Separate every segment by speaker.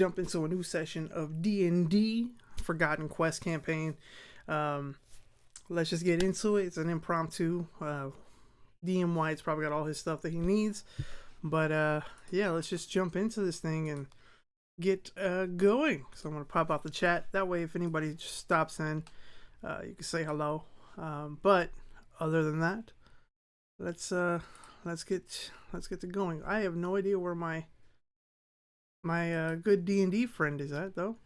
Speaker 1: jump into a new session of D&D Forgotten Quest campaign. Let's just get into it. It's an impromptu. DM White's probably got all his stuff that he needs. But yeah, let's just jump into this thing and get going. So I'm going to pop out the chat. That way, if anybody just stops in, you can say hello. But other than that, let's get to going. I have no idea where my good D&D friend is at, though.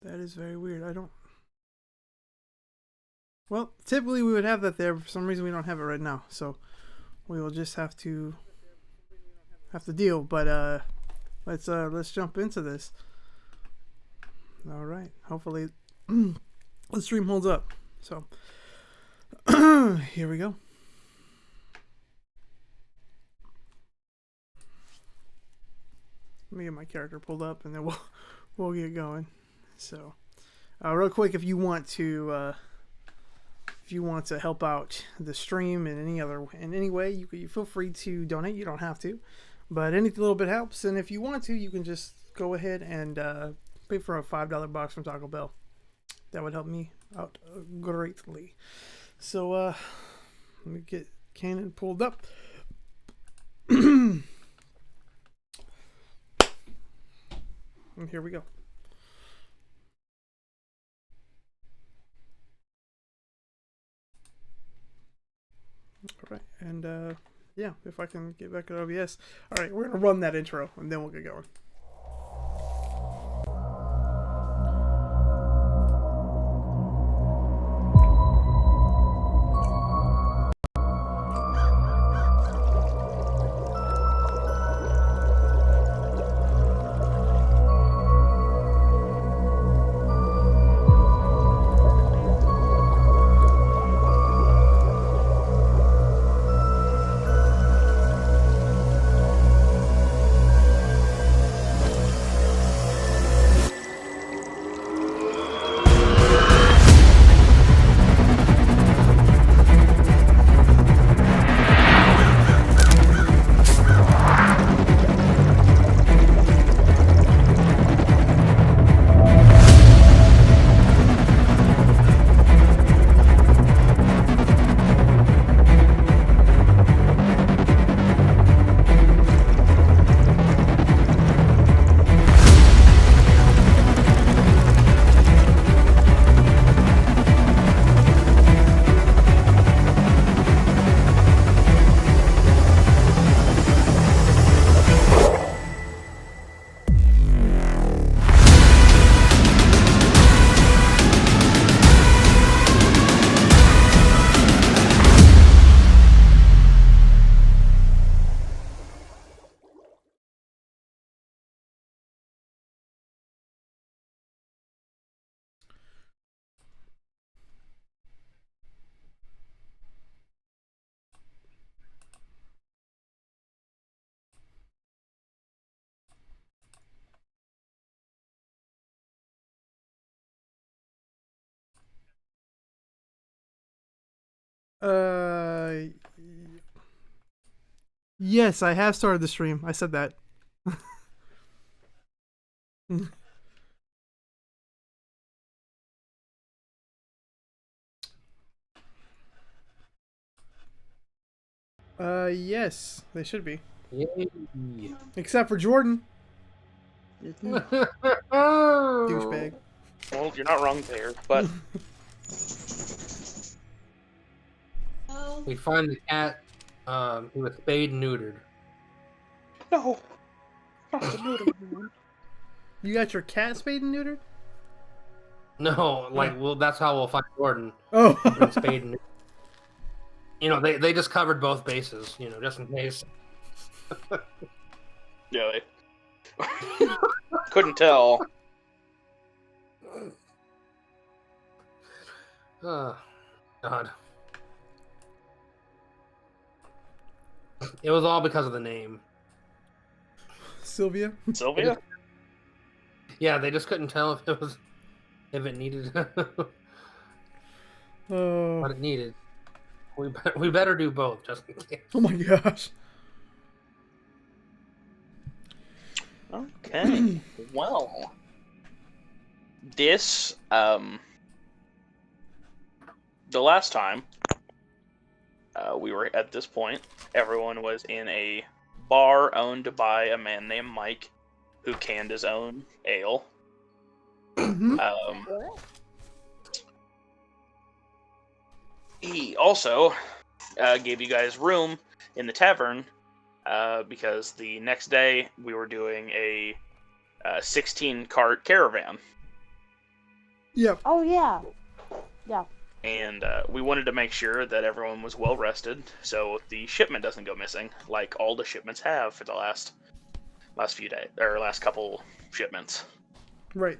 Speaker 1: That is very weird. I don't... Well, typically we would have that there. For some reason we don't have it right now. So we will just have to deal. But let's jump into this. All right. Hopefully the stream holds up. So here we go. Let me get my character pulled up and then we'll get going. So, real quick, if you want to help out the stream in any way, you feel free to donate. You don't have to, but any little bit helps. And if you want to, you can just go ahead and pay for a $5 box from Taco Bell. That would help me out greatly. So, let me get Cannon pulled up. And here we go. All right, and yeah, if I can get back to OBS. All right, we're gonna run that intro and then we'll get going. Yes, I have started the stream. I said that. Yes, they should be.
Speaker 2: Yay.
Speaker 1: Except for Jordan. Douchebag.
Speaker 3: Well, you're not wrong there, but
Speaker 2: We find the cat who was spayed and neutered.
Speaker 3: no, not the neutered one.
Speaker 1: You got your cat spayed and neutered?
Speaker 2: No, well, that's how we'll find Jordan.
Speaker 1: Oh.
Speaker 2: Spayed and neutered. You know, they just covered both bases, you know, just in case.
Speaker 3: Yeah, couldn't tell.
Speaker 2: Oh, God. It was all because of the name.
Speaker 1: Sylvia?
Speaker 3: Sylvia?
Speaker 2: Yeah, they just couldn't tell if it needed what it needed. We better do both, just in case.
Speaker 1: Oh my gosh.
Speaker 3: Okay. Well, this the last time we were at this point, everyone was in a bar owned by a man named Mike, who canned his own ale. He also gave you guys room in the tavern because the next day we were doing a 16-cart caravan.
Speaker 1: Yep.
Speaker 4: Oh, yeah. Yeah.
Speaker 3: And we wanted to make sure that everyone was well rested, so the shipment doesn't go missing, like all the shipments have for the last few days, or last couple shipments.
Speaker 1: Right.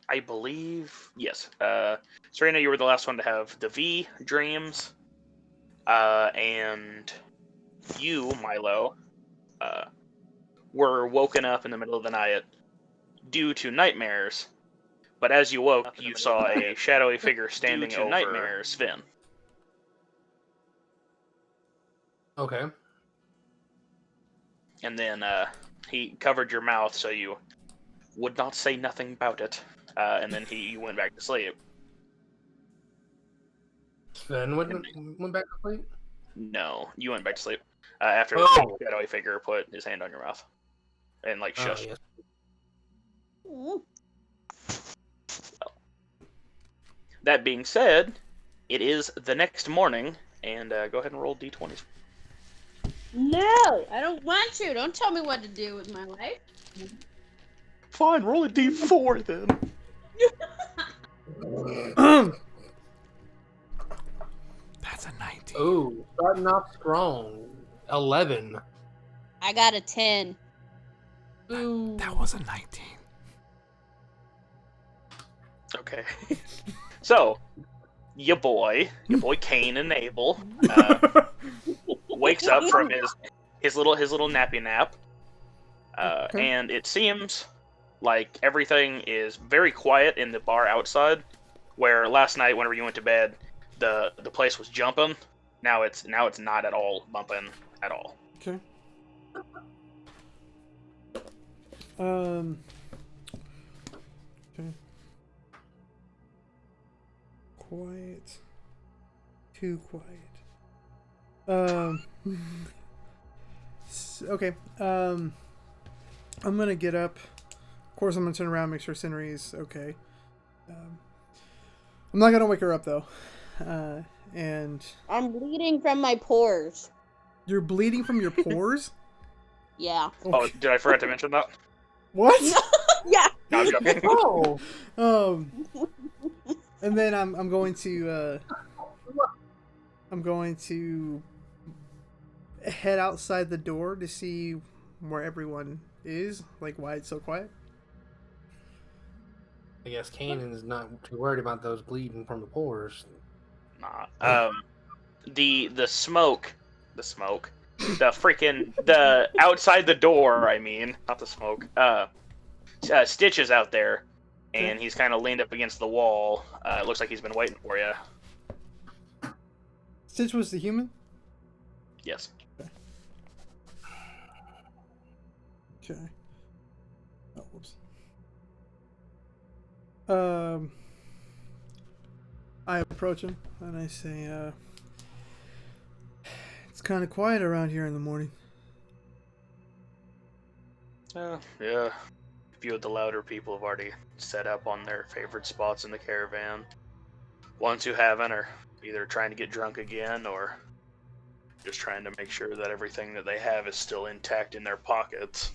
Speaker 3: I believe, yes. Serena, you were the last one to have the V dreams, and you, Milo, were woken up in the middle of the night due to nightmares. But as you woke, you saw a shadowy figure standing over nightmares, Sven.
Speaker 2: Okay.
Speaker 3: And then he covered your mouth so you would not say nothing about it. And then you went back to sleep.
Speaker 2: Sven went back to sleep?
Speaker 3: No, you went back to sleep after
Speaker 2: Oh.
Speaker 3: the shadowy figure put his hand on your mouth and like shushed.
Speaker 2: Yes.
Speaker 3: That being said, it is the next morning, and go ahead and roll d20s.
Speaker 4: No, I don't want to. Don't tell me what to do with my life.
Speaker 3: Fine, roll a d4 then.
Speaker 1: That's a 19.
Speaker 2: Ooh, starting off strong. 11.
Speaker 4: I got a 10.
Speaker 2: Ooh.
Speaker 1: That was a 19.
Speaker 3: Okay. So, your boy Cain and Abel, wakes up from his little nappy nap,
Speaker 1: Okay.
Speaker 3: and it seems like everything is very quiet in the bar outside. Where last night, whenever you went to bed, the place was jumping. Now it's not at all bumping at all.
Speaker 1: Okay. Okay. Quiet. Too quiet. Okay. I'm gonna get up. Of course, I'm gonna turn around, make sure Cindery's okay. I'm not gonna wake her up though. And
Speaker 4: I'm bleeding from my pores.
Speaker 1: you're bleeding from your pores.
Speaker 4: Yeah.
Speaker 3: Oh, did I forget to mention that?
Speaker 1: What?
Speaker 4: Yeah.
Speaker 3: No, I'm joking.
Speaker 2: Oh.
Speaker 1: And then I'm going to head outside the door to see where everyone is, like why it's so quiet.
Speaker 2: I guess Kanan is not too worried about those bleeding from the pores.
Speaker 3: Nah. The smoke, the outside the door. I mean, not the smoke. Stitch is out there, and he's kind of leaned up against the wall. It looks like he's been waiting for you.
Speaker 1: Stitch was the human?
Speaker 3: Yes.
Speaker 1: Okay. Oh, whoops. I approach him and I say, it's kind of quiet around here in the morning.
Speaker 3: Yeah. A few of the louder people have already set up on their favorite spots in the caravan. Ones who haven't are either trying to get drunk again or just trying to make sure that everything that they have is still intact in their pockets.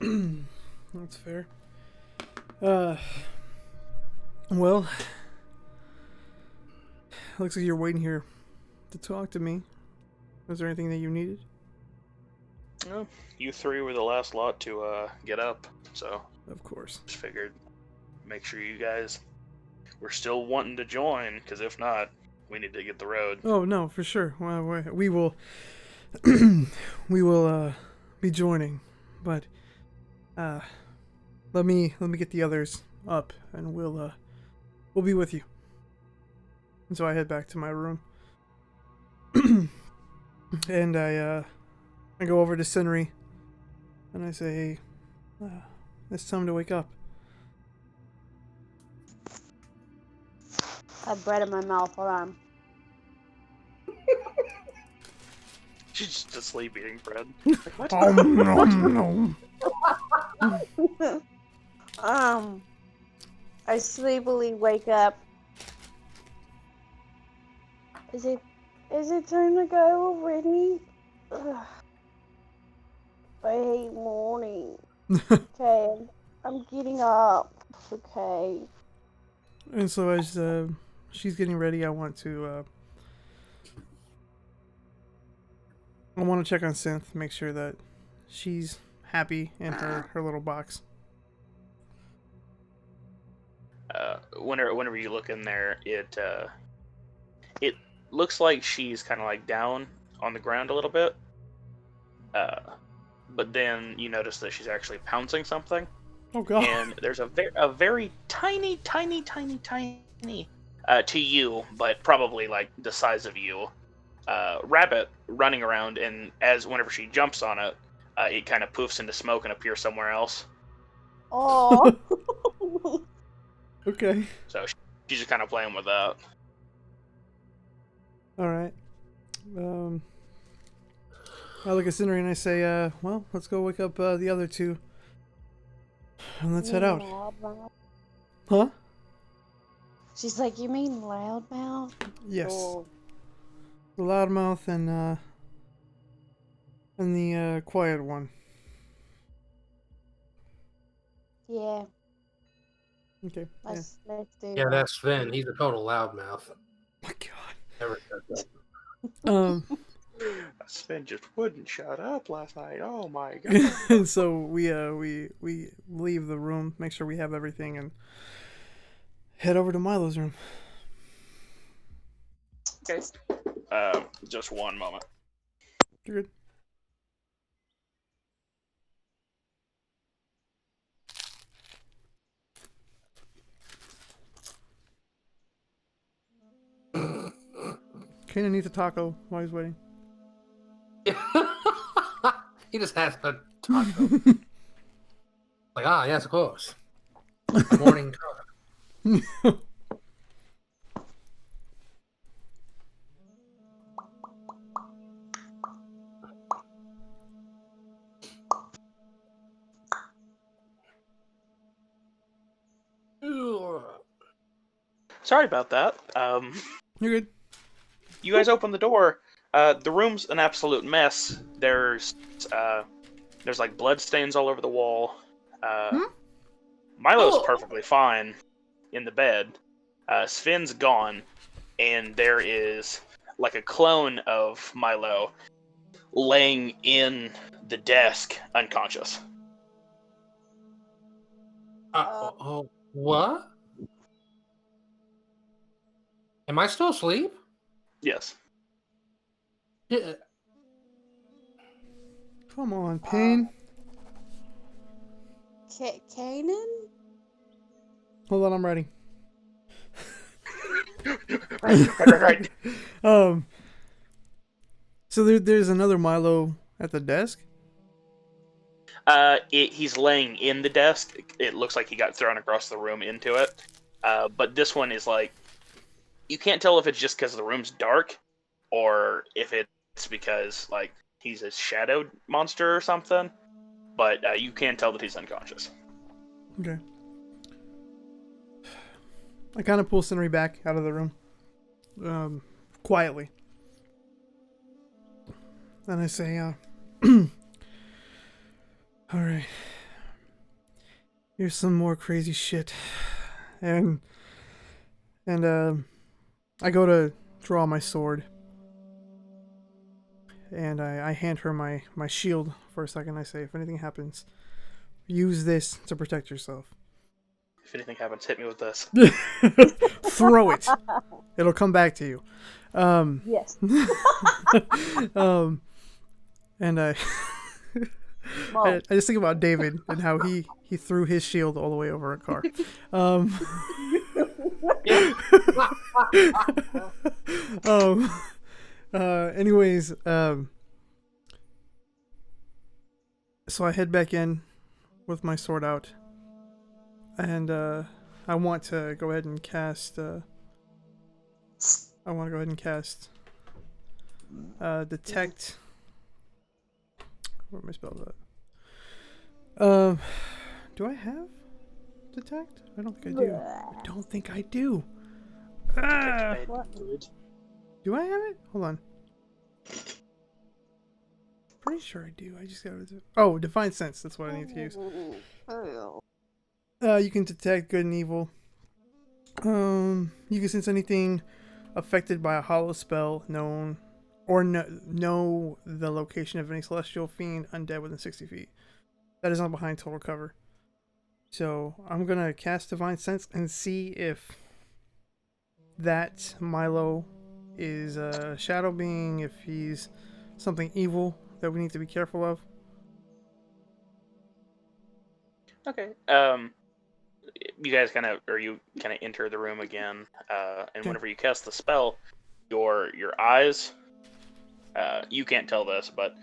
Speaker 1: That's fair. Well, looks like you're waiting here to talk to me. Was there anything that you needed?
Speaker 3: Well, you three were the last lot to get up, so
Speaker 1: Of course.
Speaker 3: just figured make sure you guys were still wanting to join, because if not, we need to get the road.
Speaker 1: Oh no, for sure. Well, we will. We will be joining, but let me get the others up, and we'll be with you. And so I head back to my room, and I I go over to Scenery, and I say, hey, it's time to wake up.
Speaker 4: I have bread in my mouth. Hold on.
Speaker 3: She's just asleep eating bread. Like, what?
Speaker 1: Nom.
Speaker 4: I sleepily wake up. Is it time to go already? Ugh. I hate morning. Okay, I'm getting up. Okay.
Speaker 1: And so as she's getting ready, I want to check on Synth, make sure that she's happy in her little box.
Speaker 3: Whenever you look in there, it looks like she's kind of like down on the ground a little bit. But then you notice that she's actually pouncing something.
Speaker 1: Oh god!
Speaker 3: And there's a very tiny, to you, but probably like the size of you, rabbit running around. And whenever she jumps on it, it kind of poofs into smoke and appears somewhere else.
Speaker 4: Oh.
Speaker 1: Okay.
Speaker 3: So she's just kind of playing with that.
Speaker 1: All right. I look at Scenery and I say, well, let's go wake up the other two. And let's head out.
Speaker 4: Loudmouth?
Speaker 1: Huh?
Speaker 4: She's like, you mean loudmouth?
Speaker 1: Yes.
Speaker 4: Oh.
Speaker 1: The loudmouth and the quiet one.
Speaker 4: Yeah.
Speaker 1: Okay.
Speaker 4: Let's do
Speaker 2: Yeah,
Speaker 4: that.
Speaker 2: that's Sven. He's a total loudmouth.
Speaker 1: My god.
Speaker 2: Never said that.
Speaker 3: Sven just wouldn't shut up last night. Oh my god.
Speaker 1: And so we leave the room, make sure we have everything, and head over to Milo's room.
Speaker 3: Okay. Just one moment.
Speaker 1: You're good. Kanan needs a taco while he's waiting.
Speaker 2: He just has a taco. Like, yes, of course. Morning taco.
Speaker 3: Sorry about that.
Speaker 1: You're good.
Speaker 3: You guys open the door. The room's an absolute mess. There's like blood stains all over the wall. Milo's perfectly fine in the bed. Sven's gone, and there is like a clone of Milo laying in the desk, unconscious.
Speaker 2: What? Am I still asleep?
Speaker 3: Yes.
Speaker 2: Yeah.
Speaker 1: Come on, Pain.
Speaker 4: Kanan?
Speaker 1: Hold on, I'm ready.
Speaker 3: Right.
Speaker 1: So there's another Milo at the desk?
Speaker 3: He's laying in the desk. It looks like he got thrown across the room into it. But this one is like, you can't tell if it's just because the room's dark, or if it's because like he's a shadowed monster or something. But you can tell that he's unconscious.
Speaker 1: Okay. I kind of pull Scenery back out of the room, quietly. And I say, alright. Here's some more crazy shit. And I go to draw my sword. And I hand her my shield for a second. I say, if anything happens, use this to protect yourself.
Speaker 3: If anything happens, hit me with this.
Speaker 1: Throw it. It'll come back to you.
Speaker 4: Yes.
Speaker 1: And I just think about David and how he threw his shield all the way over a car. Anyways, So I head back in with my sword out, and I want to go ahead and cast. Detect. Where are my spells at? Do I have detect? I don't think I do. I don't think I do. Ah! Do I have it? Hold on. Pretty sure I do. I just got to. Oh, Divine Sense. That's what I need to use. You can detect good and evil. You can sense anything affected by a hollow spell known, or know the location of any celestial fiend undead within 60 feet. That is not behind total cover. So I'm gonna cast Divine Sense and see if that Milo is a shadow being, if he's something evil that we need to be careful of.
Speaker 3: Okay. You guys you enter the room again, and whenever you cast the spell, your eyes, you can't tell this, but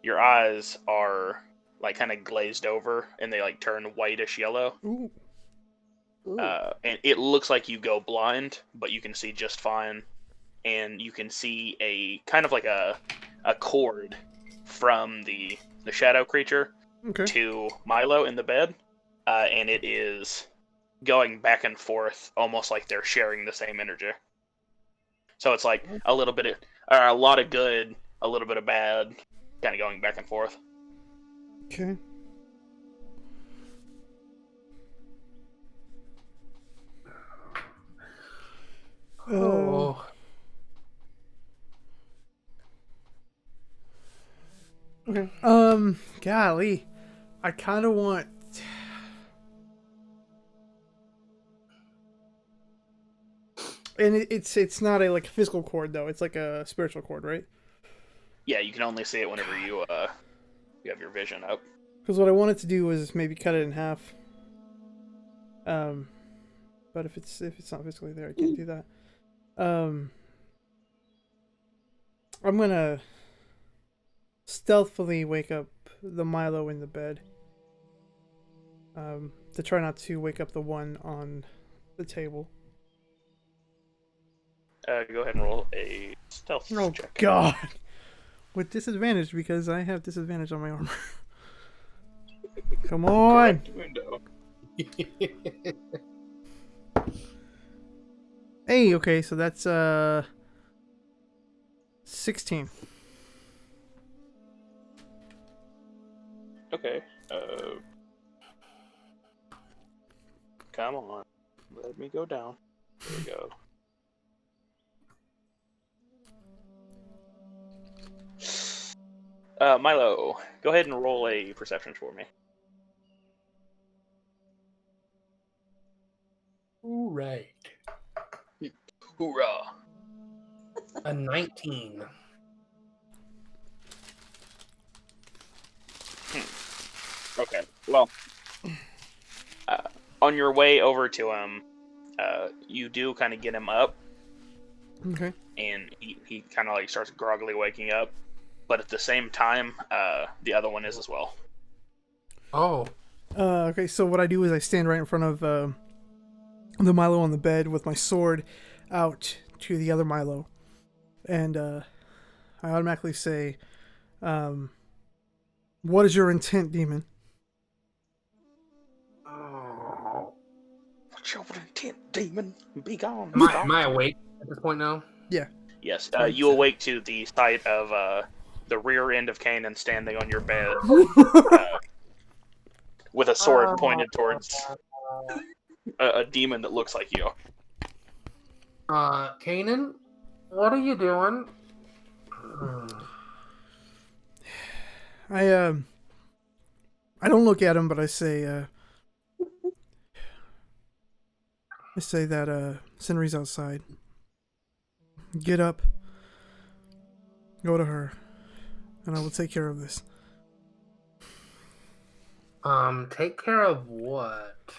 Speaker 3: your eyes are like kind of glazed over, and they like turn whitish yellow.
Speaker 1: Ooh.
Speaker 3: And it looks like you go blind, but you can see just fine, and you can see a kind of like a cord from the shadow creature to Milo in the bed, and it is going back and forth, almost like they're sharing the same energy. So it's like a lot of good, a little bit of bad, kind of going back and forth.
Speaker 1: Okay.
Speaker 2: Oh.
Speaker 1: Okay. Golly, I kind of want. And it's not a like physical cord though. It's like a spiritual cord, right?
Speaker 3: Yeah, you can only see it whenever you have your vision up.
Speaker 1: Because what I wanted to do was maybe cut it in half. But if it's not physically there, I can't do that. I'm gonna stealthily wake up the Milo in the bed. To try not to wake up the one on the table.
Speaker 3: Go ahead and roll a stealth check.
Speaker 1: Oh God! With disadvantage because I have disadvantage on my armor. Come on! Hey, okay, so that's 16.
Speaker 3: Okay. Come on. Let me go down. There we go. Milo, go ahead and roll a perception for me.
Speaker 2: All right.
Speaker 3: Hoorah!
Speaker 2: A 19.
Speaker 3: Okay. Well, on your way over to him, you do kind of get him up.
Speaker 1: Okay.
Speaker 3: And he kind of like starts groggily waking up. But at the same time, the other one is as well.
Speaker 2: Oh.
Speaker 1: Okay, so what I do is I stand right in front of the Milo on the bed with my sword out to the other Milo. And I automatically say, what is your intent, demon?
Speaker 2: Oh.
Speaker 3: What's your intent, demon? Be gone.
Speaker 2: Am I awake at this point now?
Speaker 1: Yeah.
Speaker 3: Yes, you awake to the sight of the rear end of Kanan standing on your bed with a sword pointed towards a demon that looks like you.
Speaker 2: Kanan, what are you doing?
Speaker 1: I don't look at him, but I say that Senri's outside. Get up. Go to her. And I will take care of this.
Speaker 2: Take care of what?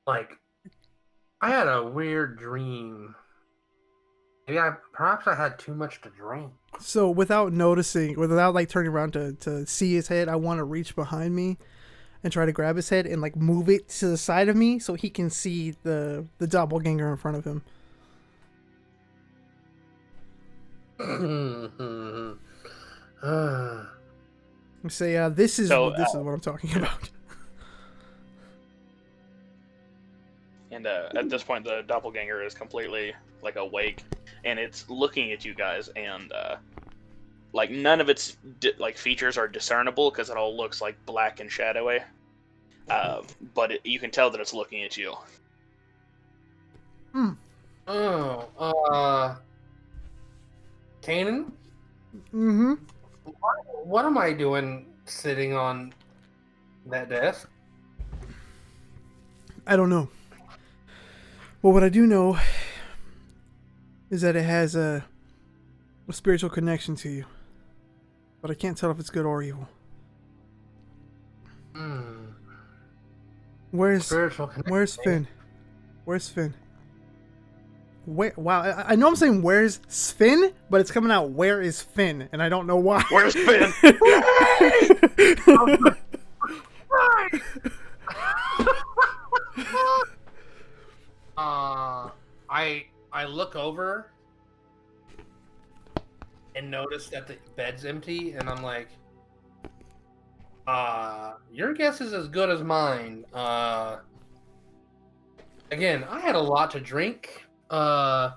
Speaker 2: Like, I had a weird dream Perhaps I had too much to drink.
Speaker 1: So without noticing, without like turning around to see his head, I want to reach behind me and try to grab his head and like move it to the side of me so he can see the doppelganger in front of him. Say, this is
Speaker 3: So,
Speaker 1: this is what I'm talking about.
Speaker 3: And at this point, the doppelganger is completely like awake, and it's looking at you guys, and like none of its like features are discernible because it all looks like black and shadowy. But you can tell that it's looking at you.
Speaker 2: Kanan?
Speaker 1: Mm-hmm.
Speaker 2: What am I doing sitting on that desk?
Speaker 1: I don't know. Well, what I do know is that it has a spiritual connection to you. But I can't tell if it's good or evil. Where's Finn? Where's Finn? Where? Wow, I know I'm saying where's Finn, but it's coming out where is Finn, and I don't know why.
Speaker 3: Where's Finn?
Speaker 2: I look over and notice that the bed's empty, and I'm like, your guess is as good as mine. Again, I had a lot to drink. I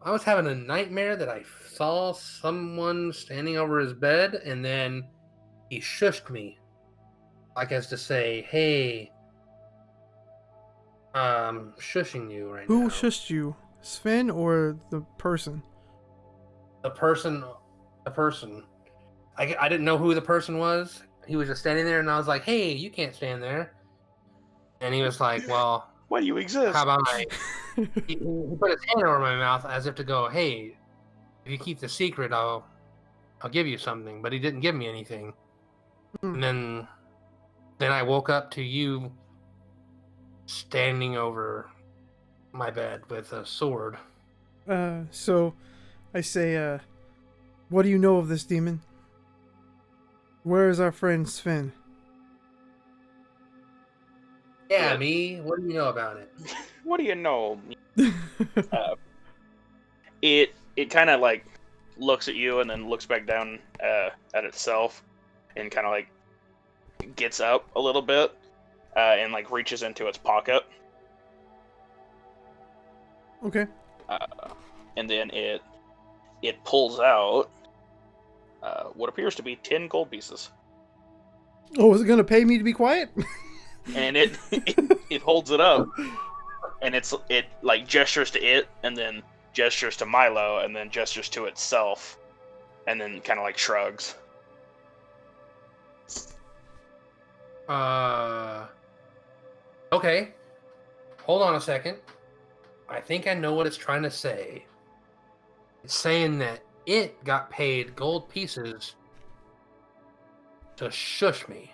Speaker 2: was having a nightmare that I saw someone standing over his bed, and then he shushed me, like as to say, "Hey, I'm shushing you right now."
Speaker 1: Who shushed you? Sven or the person?
Speaker 2: The person. I didn't know who the person was. He was just standing there, and I was like, "Hey, you can't stand there." And he was like, "Well,
Speaker 3: Why do you exist?
Speaker 2: how about I?" He put his hand over my mouth as if to go, "Hey, if you keep the secret, I'll give you something." But he didn't give me anything. And then I woke up to you standing over my bed with a sword.
Speaker 1: So I say, what do you know of this demon? Where is our friend Sven?
Speaker 2: Yeah, me. What do you know about it?
Speaker 3: What do you know? It kind of like looks at you and then looks back down at itself, and kind of like gets up a little bit and like reaches into its pocket.
Speaker 1: Okay.
Speaker 3: And then it pulls out what appears to be 10 gold pieces.
Speaker 1: Oh, is it gonna pay me to be quiet?
Speaker 3: And it holds it up, and it like gestures to it, and then gestures to Milo, and then gestures to itself, and then kind of like shrugs.
Speaker 2: Okay. Hold on a second. I think I know what it's trying to say. It's saying that it got paid gold pieces to shush me.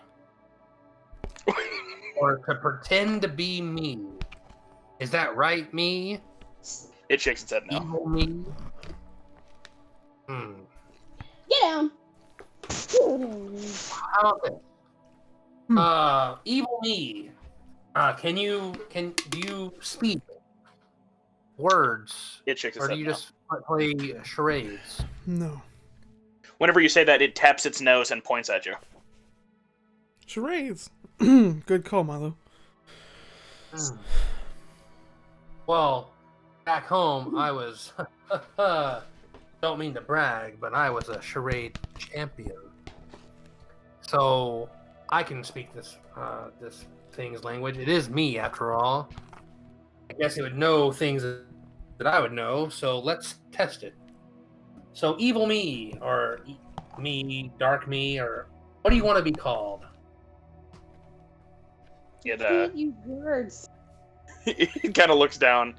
Speaker 2: Or to pretend to be me. Is that right, me?
Speaker 3: It shakes its head no.
Speaker 2: Evil me?
Speaker 4: Get down.
Speaker 2: How about this? Evil me. Do you speak words?
Speaker 3: It shakes its
Speaker 2: Or
Speaker 3: head
Speaker 2: do you
Speaker 3: no.
Speaker 2: just play charades?
Speaker 1: No.
Speaker 3: Whenever you say that, it taps its nose and points at you.
Speaker 1: Charades. Good call, Milo.
Speaker 2: Well, back home, I was, don't mean to brag, but I was a charade champion. So, I can speak this thing's language. It is me, after all. I guess it would know things that I would know, so let's test it. So, evil me, or me, dark me, or what do you want to be called?
Speaker 3: It
Speaker 4: You words.
Speaker 3: it kind of looks down,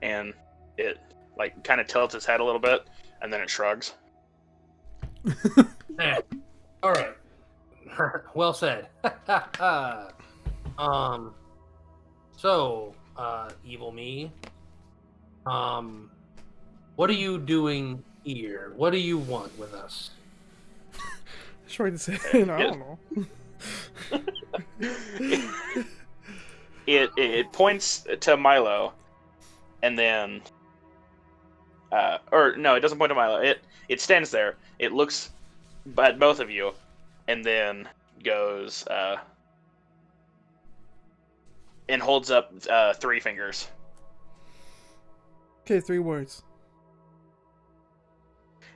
Speaker 3: and it like kind of tilts its head a little bit, and then it shrugs.
Speaker 2: All right. Well said. So, evil me. What are you doing here? What do you want with us?
Speaker 1: Trying to say, I don't know.
Speaker 3: It points to Milo, and then, or no, it doesn't point to Milo. It stands there. It looks at both of you, and then goes and holds up 3 fingers.
Speaker 1: Okay, 3 words.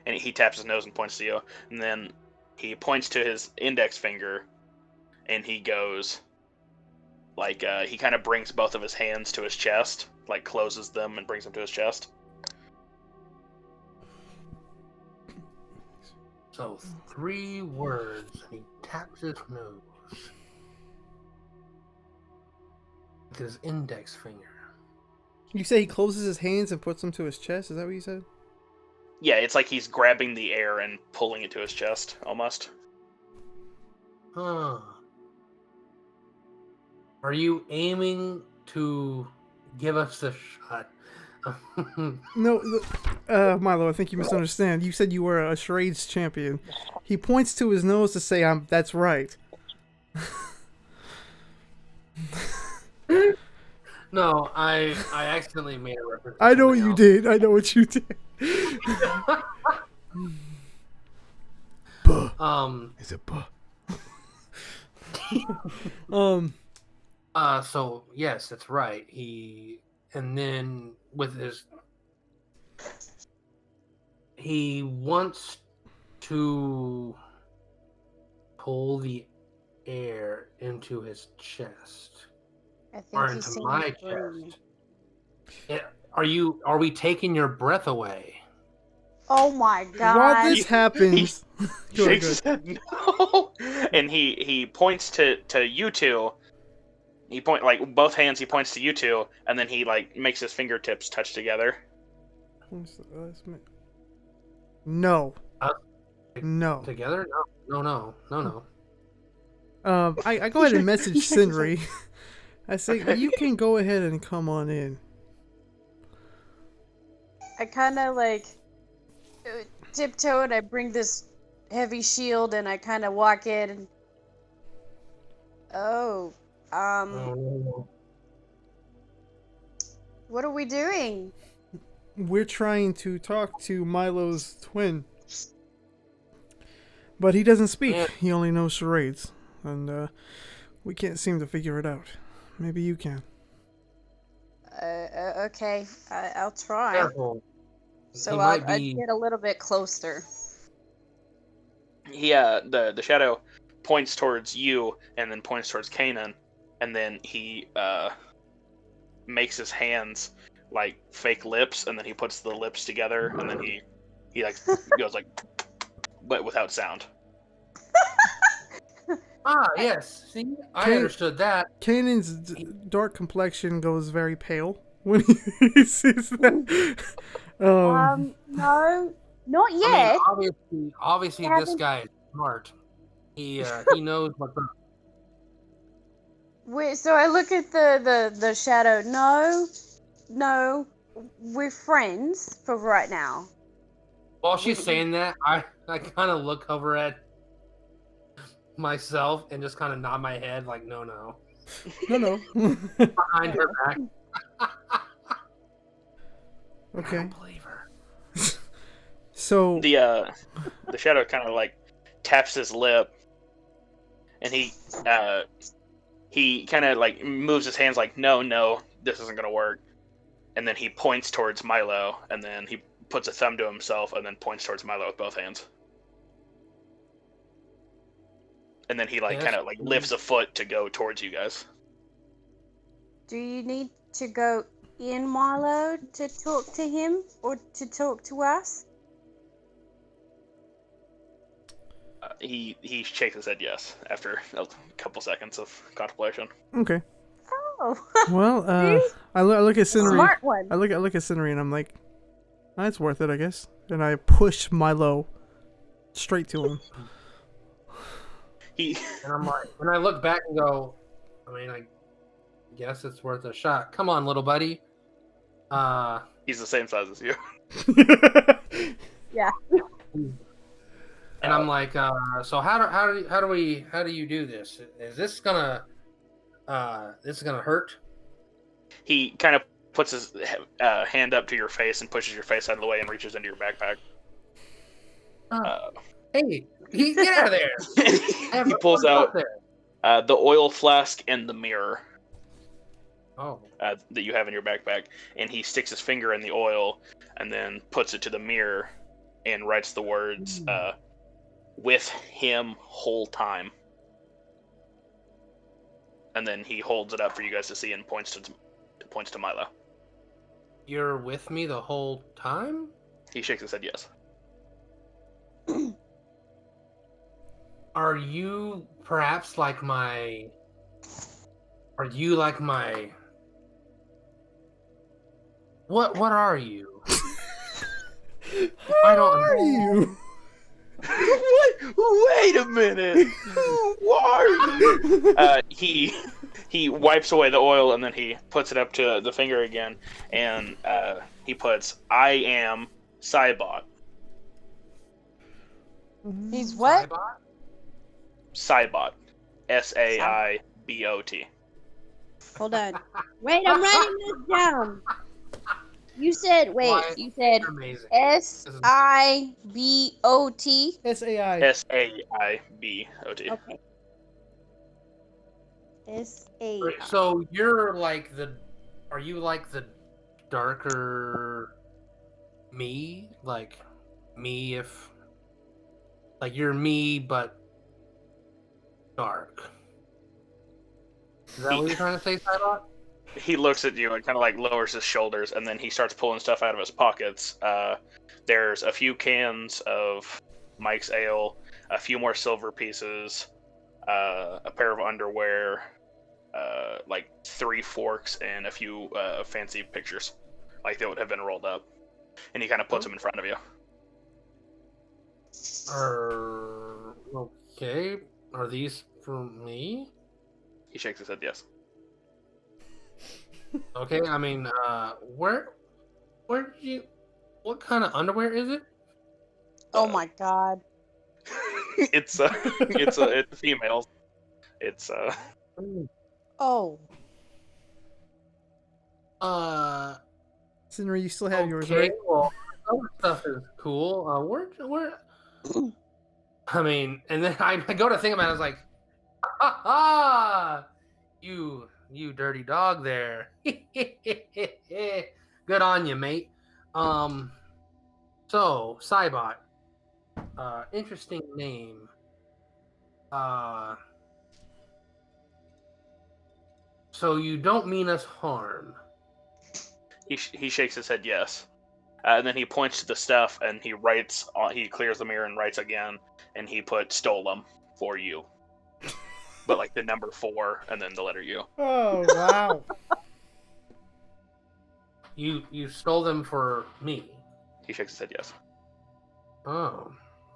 Speaker 3: And he taps his nose and points to you, and then he points to his index finger, and he goes, like, he kind of brings both of his hands to his chest, like closes them and brings them to his chest.
Speaker 2: So 3 words. He taps his nose with his index finger.
Speaker 1: You say he closes his hands and puts them to his chest? Is that what you said?
Speaker 3: Yeah, it's like he's grabbing the air and pulling it to his chest, almost.
Speaker 2: Huh. Are you aiming to give us a shot?
Speaker 1: No, Milo, I think you misunderstand. You said you were a charades champion. He points to his nose to say, that's right.
Speaker 2: No, I accidentally made a reference.
Speaker 1: I know what you did. I know what you did. Buh. Is it buh?
Speaker 2: So yes, that's right. And then with he wants to pull the air into his chest.
Speaker 4: I think
Speaker 2: Or
Speaker 4: he's
Speaker 2: into
Speaker 4: saying
Speaker 2: my
Speaker 4: green.
Speaker 2: chest. Are we taking your breath away?
Speaker 4: Oh my god.
Speaker 1: While this happens, go
Speaker 3: Shakes
Speaker 1: ahead.
Speaker 3: his head no, and he points to you two. He both hands. He points to you two, and then he like makes his fingertips touch together.
Speaker 1: No. No.
Speaker 2: Together? No.
Speaker 1: I go ahead and message Sinri. I say, you can go ahead and come on in.
Speaker 4: I kind of like tiptoe and I bring this heavy shield and I kind of walk in and
Speaker 2: No.
Speaker 4: what are we doing?
Speaker 1: We're trying to talk to Milo's twin. But he doesn't speak.
Speaker 2: Yeah.
Speaker 1: He only knows charades. And we can't seem to figure it out. Maybe you can.
Speaker 4: Okay, I'll try.
Speaker 2: Careful.
Speaker 4: So
Speaker 2: He
Speaker 4: I'll
Speaker 2: might be-
Speaker 4: get a little bit closer.
Speaker 3: He the shadow points towards you and then points towards Kanan, and then he makes his hands like fake lips, and then he puts the lips together, and then he like goes like, but without sound.
Speaker 2: Yes. See, I
Speaker 1: Can-
Speaker 2: understood that.
Speaker 1: Kanan's dark complexion goes very pale when he sees that.
Speaker 4: No, not yet.
Speaker 2: I mean, obviously, this guy is smart. He knows what's up.
Speaker 4: Wait, so I look at the shadow. No, we're friends for right now.
Speaker 2: While she's saying that, I kind of look over at myself and just kind of nod my head like, no.
Speaker 1: No.
Speaker 2: Behind her back. I
Speaker 1: Okay.
Speaker 2: don't believe her.
Speaker 1: So
Speaker 3: The shadow kind of like taps his lip, and he kind of like moves his hands like, no, this isn't gonna work. And then he points towards Milo, and then he puts a thumb to himself, and then points towards Milo with both hands. And then he like
Speaker 2: Yes.
Speaker 3: kind of like lifts a foot to go towards you guys.
Speaker 4: Do you need to go in Milo to talk to him or to talk to us?
Speaker 3: He shakes his head yes after a couple seconds of contemplation.
Speaker 1: okay.
Speaker 4: Oh,
Speaker 1: Well, I look at Sinri.
Speaker 4: smart one.
Speaker 1: I look at Sinri and I'm like, it's worth it, I guess. And I push Milo straight to him.
Speaker 3: He
Speaker 2: And I'm like, and I look back and go, I guess it's worth a shot. Come on, little buddy.
Speaker 3: he's the same size as you.
Speaker 4: Yeah.
Speaker 2: And I'm like, so how do you do this? Is this gonna hurt?
Speaker 3: He kind of puts his hand up to your face and pushes your face out of the way and reaches into your backpack.
Speaker 2: Hey, get out of there!
Speaker 3: He pulls
Speaker 2: What's
Speaker 3: out
Speaker 2: up there?
Speaker 3: the oil flask and the mirror
Speaker 2: Oh,
Speaker 3: that you have in your backpack, and he sticks his finger in the oil and then puts it to the mirror and writes the words "with him whole time," and then he holds it up for you guys to see and points to Milo.
Speaker 2: you're with me the whole time?
Speaker 3: He shakes his head yes.
Speaker 2: Are you perhaps like my? Are you like my? What are you? I don't
Speaker 1: are
Speaker 2: know.
Speaker 1: you?
Speaker 3: Wait a minute. Who are you? He wipes away the oil and then he puts it up to the finger again, and he puts, "I am Cybot."
Speaker 4: He's what?
Speaker 3: Cybot. Saibot.
Speaker 4: Hold on. Wait, I'm writing this down. You said,
Speaker 2: Why?
Speaker 4: you said
Speaker 2: You're amazing.
Speaker 4: SIBOT.
Speaker 1: SAI.
Speaker 3: Saibot.
Speaker 4: Okay. SAI.
Speaker 2: So you're like the? Are you like the darker me? Like me if? Like you're me but dark. Is that what you're trying to say, Cybot?
Speaker 3: He looks at you and kind of like lowers his shoulders, and then he starts pulling stuff out of his pockets. There's a few cans of Mike's Ale, a few more silver pieces, a pair of underwear, like 3 forks, and a few fancy pictures, like they would have been rolled up. And he kind of puts them in front of you.
Speaker 2: Okay. Are these for me?
Speaker 3: He shakes his head yes.
Speaker 2: Okay, I mean, where did you? What kind of underwear is it?
Speaker 4: Oh my god.
Speaker 3: It's female. It's
Speaker 4: Oh.
Speaker 1: Sinner, you still have yours,
Speaker 2: okay,
Speaker 1: right?
Speaker 2: well, other stuff is cool. Where? I mean, and then I go to think about it. I was like, you dirty dog there. Good on you, mate. So Cybot, interesting name. So you don't mean us harm.
Speaker 3: he shakes his head yes. And then he points to the stuff and he writes. He clears the mirror and writes again, and he put "stole them for you," but like the number 4 and then the letter U.
Speaker 1: Oh, wow.
Speaker 2: You stole them for me.
Speaker 3: He shakes his head yes.
Speaker 2: Oh,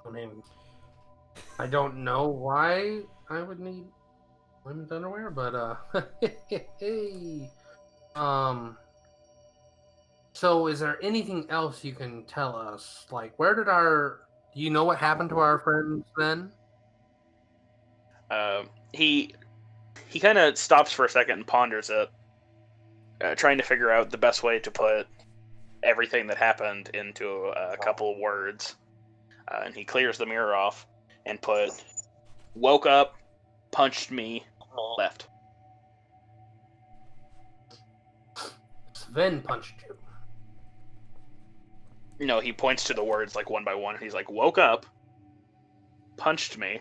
Speaker 2: I mean, I don't know why I would need women's underwear, but So is there anything else you can tell us? Like, do you know what happened to our friends then?
Speaker 3: He kind of stops for a second and ponders it, trying to figure out the best way to put everything that happened into a couple of words. And he clears the mirror off and put, "woke up, punched me, left."
Speaker 2: Sven punched you.
Speaker 3: No, he points to the words like one by one. And he's like, "woke up, punched me,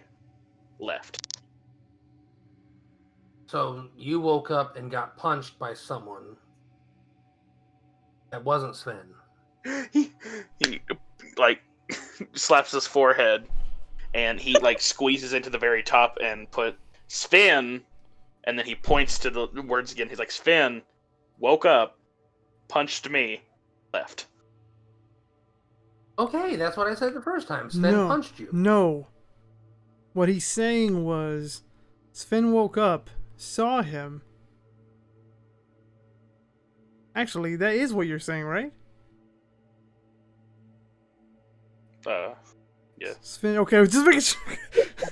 Speaker 3: left."
Speaker 2: So you woke up and got punched by someone. That wasn't Sven.
Speaker 3: he like slaps his forehead, and he like squeezes into the very top and put "Sven," and then he points to the words again. He's like, "Sven, woke up, punched me, left."
Speaker 2: Okay, that's what I said the first time. Sven punched you.
Speaker 1: No. What he's saying was Sven woke up, saw him. Actually, that is what you're saying, right?
Speaker 3: Yeah.
Speaker 1: Sven, okay, just making sure.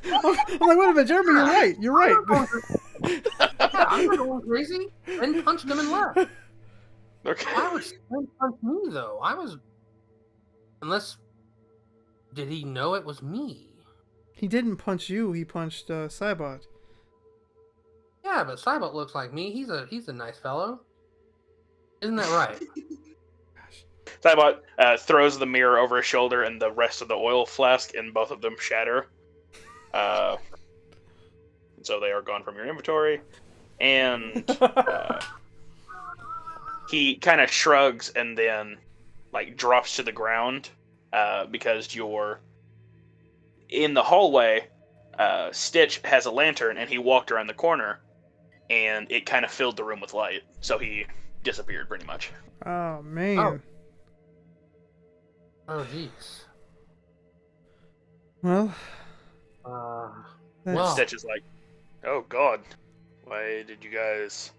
Speaker 1: I'm like, wait a minute, Jeremy, you're right. You're right.
Speaker 2: Yeah, I'm not going crazy. Sven punched him and left.
Speaker 3: Okay.
Speaker 2: Why would Sven punch me though? Unless did he know it was me?
Speaker 1: He didn't punch you. He punched Cybot.
Speaker 2: Yeah, but Cybot looks like me. He's a nice fellow. Isn't that right?
Speaker 3: Cybot throws the mirror over his shoulder, and the rest of the oil flask and both of them shatter. So they are gone from your inventory. And he kind of shrugs and then like drops to the ground because you're in the hallway. Stitch has a lantern, and he walked around the corner, and it kind of filled the room with light. So he disappeared pretty much.
Speaker 1: Oh man.
Speaker 2: Oh jeez.
Speaker 1: Well.
Speaker 2: Well,
Speaker 3: Stitch is like, "Oh God, why did you guys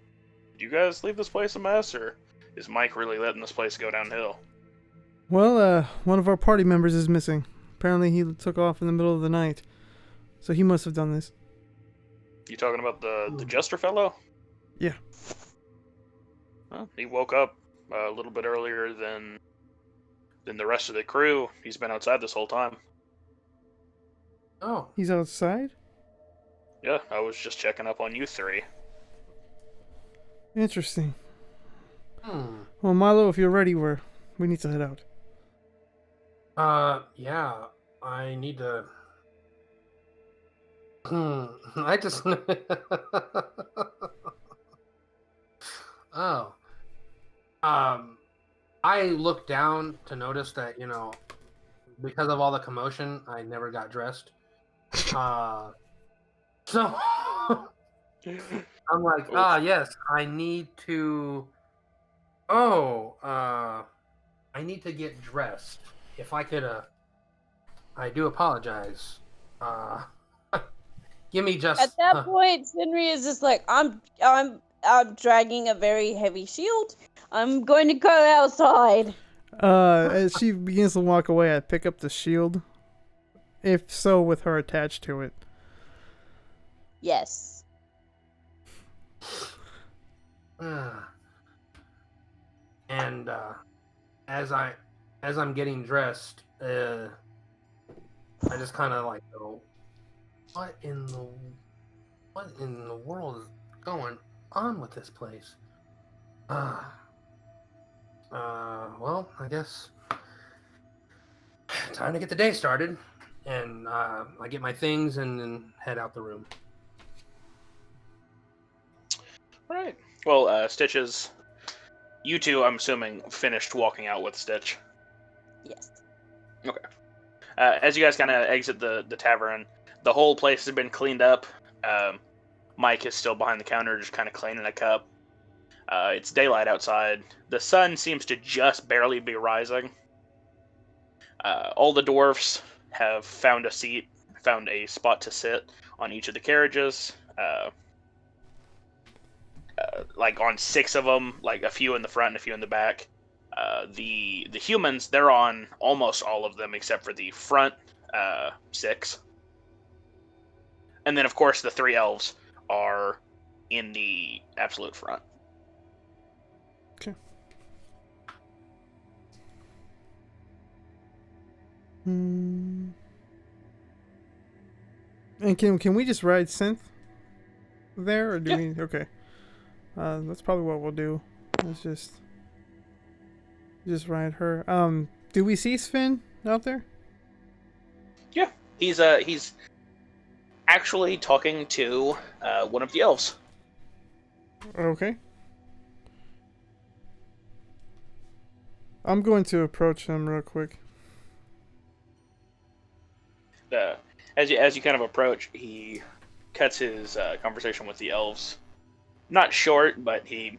Speaker 3: leave this place a mess, or is Mike really letting this place go downhill?"
Speaker 1: Well, one of our party members is missing. Apparently, he took off in the middle of the night, so he must have done this.
Speaker 3: You talking about the jester fellow?
Speaker 1: Yeah.
Speaker 3: Well, he woke up a little bit earlier than the rest of the crew. He's been outside this whole time.
Speaker 2: oh,
Speaker 1: He's outside?
Speaker 3: Yeah, I was just checking up on you three.
Speaker 1: Interesting. Well, Milo, if you're ready, we need to head out.
Speaker 2: yeah, I need to. I just. Oh. I looked down to notice that, because of all the commotion, I never got dressed. So I'm like, yes, I need to. I need to get dressed. If I could, I do apologize. Give me just.
Speaker 4: At that point, Henry is just like, I'm dragging a very heavy shield. I'm going to go outside.
Speaker 1: As she begins to walk away, I pick up the shield. If so, with her attached to it.
Speaker 4: Yes.
Speaker 2: And as I'm getting dressed, I just kind of like go, what in the world is going on with this place? Well, I guess time to get the day started, and I get my things and then head out the room.
Speaker 3: All right. Well, Stitches, you two, I'm assuming, finished walking out with Stitch.
Speaker 4: Yes.
Speaker 3: Okay. As you guys kind of exit the tavern, the whole place has been cleaned up. Mike is still behind the counter, just kind of cleaning a cup. It's daylight outside. The sun seems to just barely be rising. All the dwarfs have found a spot to sit on each of the carriages. Like on 6 of them, like a few in the front and a few in the back. The humans, they're on almost all of them except for the front 6. And then, of course, the 3 elves are in the absolute front.
Speaker 1: Okay. And can we just ride Synth there, or do we? Okay. That's probably what we'll do. Let's just ride her. Do we see Sven out there?
Speaker 3: Yeah, he's actually talking to one of the elves.
Speaker 1: Okay. I'm going to approach him real quick.
Speaker 3: As you kind of approach, he cuts his conversation with the elves. Not short, but he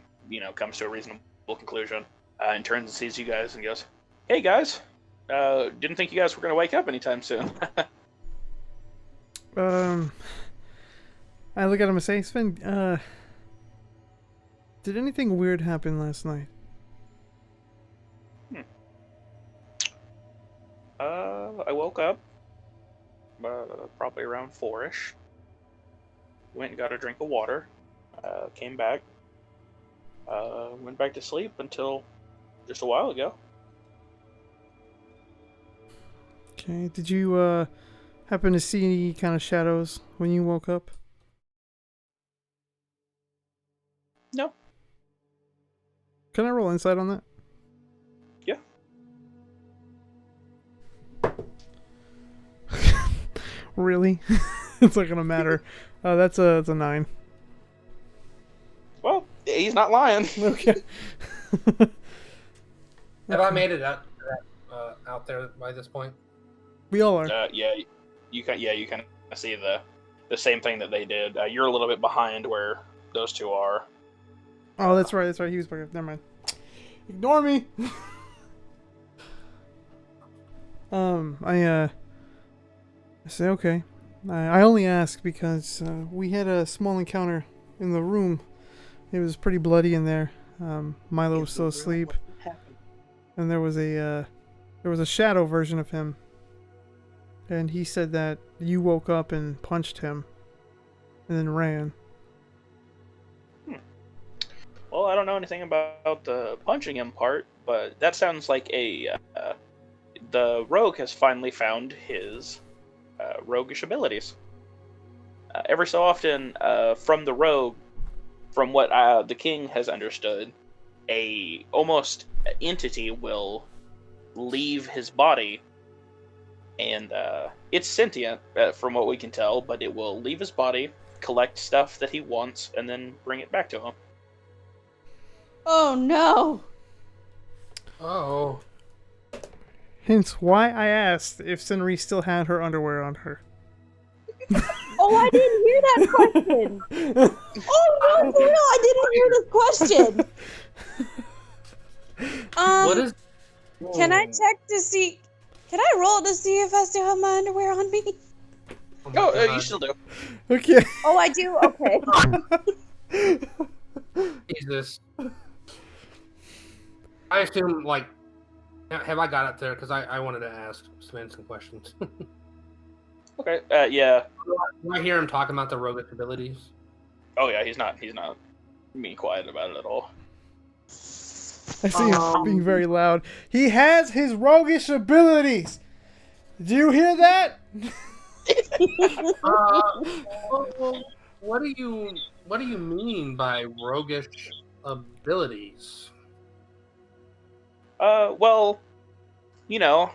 Speaker 3: comes to a reasonable conclusion and turns and sees you guys and goes, "Hey guys, didn't think you guys were going to wake up anytime soon."
Speaker 1: I look at him and say, "Sven, did anything weird happen last night?"
Speaker 3: I woke up probably around 4-ish. Went and got a drink of water. Came back. Went back to sleep until just a while ago.
Speaker 1: Okay. Did you happen to see any kind of shadows when you woke up?
Speaker 3: No.
Speaker 1: Can I roll insight on that?
Speaker 3: Yeah.
Speaker 1: Really? It's not gonna matter. That's a 9.
Speaker 3: Well, he's not lying.
Speaker 1: Okay.
Speaker 2: Have I made it out there by this point?
Speaker 1: We all are.
Speaker 3: Yeah, you kind of see the same thing that they did. You're a little bit behind where those two are.
Speaker 1: Oh, that's right. That's right. He was back. Never mind. Ignore me. I say okay. I only ask because we had a small encounter in the room. It was pretty bloody in there. Milo was still asleep, and there was a shadow version of him. And he said that you woke up and punched him, and then ran.
Speaker 3: Well, I don't know anything about the punching him part, but that sounds like the rogue has finally found his roguish abilities. Every so often, from the rogue, from what the king has understood, a almost entity will leave his body, and it's sentient from what we can tell, but it will leave his body, collect stuff that he wants, and then bring it back to him.
Speaker 4: Oh no!
Speaker 2: Oh.
Speaker 1: Hence why I asked if Senri still had her underwear on her.
Speaker 4: Oh, I didn't hear that question! Oh no, for real, I didn't hear this question!
Speaker 2: What is...
Speaker 4: Can I check to see... Can I roll to see if I still have my underwear on me?
Speaker 2: Oh, my
Speaker 3: Oh,
Speaker 2: God.
Speaker 3: you still do.
Speaker 1: Okay.
Speaker 4: Oh, I do? Okay.
Speaker 2: Jesus. I assume, like, have I got it there? Because I wanted to ask Sven some questions.
Speaker 3: Okay. Yeah.
Speaker 2: Do I hear him talking about the roguish abilities?
Speaker 3: Oh yeah. He's not being quiet about it at all.
Speaker 1: I see him being very loud. He has his roguish abilities. Do you hear that?
Speaker 2: What do you mean by roguish abilities?
Speaker 3: Well, you know,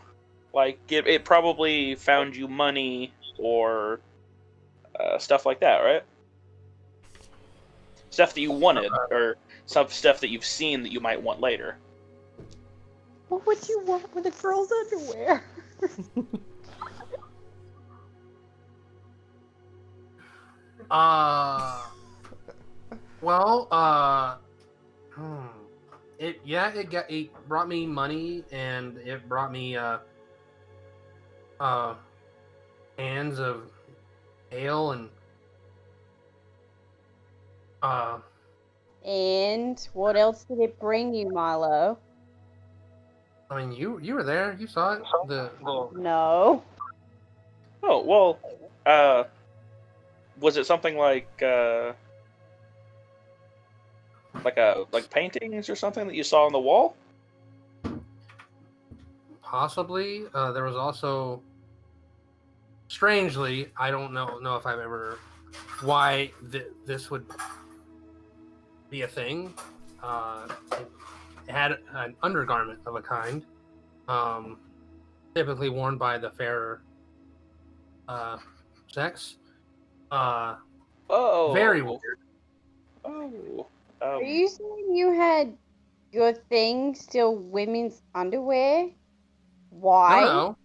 Speaker 3: like it probably found you money or stuff like that, right? Stuff that you wanted, or some stuff that you've seen that you might want later.
Speaker 4: What would you want with a girl's underwear?
Speaker 2: Well, it brought me money, and it brought me cans of ale and
Speaker 4: And what else did it bring you, Milo?
Speaker 2: I mean, you were there, you saw it.
Speaker 4: No.
Speaker 3: Oh well, was it something like paintings or something that you saw on the wall?
Speaker 2: Possibly. There was also, strangely, I don't know if I've ever why this would be a thing. It had an undergarment of a kind, typically worn by the fairer sex. Very weird.
Speaker 3: Oh.
Speaker 4: Are you saying you had your thing still women's underwear? Why?
Speaker 2: No.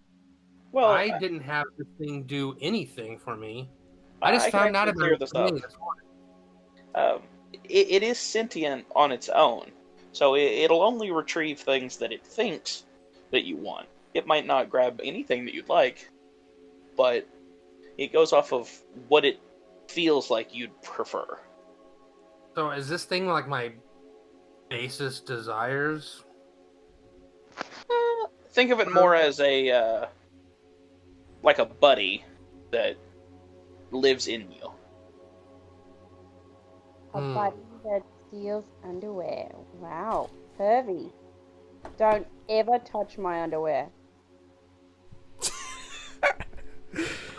Speaker 3: Well,
Speaker 2: I didn't have this thing do anything for me. I just found out about it
Speaker 3: this
Speaker 2: today
Speaker 3: up.
Speaker 2: this morning.
Speaker 3: It is sentient on its own, so it'll only retrieve things that it thinks that you want. It might not grab anything that you'd like, but it goes off of what it feels like you'd prefer.
Speaker 2: So is this thing like my basest desires?
Speaker 3: Think of it more as a like a buddy that lives in you.
Speaker 4: A buddy that steals underwear. Wow, pervy. Don't ever touch my underwear.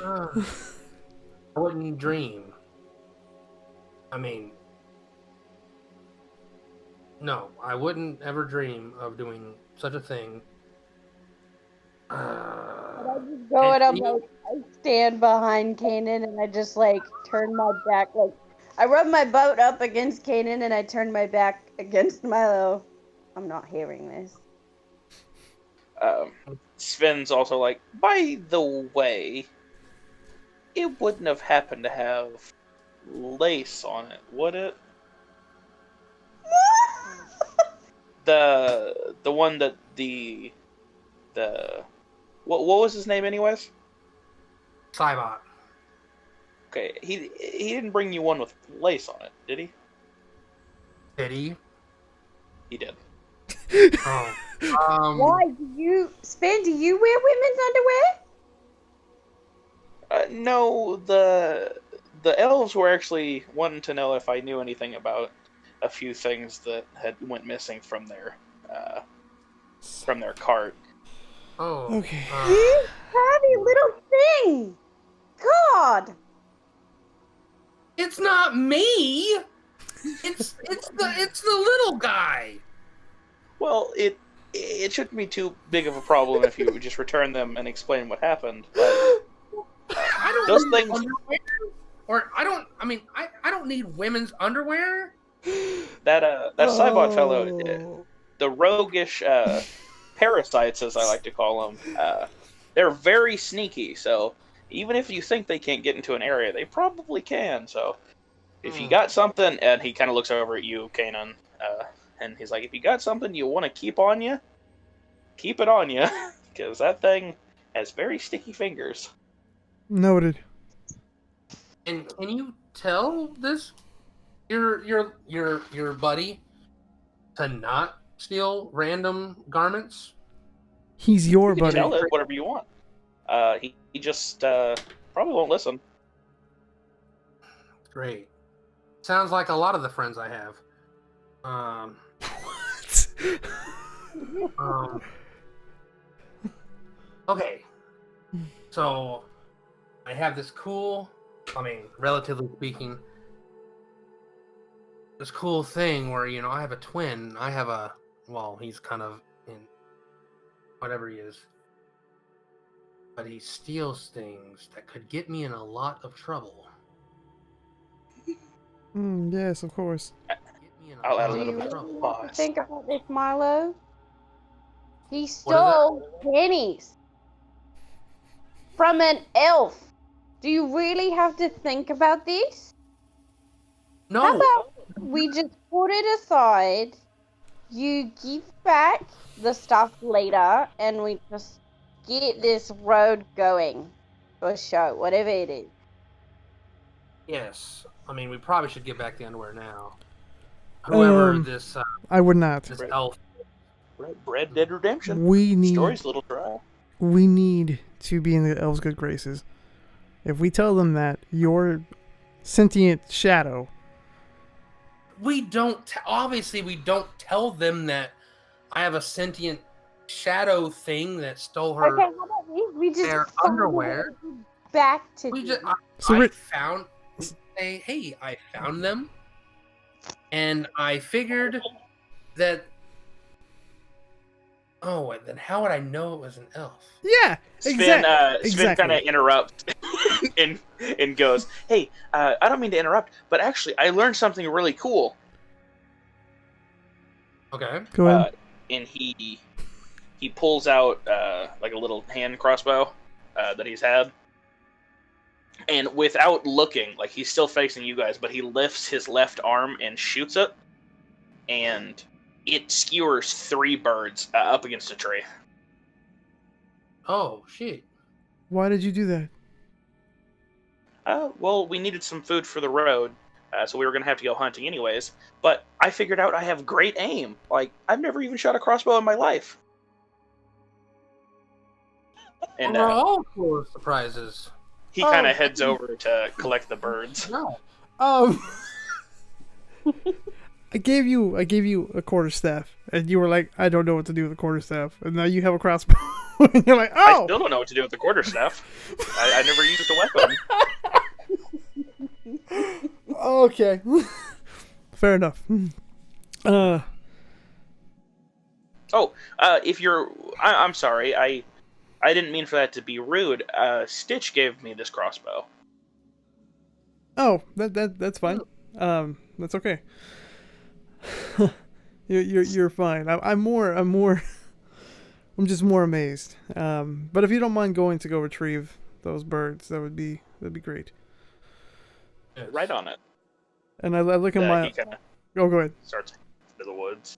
Speaker 2: I wouldn't dream. I mean, no, I wouldn't ever dream of doing such a thing.
Speaker 4: And I just go and I'm like, I stand behind Kanan and I just like turn my back, like I rub my boat up against Kanan and I turn my back against Milo. I'm not hearing this.
Speaker 3: Sven's also like, by the way, it wouldn't have happened to have lace on it, would it? The one that the what was his name anyways?
Speaker 2: Cybot.
Speaker 3: Okay, he didn't bring you one with lace on it, did he?
Speaker 2: Did he?
Speaker 3: He did.
Speaker 2: Oh.
Speaker 4: Why do you, Sven, do you wear women's underwear?
Speaker 3: No, the elves were actually wanting to know if I knew anything about a few things that had went missing from their cart.
Speaker 2: Oh.
Speaker 1: Okay.
Speaker 4: You heavy little thing! God!
Speaker 2: It's not me. It's the little guy.
Speaker 3: Well, it shouldn't be too big of a problem if you would just return them and explain what happened. But
Speaker 2: I don't
Speaker 3: those
Speaker 2: need
Speaker 3: things.
Speaker 2: underwear, or I don't. I mean, I don't need women's underwear.
Speaker 3: That Cybot fellow, the roguish parasites, as I like to call them, they're very sneaky. So even if you think they can't get into an area, they probably can. So if you got something, and he kind of looks over at you, Kanan, and he's like, if you got something you want to keep on you, keep it on you, because that thing has very sticky fingers.
Speaker 1: Noted.
Speaker 2: And can you tell this your buddy to not steal random garments?
Speaker 1: He's your
Speaker 3: You can
Speaker 1: buddy.
Speaker 3: tell it whatever you want. He just probably won't listen.
Speaker 2: Great. Sounds like a lot of the friends I have.
Speaker 1: What?
Speaker 2: Okay. So I have this cool, I mean, relatively speaking, this cool thing where, you know, I have a twin. I have a, well, he's kind of in whatever he is. But he steals things that could get me in a lot of trouble.
Speaker 1: Yes, of course.
Speaker 2: Get me in a
Speaker 3: I'll add a
Speaker 2: lot
Speaker 3: little
Speaker 2: of
Speaker 3: bit of
Speaker 2: trouble.
Speaker 3: pause.
Speaker 4: Think about this, Milo. He
Speaker 2: What is
Speaker 4: stole pennies from an elf. Do you really have to think about this?
Speaker 2: No.
Speaker 4: How about we just put it aside, you give back the stuff later, and we just get this road going for show, whatever it is.
Speaker 2: Yes. I mean, we probably should get back the underwear now. Whoever this
Speaker 1: I would not.
Speaker 2: this elf.
Speaker 3: Red Dead Redemption.
Speaker 1: We need
Speaker 3: Story's a little dry.
Speaker 1: we need to be in the elves' good graces. If we tell them that your sentient shadow,
Speaker 2: We don't obviously we don't tell them that I have a sentient shadow thing that stole her.
Speaker 4: Okay, how about this? We just
Speaker 2: their
Speaker 4: follow
Speaker 2: underwear.
Speaker 4: it back to
Speaker 2: We
Speaker 4: them.
Speaker 2: just
Speaker 1: So
Speaker 2: I
Speaker 1: we're-
Speaker 2: found say, hey, I found them, and I figured that. Oh, and then how would I know it was an elf?
Speaker 1: yeah,
Speaker 3: Sven,
Speaker 1: exactly.
Speaker 3: Sven kind of interrupts and goes, "Hey, I don't mean to interrupt, but actually, I learned something really cool."
Speaker 2: Okay.
Speaker 1: Go ahead.
Speaker 3: And he pulls out like a little hand crossbow that he's had, and without looking, like he's still facing you guys, but he lifts his left arm and shoots it, and it skewers 3 birds up against a tree.
Speaker 2: Oh shit.
Speaker 1: Why did you do that?
Speaker 3: Well, we needed some food for the road, so we were going to have to go hunting anyways. But I figured out I have great aim. Like, I've never even shot a crossbow in my life. And
Speaker 2: We're all full of surprises.
Speaker 3: he kind of heads over to collect the birds.
Speaker 2: No.
Speaker 1: I gave you a quarterstaff, and you were like, I don't know what to do with a quarterstaff, and now you have a crossbow, and you're like,
Speaker 3: I
Speaker 1: oh.
Speaker 3: still don't know what to do with the quarterstaff. I never used a weapon.
Speaker 1: Okay. Fair enough.
Speaker 3: If you're... I'm sorry, I didn't mean for that to be rude. Stitch gave me this crossbow.
Speaker 1: Oh, that's fine. That's okay. You're fine. I'm just more amazed. But if you don't mind going to go retrieve those birds, that'd be great.
Speaker 3: Right on it.
Speaker 1: And I look at my...
Speaker 3: He kind of
Speaker 1: Oh, go ahead.
Speaker 3: starts into the woods.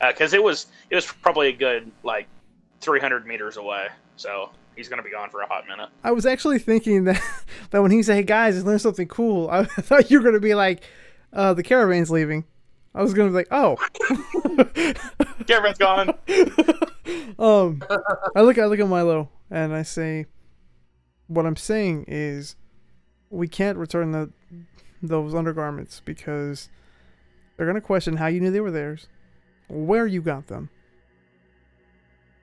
Speaker 3: Because it was probably a good, 300 meters away. So he's going to be gone for a hot minute.
Speaker 1: I was actually thinking that when he said, hey guys, I learned something cool, I thought you were going to be like, the caravan's leaving. I was going to be like, oh.
Speaker 3: Caravan's gone.
Speaker 1: I look at Milo and I say, what I'm saying is we can't return those undergarments because they're going to question how you knew they were theirs, where you got them,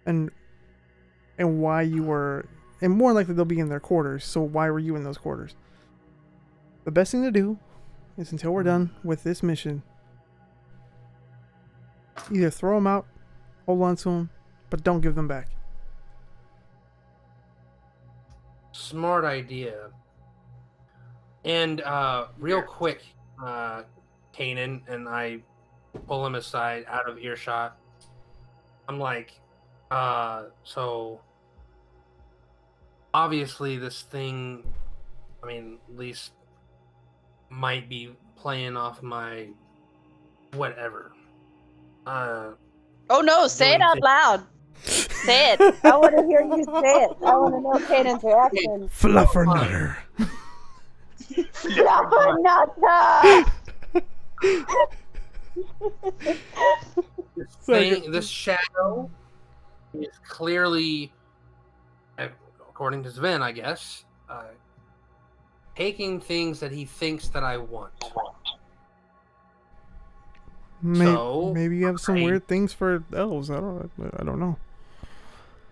Speaker 1: and why you were, and more likely they'll be in their quarters, so why were you in those quarters? The best thing to do is, until we're done with this mission, either throw them out, hold on to them, but don't give them back.
Speaker 2: Smart idea. And real quick, Kanan, and I pull him aside out of earshot. I'm like, so obviously this thing, I mean, at least might be playing off my whatever.
Speaker 4: Oh no, say it
Speaker 2: doing
Speaker 4: out
Speaker 2: things-
Speaker 4: loud. Say it. I want to hear you say it. I want to know Kanan's reaction.
Speaker 1: Fluffernutter.
Speaker 4: Fluffernutter!
Speaker 2: This shadow is clearly, according to Sven, I guess, taking things that he thinks that I want.
Speaker 1: Maybe you have some
Speaker 2: I-
Speaker 1: weird things for elves. I don't know.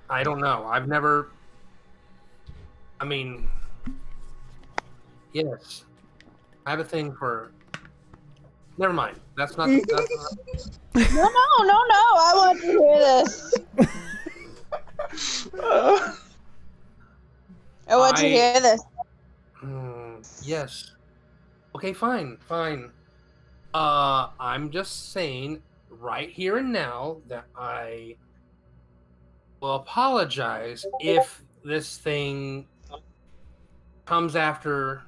Speaker 2: I don't know. I've never. I mean, yes, I have a thing for. Never mind. That's not.
Speaker 4: No. I want to hear this. I want to hear this.
Speaker 2: Yes. Okay. Fine. I'm just saying right here and now that I will apologize if this thing comes after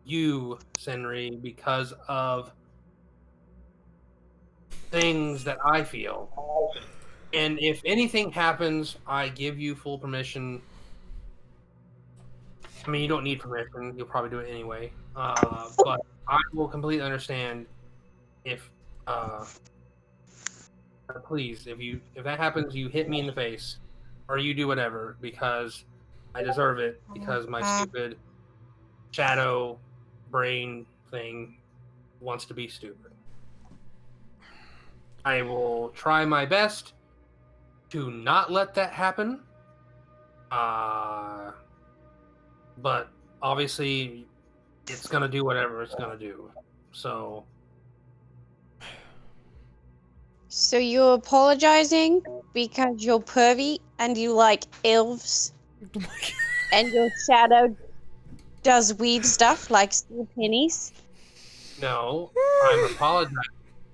Speaker 2: you, Senri, because of things that I feel. And if anything happens, I give you full permission. I mean, you don't need permission. You'll probably do it anyway. But I will completely understand if please, if that happens, you hit me in the face, or you do whatever, because I deserve it, because my stupid shadow brain thing wants to be stupid. I will try my best to not let that happen. But obviously it's gonna do whatever it's gonna do. So
Speaker 4: you're apologizing because you're pervy and you like elves and your shadow does weird stuff like steal pennies?
Speaker 2: no, I'm apologizing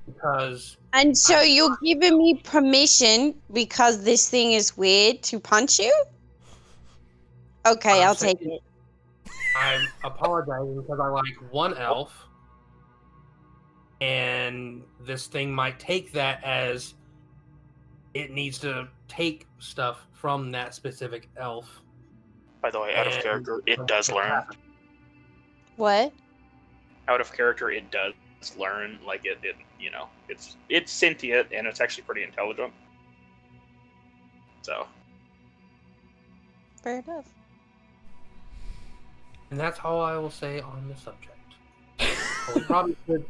Speaker 2: because
Speaker 4: And so you're giving me permission because this thing is weird to punch you? Okay,
Speaker 2: I'm
Speaker 4: I'll take
Speaker 2: saying-
Speaker 4: it.
Speaker 2: I'm apologizing because I like one elf, and this thing might take that as it needs to take stuff from that specific elf.
Speaker 3: By the way, out of
Speaker 2: And-
Speaker 3: character, it does learn.
Speaker 4: What?
Speaker 3: Out of character, it does learn. Like it it's sentient and it's actually pretty intelligent. So
Speaker 4: fair enough.
Speaker 2: And that's all I will say on the subject. We probably should.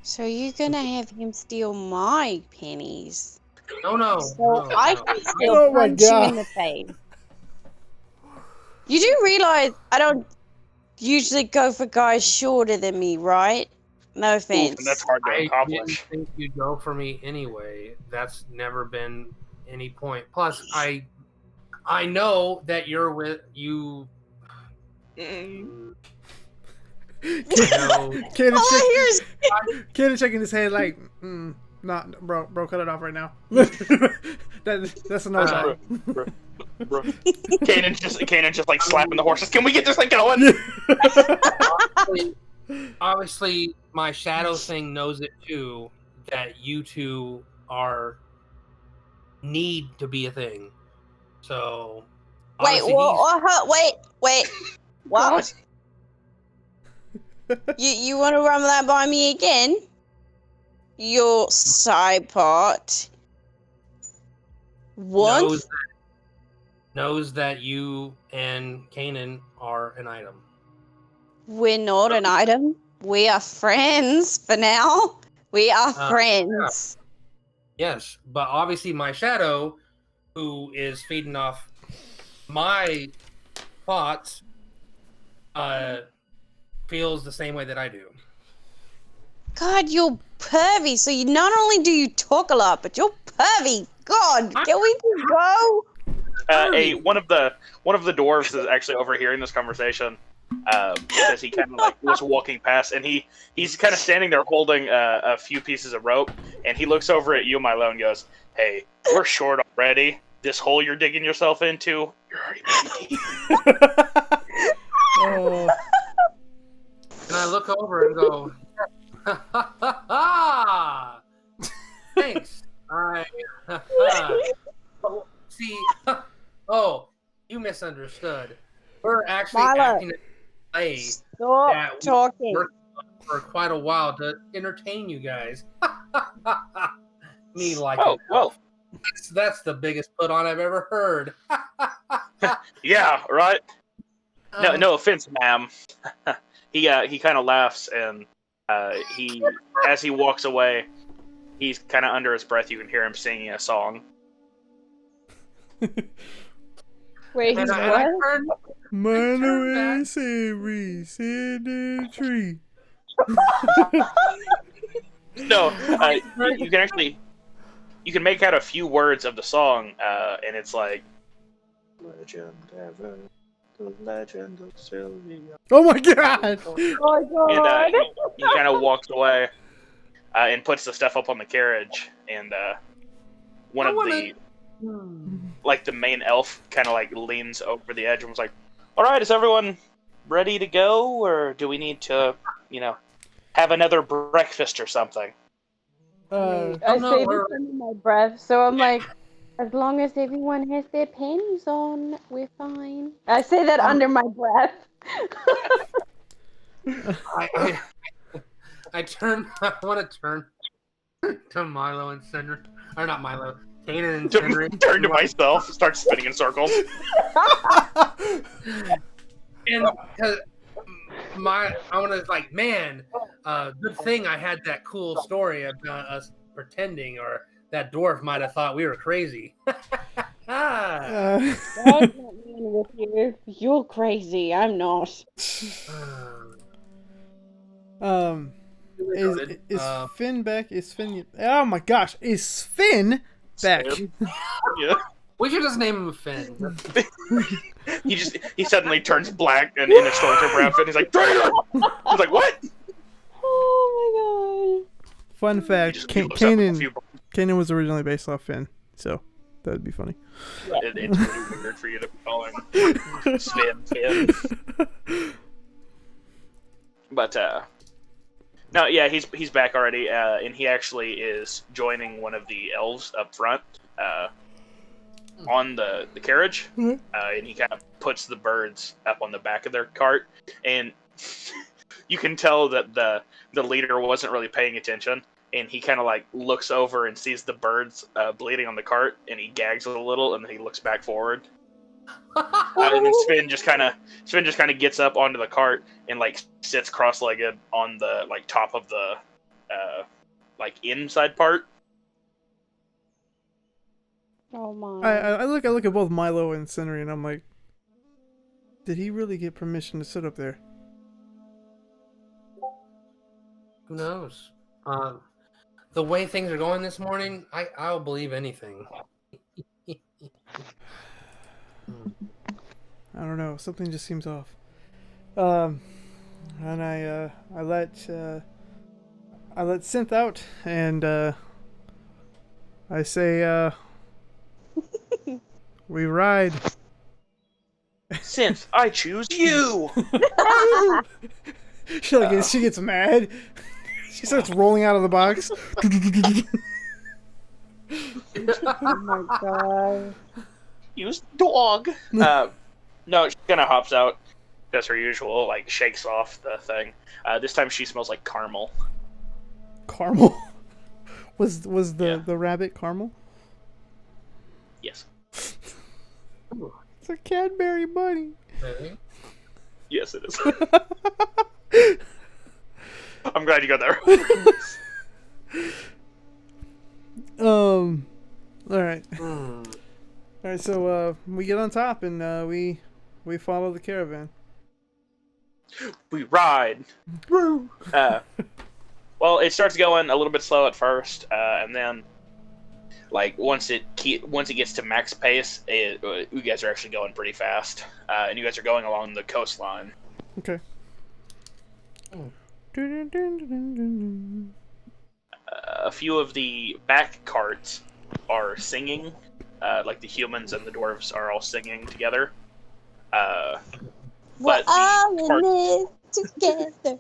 Speaker 4: So you're gonna have him steal my pennies.
Speaker 2: No.
Speaker 4: So I can still
Speaker 1: Oh my
Speaker 4: punch you
Speaker 1: God.
Speaker 4: in the face. You do realize I don't usually go for guys shorter than me, right? No offense.
Speaker 3: And that's hard to
Speaker 2: I didn't
Speaker 3: accomplish.
Speaker 2: think you'd go for me anyway. That's never been any point. Plus, I know that you're with you.
Speaker 3: Mm.
Speaker 2: No.
Speaker 1: Kaden shaking his head like, not bro, cut it off right now. That's a no.
Speaker 3: Bro. Kanan just like slapping the horses. Can we get this thing going?
Speaker 2: Obviously, my shadow thing knows it too. That you two need to be a thing. So
Speaker 4: Wait,
Speaker 2: obviously
Speaker 4: wait. What? you want to run that by me again? Your side part. What?
Speaker 2: knows that you and Kanan are an item.
Speaker 4: We're not an item. We are friends for now. We are friends.
Speaker 2: Yeah. Yes, but obviously my shadow, who is feeding off my thoughts, feels the same way that I do.
Speaker 4: God, you're pervy. So you not only do you talk a lot, but you're pervy. God, can we just go?
Speaker 3: One of the dwarves is actually overhearing this conversation because he kind of like was walking past, and he's kind of standing there holding a few pieces of rope, and he looks over at you, Milo, and goes, "Hey, we're short already. This hole you're digging yourself into, you're already deep."
Speaker 1: Oh.
Speaker 2: And I look over and go, thanks. See, you misunderstood. We're actually
Speaker 4: Milo,
Speaker 2: acting in a play
Speaker 4: Stop
Speaker 2: that
Speaker 4: talking.
Speaker 2: we worked on for quite a while to entertain you guys. Me like
Speaker 3: Oh,
Speaker 2: it.
Speaker 3: well.
Speaker 2: That's the biggest put on I've ever heard.
Speaker 3: Yeah, right. No offense, ma'am. He kind of laughs, and as he walks away, he's kind of under his breath. You can hear him singing a song.
Speaker 4: Wait, he's what?
Speaker 1: Milo is every in tree.
Speaker 3: No, you can make out a few words of the song, and it's like, "Legend ever, the legend of Sylvia."
Speaker 1: Oh my God!
Speaker 4: Oh my God.
Speaker 3: And he kind of walks away and puts the stuff up on the carriage, and the main elf kind of like leans over the edge and was like, "All right, is everyone ready to go, or do we need to, have another breakfast or something?"
Speaker 4: I say this under my breath, so I'm like, as long as everyone has their panties on, we're fine. I say that under my breath.
Speaker 2: I want to turn to Milo and Cinder, or not Milo, Kanan and Cinder.
Speaker 3: Turn to myself, start spinning in circles.
Speaker 2: And I want to like, man, good thing I had that cool story about us pretending, or that dwarf might have thought we were crazy.
Speaker 4: That's not mean with you. You're crazy. I'm not.
Speaker 1: Is Finn back? Is Finn? Oh my gosh! Is Finn back?
Speaker 3: Yeah.
Speaker 2: We should just name him Finn.
Speaker 3: He suddenly turns black and in a stormtrooper outfit. He's like, "Traitor!" He's like, "What?"
Speaker 4: Oh my God.
Speaker 1: Fun fact: Kanan was originally based off Finn, so that would be funny.
Speaker 3: It's really weird for you to call him Finn. But no, yeah, he's back already, and he actually is joining one of the elves up front on the carriage, and he kind of puts the birds up on the back of their cart, and you can tell that the leader wasn't really paying attention, and he kind of like looks over and sees the birds bleeding on the cart, and he gags a little, and then he looks back forward. And then Sven just kind of gets up onto the cart and like sits cross-legged on the like top of the like inside part.
Speaker 4: Oh my.
Speaker 1: I look at both Milo and Sentry, and I'm like, did he really get permission to sit up there?
Speaker 2: Who knows? The way things are going this morning, I'll believe anything.
Speaker 1: I don't know. Something just seems off. And I let Synth out, and I say, we ride.
Speaker 3: Synth, I choose you.
Speaker 1: She gets mad. She starts rolling out of the box.
Speaker 4: Oh my god.
Speaker 3: Use dog. No, she kind of hops out. Does her usual, like shakes off the thing. This time she smells like caramel.
Speaker 1: Caramel? Was the rabbit caramel?
Speaker 3: Yes.
Speaker 1: It's a Cadbury bunny.
Speaker 2: Really?
Speaker 3: Yes, it is. I'm glad you got that.
Speaker 1: All right. All right. So we get on top and we follow the caravan.
Speaker 3: We ride. Woo! Well, it starts going a little bit slow at first, and then, like once it gets to max pace, you guys are actually going pretty fast, and you guys are going along the coastline.
Speaker 1: Okay.
Speaker 3: A few of the back carts are singing, like the humans and the dwarves are all singing together.
Speaker 4: We're
Speaker 3: But
Speaker 4: all
Speaker 3: the
Speaker 4: in
Speaker 3: carts,
Speaker 4: this together.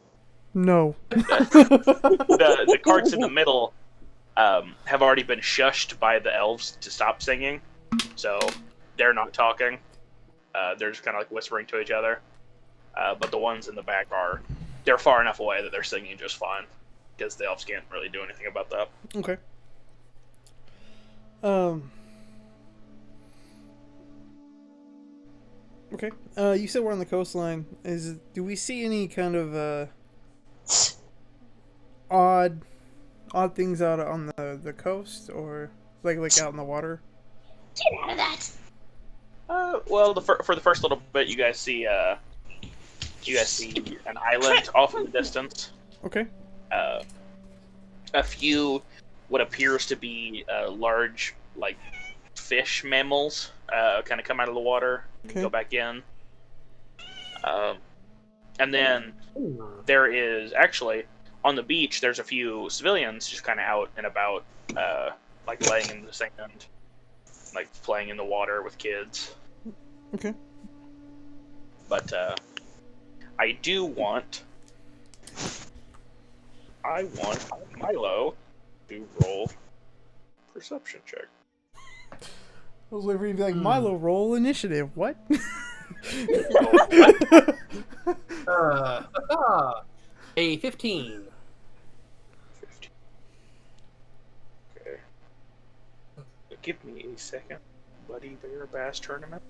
Speaker 1: No.
Speaker 3: the carts in the middle have already been shushed by the elves to stop singing, so they're not talking. They're just kind of like whispering to each other. But the ones in the back they're far enough away that they're singing just fine, because the elves can't really do anything about that.
Speaker 1: Okay. Okay. You said we're on the coastline. Do we see any kind of odd things out on the coast, or like out in the water?
Speaker 4: Get out of that.
Speaker 3: Well, for the first little bit, you guys see an island off in the distance.
Speaker 1: Okay.
Speaker 3: A few what appears to be large, like fish mammals, kind of come out of the water and
Speaker 1: Okay.
Speaker 3: go back in. And then there is actually on the beach. There's a few civilians just kind of out and about, like laying in the sand, like playing in the water with kids.
Speaker 1: Okay.
Speaker 3: But I want Milo to roll perception check.
Speaker 1: I was waiting for you to be like, Milo, roll initiative. What?
Speaker 2: A 15.
Speaker 3: 15. Okay. Give me a second, Buddy Bear Bass Tournament.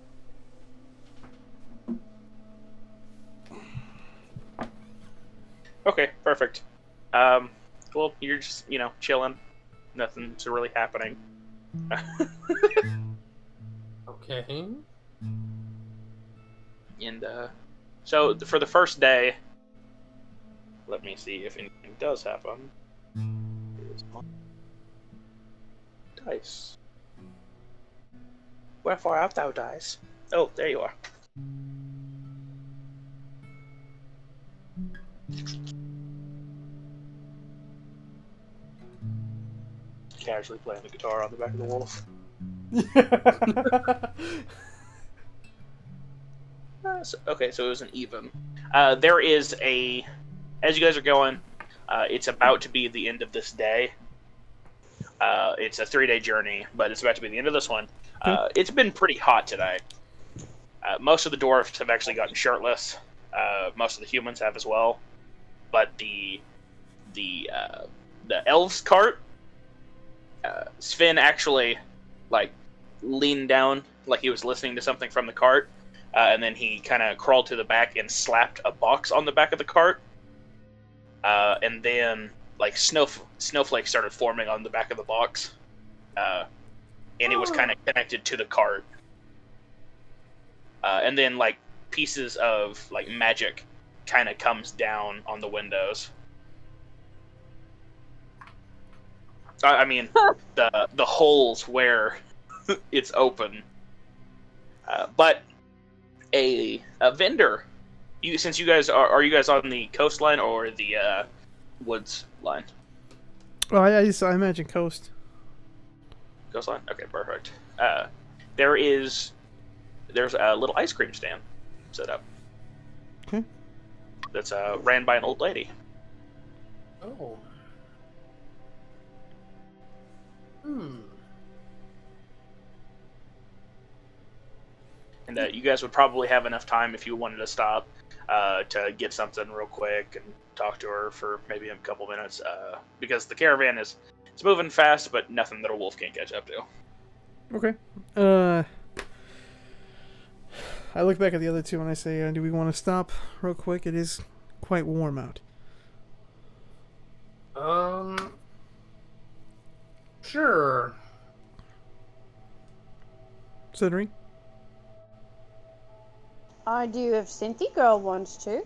Speaker 3: Okay, perfect. Well, you're just, chilling. Nothing's really happening.
Speaker 2: Okay.
Speaker 3: And, so for the first day, let me see if anything does happen. Here's my dice. Wherefore art thou, dice? Oh, there you are. Casually playing the guitar on the back of the wolf. Okay, so it was an even. There is as you guys are going, it's about to be the end of this day. It's a 3-day journey, but it's about to be the end of this one. It's been pretty hot today. Most of the dwarves have actually gotten shirtless. Most of the humans have as well. But the elves cart, Sven actually leaned down like he was listening to something from the cart, and then he kind of crawled to the back and slapped a box on the back of the cart, and then like snowflakes started forming on the back of the box, and it was kind of connected to the cart, and then like pieces of like magic kind of comes down on the windows. I mean, the holes where it's open. But a vendor, since you guys are you guys on the coastline or the woods line?
Speaker 1: Oh, I imagine coast.
Speaker 3: Coastline? Okay, perfect. There's a little ice cream stand set up.
Speaker 1: Okay.
Speaker 3: That's ran by an old lady.
Speaker 2: Oh.
Speaker 3: And you guys would probably have enough time if you wanted to stop to get something real quick and talk to her for maybe a couple minutes, because the caravan it's moving fast, but nothing that a wolf can't catch up to.
Speaker 1: Okay. I look back at the other two and I say, do we want to stop real quick? It is quite warm out.
Speaker 2: Sure.
Speaker 1: Cedric?
Speaker 4: I do if Cynthia girl wants to.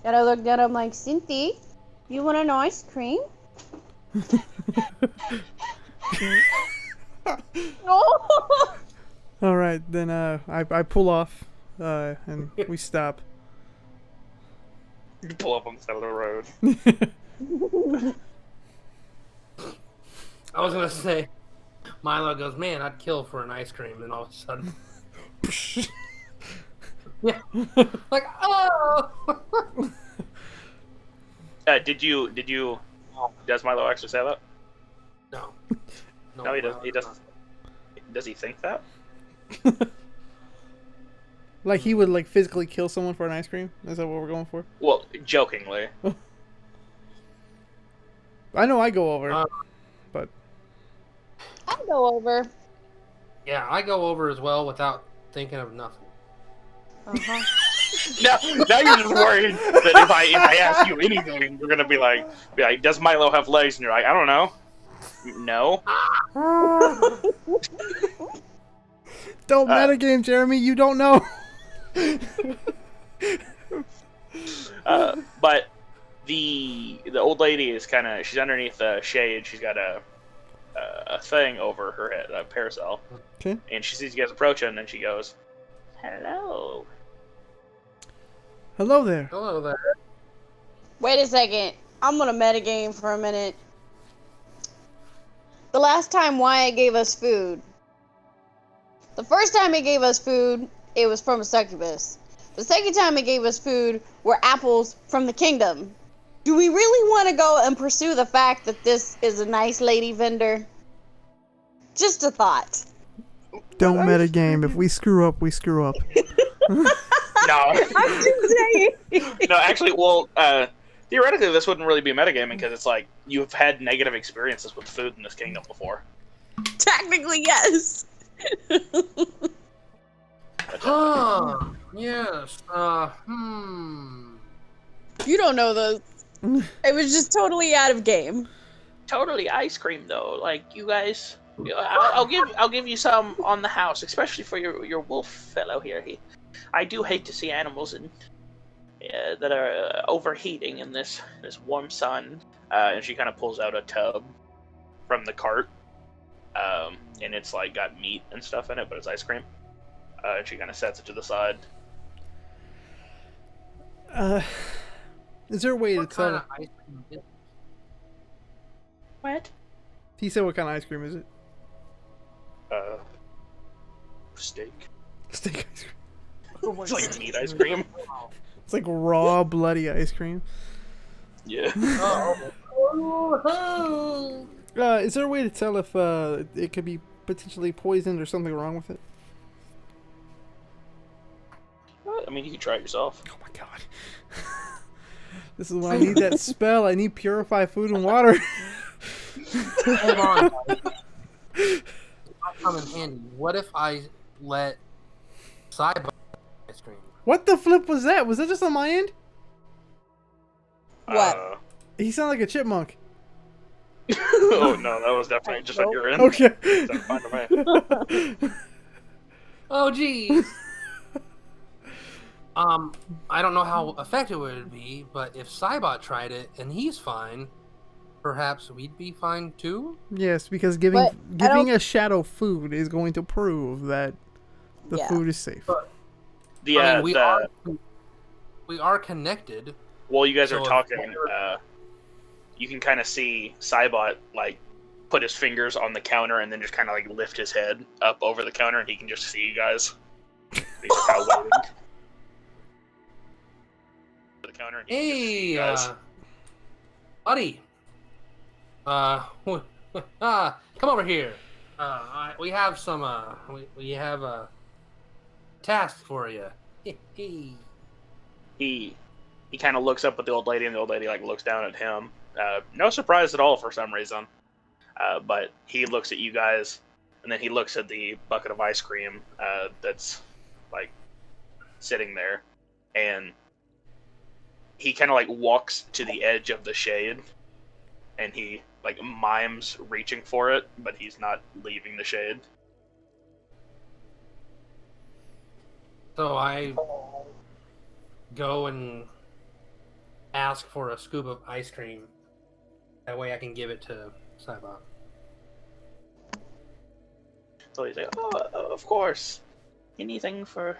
Speaker 4: And I looked at him like, Cynthia, you want an ice cream? Oh!
Speaker 1: All right, then I pull off and we stop.
Speaker 3: You pull up on the side of the road.
Speaker 2: I was gonna say, Milo goes, man, I'd kill for an ice cream, and all of a sudden, yeah, like oh.
Speaker 3: Did you? Does Milo actually say that?
Speaker 2: No,
Speaker 3: No, he doesn't. He doesn't. Does he think that?
Speaker 1: Like he would like physically kill someone for an ice cream? Is that what we're going for?
Speaker 3: Well, jokingly.
Speaker 1: I know I go over, but
Speaker 4: I'll go over.
Speaker 2: Yeah, I go over as well without thinking of nothing.
Speaker 4: Uh-huh.
Speaker 3: now you're just worried that if I ask you anything, you're gonna be like, does Milo have legs? And you're like, I don't know. No.
Speaker 1: Don't metagame, Jeremy. You don't know.
Speaker 3: But the old lady is she's underneath the shade. She's got a thing over her head, a parasol.
Speaker 1: Okay.
Speaker 3: And she sees you guys approaching, and she goes, "Hello."
Speaker 1: Hello there.
Speaker 2: Hello there.
Speaker 4: Wait a second. I'm gonna metagame for a minute. The last time Wyatt gave us food. The first time he gave us food, it was from a succubus. The second time he gave us food were apples from the kingdom. Do we really want to go and pursue the fact that this is a nice lady vendor? Just a thought.
Speaker 1: Don't metagame. If we screw up, we screw up.
Speaker 3: No.
Speaker 4: I'm just saying.
Speaker 3: No, actually, well, theoretically, this wouldn't really be metagaming because it's like you've had negative experiences with food in this kingdom before.
Speaker 4: Technically, yes.
Speaker 2: Yes.
Speaker 4: You don't know those. It was just totally out of game.
Speaker 3: Totally ice cream though. Like you guys, I'll give you some on the house, especially for your wolf fellow here. I do hate to see animals that are overheating in this warm sun. And she kind of pulls out a tub from the cart, and it's like got meat and stuff in it, but it's ice cream. And she kind of sets it to the side.
Speaker 1: Is there a way
Speaker 2: What
Speaker 1: to
Speaker 2: kind
Speaker 1: tell?
Speaker 2: of ice cream is it?
Speaker 3: What?
Speaker 1: He said, "What kind of ice cream is it?"
Speaker 3: Steak.
Speaker 1: Steak ice cream.
Speaker 3: It's like meat ice cream.
Speaker 1: It's like raw, bloody ice cream.
Speaker 3: Yeah.
Speaker 1: Is there a way to tell if it could be potentially poisoned or something wrong with it?
Speaker 3: I mean, you can try it yourself.
Speaker 1: Oh my god. This is when I need that spell. I need purify food and water.
Speaker 2: Hold on. come in handy. What if I let Cyber ice cream?
Speaker 1: What the flip was that? Was that just on my end?
Speaker 4: What?
Speaker 1: He sounded like a chipmunk.
Speaker 3: Oh no, that was definitely just on your end.
Speaker 1: Okay.
Speaker 3: That's fine to me.
Speaker 2: Oh, geez. I don't know how effective it would be, but if Cybot tried it and he's fine, perhaps we'd be fine too?
Speaker 1: Yes, because
Speaker 4: But
Speaker 1: giving a shadow food is going to prove that the food is safe.
Speaker 2: But,
Speaker 3: Yeah,
Speaker 2: we are connected.
Speaker 3: while you guys
Speaker 2: So
Speaker 3: are
Speaker 2: if
Speaker 3: talking,
Speaker 2: we're-
Speaker 3: you can kind of see Cybot like put his fingers on the counter and then just kind of like lift his head up over the counter, and he can just see you guys. He's just kind of waiting. The counter, and he can just see you
Speaker 2: Hey,
Speaker 3: guys.
Speaker 2: buddy. Come over here. We have some. We have a task for you.
Speaker 3: He kind of looks up at the old lady, and the old lady like looks down at him. No surprise at all for some reason. But he looks at you guys, and then he looks at the bucket of ice cream that's like sitting there, and he kind of like walks to the edge of the shade, and he like mimes reaching for it, but he's not leaving the shade.
Speaker 2: So I go and ask for a scoop of ice cream. That way I can give it to Cybot.
Speaker 3: So he's like, "Oh, of course. Anything for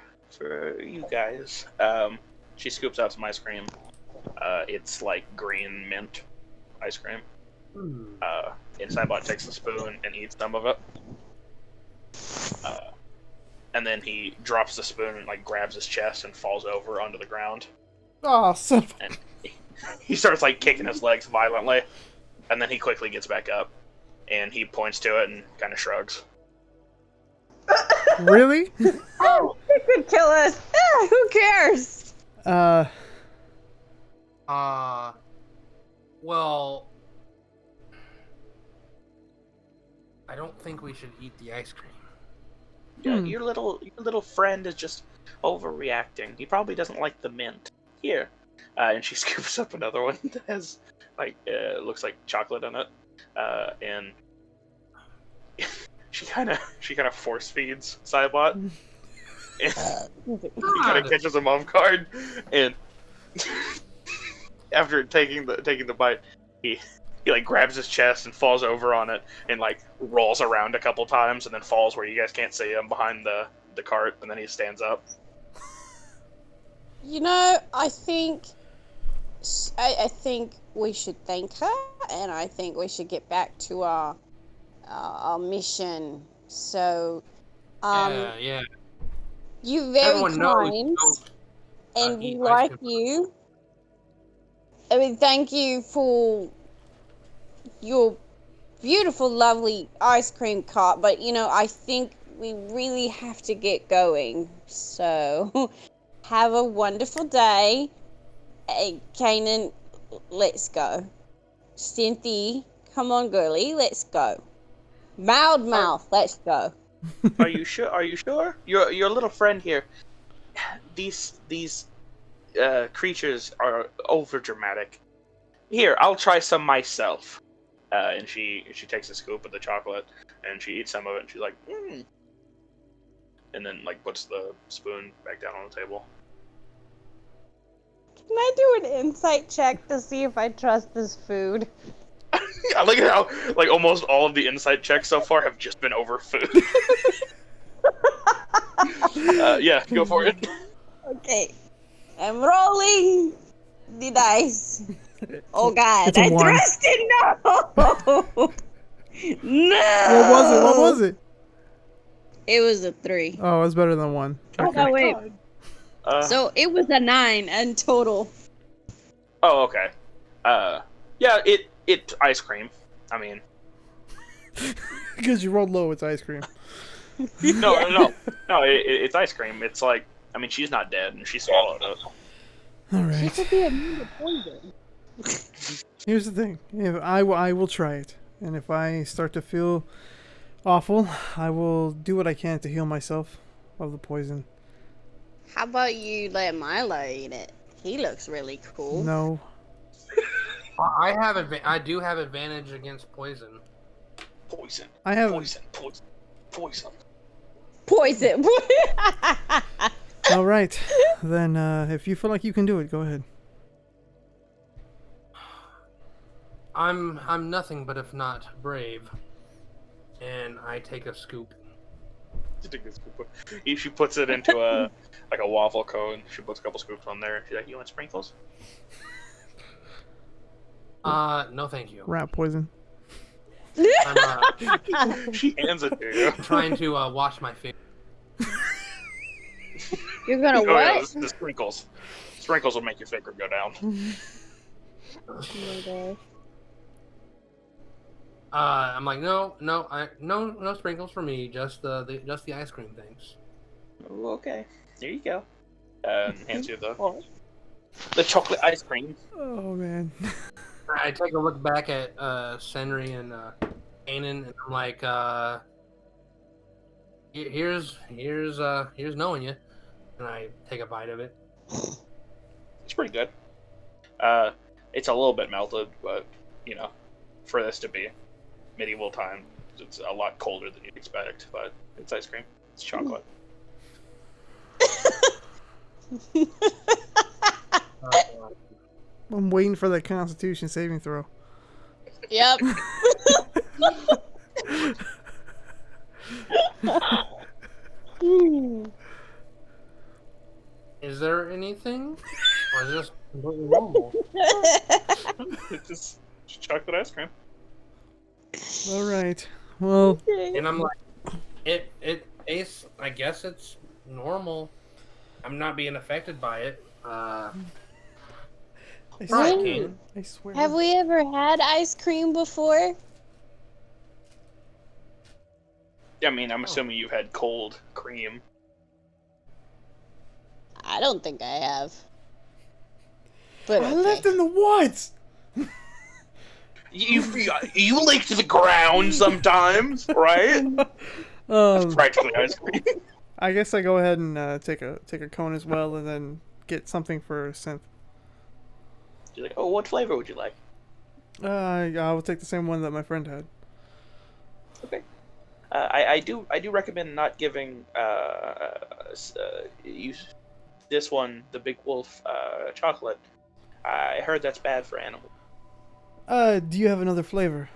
Speaker 3: you guys." She scoops out some ice cream. It's like green mint ice cream. And Cybot takes a spoon and eats some of it. And then he drops the spoon and like grabs his chest and falls over onto the ground.
Speaker 1: Oh, son of
Speaker 3: And he starts like kicking his legs violently. And then he quickly gets back up and he points to it and kind of shrugs.
Speaker 1: Really?
Speaker 4: Oh, it could kill us. Who cares?
Speaker 2: Well, I don't think we should eat the ice cream.
Speaker 3: Yeah, your little friend is just overreacting. He probably doesn't like the mint. Here, and she scoops up another one that has like looks like chocolate in it, and she kind of force feeds Cybot. And he kind of catches him off guard, and after taking the bite, he like grabs his chest and falls over on it and like rolls around a couple times and then falls where you guys can't see him behind the cart, and then he stands up.
Speaker 4: You know, I think we should thank her, and I think we should get back to our mission. So,
Speaker 2: Yeah.
Speaker 4: you're very
Speaker 2: Everyone knows.
Speaker 4: kind, and we
Speaker 2: eat ice
Speaker 4: like
Speaker 2: cream.
Speaker 4: you. I mean, thank you for your beautiful, lovely ice cream cart, but you know, I think we really have to get going. So, have a wonderful day. Hey, Kanan, let's go. Cynthia, come on, girlie, let's go. Mouth, let's go.
Speaker 3: Are you sure? Are you sure? Your little friend here. These creatures are over dramatic. Here, I'll try some myself. And she takes a scoop of the chocolate and she eats some of it and she's like, and then like puts the spoon back down on the table.
Speaker 4: Can I do an insight check to see if I trust this food?
Speaker 3: I like how like almost all of the insight checks so far have just been over food. Yeah, go for it.
Speaker 4: Okay. I'm rolling the dice. Oh god,
Speaker 1: It's a
Speaker 4: I
Speaker 1: one.
Speaker 4: trust it. No! No!
Speaker 1: What was it?
Speaker 4: It was a 3.
Speaker 1: Oh, it's better than 1.
Speaker 4: Oh, no, wait.
Speaker 3: So,
Speaker 4: So it was a 9 in total.
Speaker 3: oh, okay. Yeah, it ice cream. I mean,
Speaker 1: Because you rolled low, it's ice cream.
Speaker 3: no, it's ice cream. It's like, I mean, she's not dead and she swallowed it.
Speaker 1: All right.
Speaker 4: could be immune to poison.
Speaker 1: Here's the thing. If I will try it. And if I start to feel awful. I will do what I can to heal myself of the poison.
Speaker 4: How about you let Milo eat it? He looks really cool.
Speaker 1: No.
Speaker 2: I do have advantage against poison.
Speaker 3: Poison.
Speaker 1: I have.
Speaker 3: Poison. Poison. Poison.
Speaker 4: Poison.
Speaker 1: All right. Then, if you feel like you can do it, go ahead.
Speaker 2: I'm nothing but if not brave. And I take a scoop.
Speaker 3: She puts it into a like a waffle cone. She puts a couple scoops on there. She's like, "You want sprinkles?"
Speaker 2: No, thank you.
Speaker 1: Rat poison.
Speaker 3: She hands it to you.
Speaker 2: I'm trying to wash my face.
Speaker 4: You're gonna
Speaker 3: Oh, yeah,
Speaker 4: what?
Speaker 3: the sprinkles. Sprinkles will make your finger go down.
Speaker 2: I'm like, no sprinkles for me. Just the ice cream things.
Speaker 3: Oh, okay, there you go. Hands you the chocolate ice cream.
Speaker 1: Oh man.
Speaker 2: I take a look back at Senri and Kanan, and I'm like, here's knowing you, and I take a bite of it.
Speaker 3: It's pretty good. It's a little bit melted, but for this to be medieval time, it's a lot colder than you'd expect. But it's ice cream. It's chocolate.
Speaker 1: I'm waiting for that Constitution saving throw.
Speaker 4: Yep.
Speaker 2: Is there anything, or is this completely normal?
Speaker 3: It's just chocolate ice cream.
Speaker 1: All right. Well.
Speaker 2: And I'm like, it tastes. I guess it's normal. I'm not being affected by it.
Speaker 1: I
Speaker 2: Right,
Speaker 1: swear.
Speaker 2: Kanan.
Speaker 1: I swear.
Speaker 4: Have we ever had ice cream before?
Speaker 3: I mean, I'm assuming you've had cold cream.
Speaker 4: I don't think I have. But
Speaker 1: I
Speaker 4: okay.
Speaker 1: lived in the woods.
Speaker 3: You leak to the ground sometimes, right? That's practically ice cream.
Speaker 1: I guess I go ahead and take a cone as well, and then get something for Synth.
Speaker 3: She's like, "Oh, what flavor would you like?"
Speaker 1: I will take the same one that my friend had.
Speaker 3: Okay. I do recommend not giving you this one, the Big Wolf chocolate. I heard that's bad for animals.
Speaker 1: Do you have another flavor?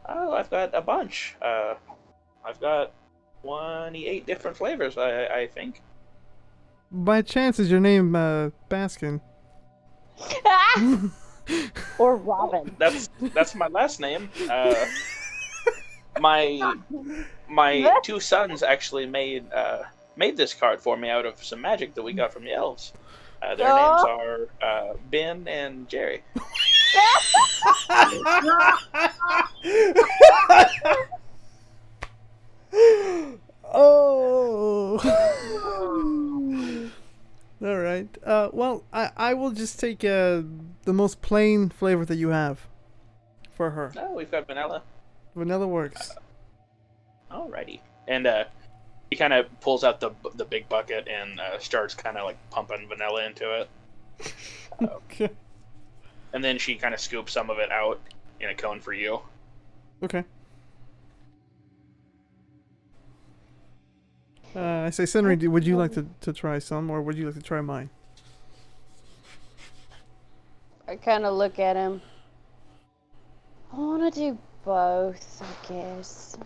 Speaker 3: Oh, I've got a bunch. I've got 28 different flavors, I think.
Speaker 1: By chance, is your name Baskin?
Speaker 4: Or Robin.
Speaker 3: That's my last name. My two sons actually made this card for me out of some magic that we got from the elves. Their names are Ben and Jerry.
Speaker 1: Oh. All right. Well, I will just take the most plain flavor that you have for her.
Speaker 3: Oh, we've got vanilla.
Speaker 1: Vanilla works.
Speaker 3: Alrighty. And he kind of pulls out the big bucket and starts kind of like pumping vanilla into it.
Speaker 1: Okay.
Speaker 3: And then she kind of scoops some of it out in a cone for you.
Speaker 1: Okay. I say, Senri, would you like to try some, or would you like to try mine?
Speaker 4: I kind of look at him. I want to do both, I guess.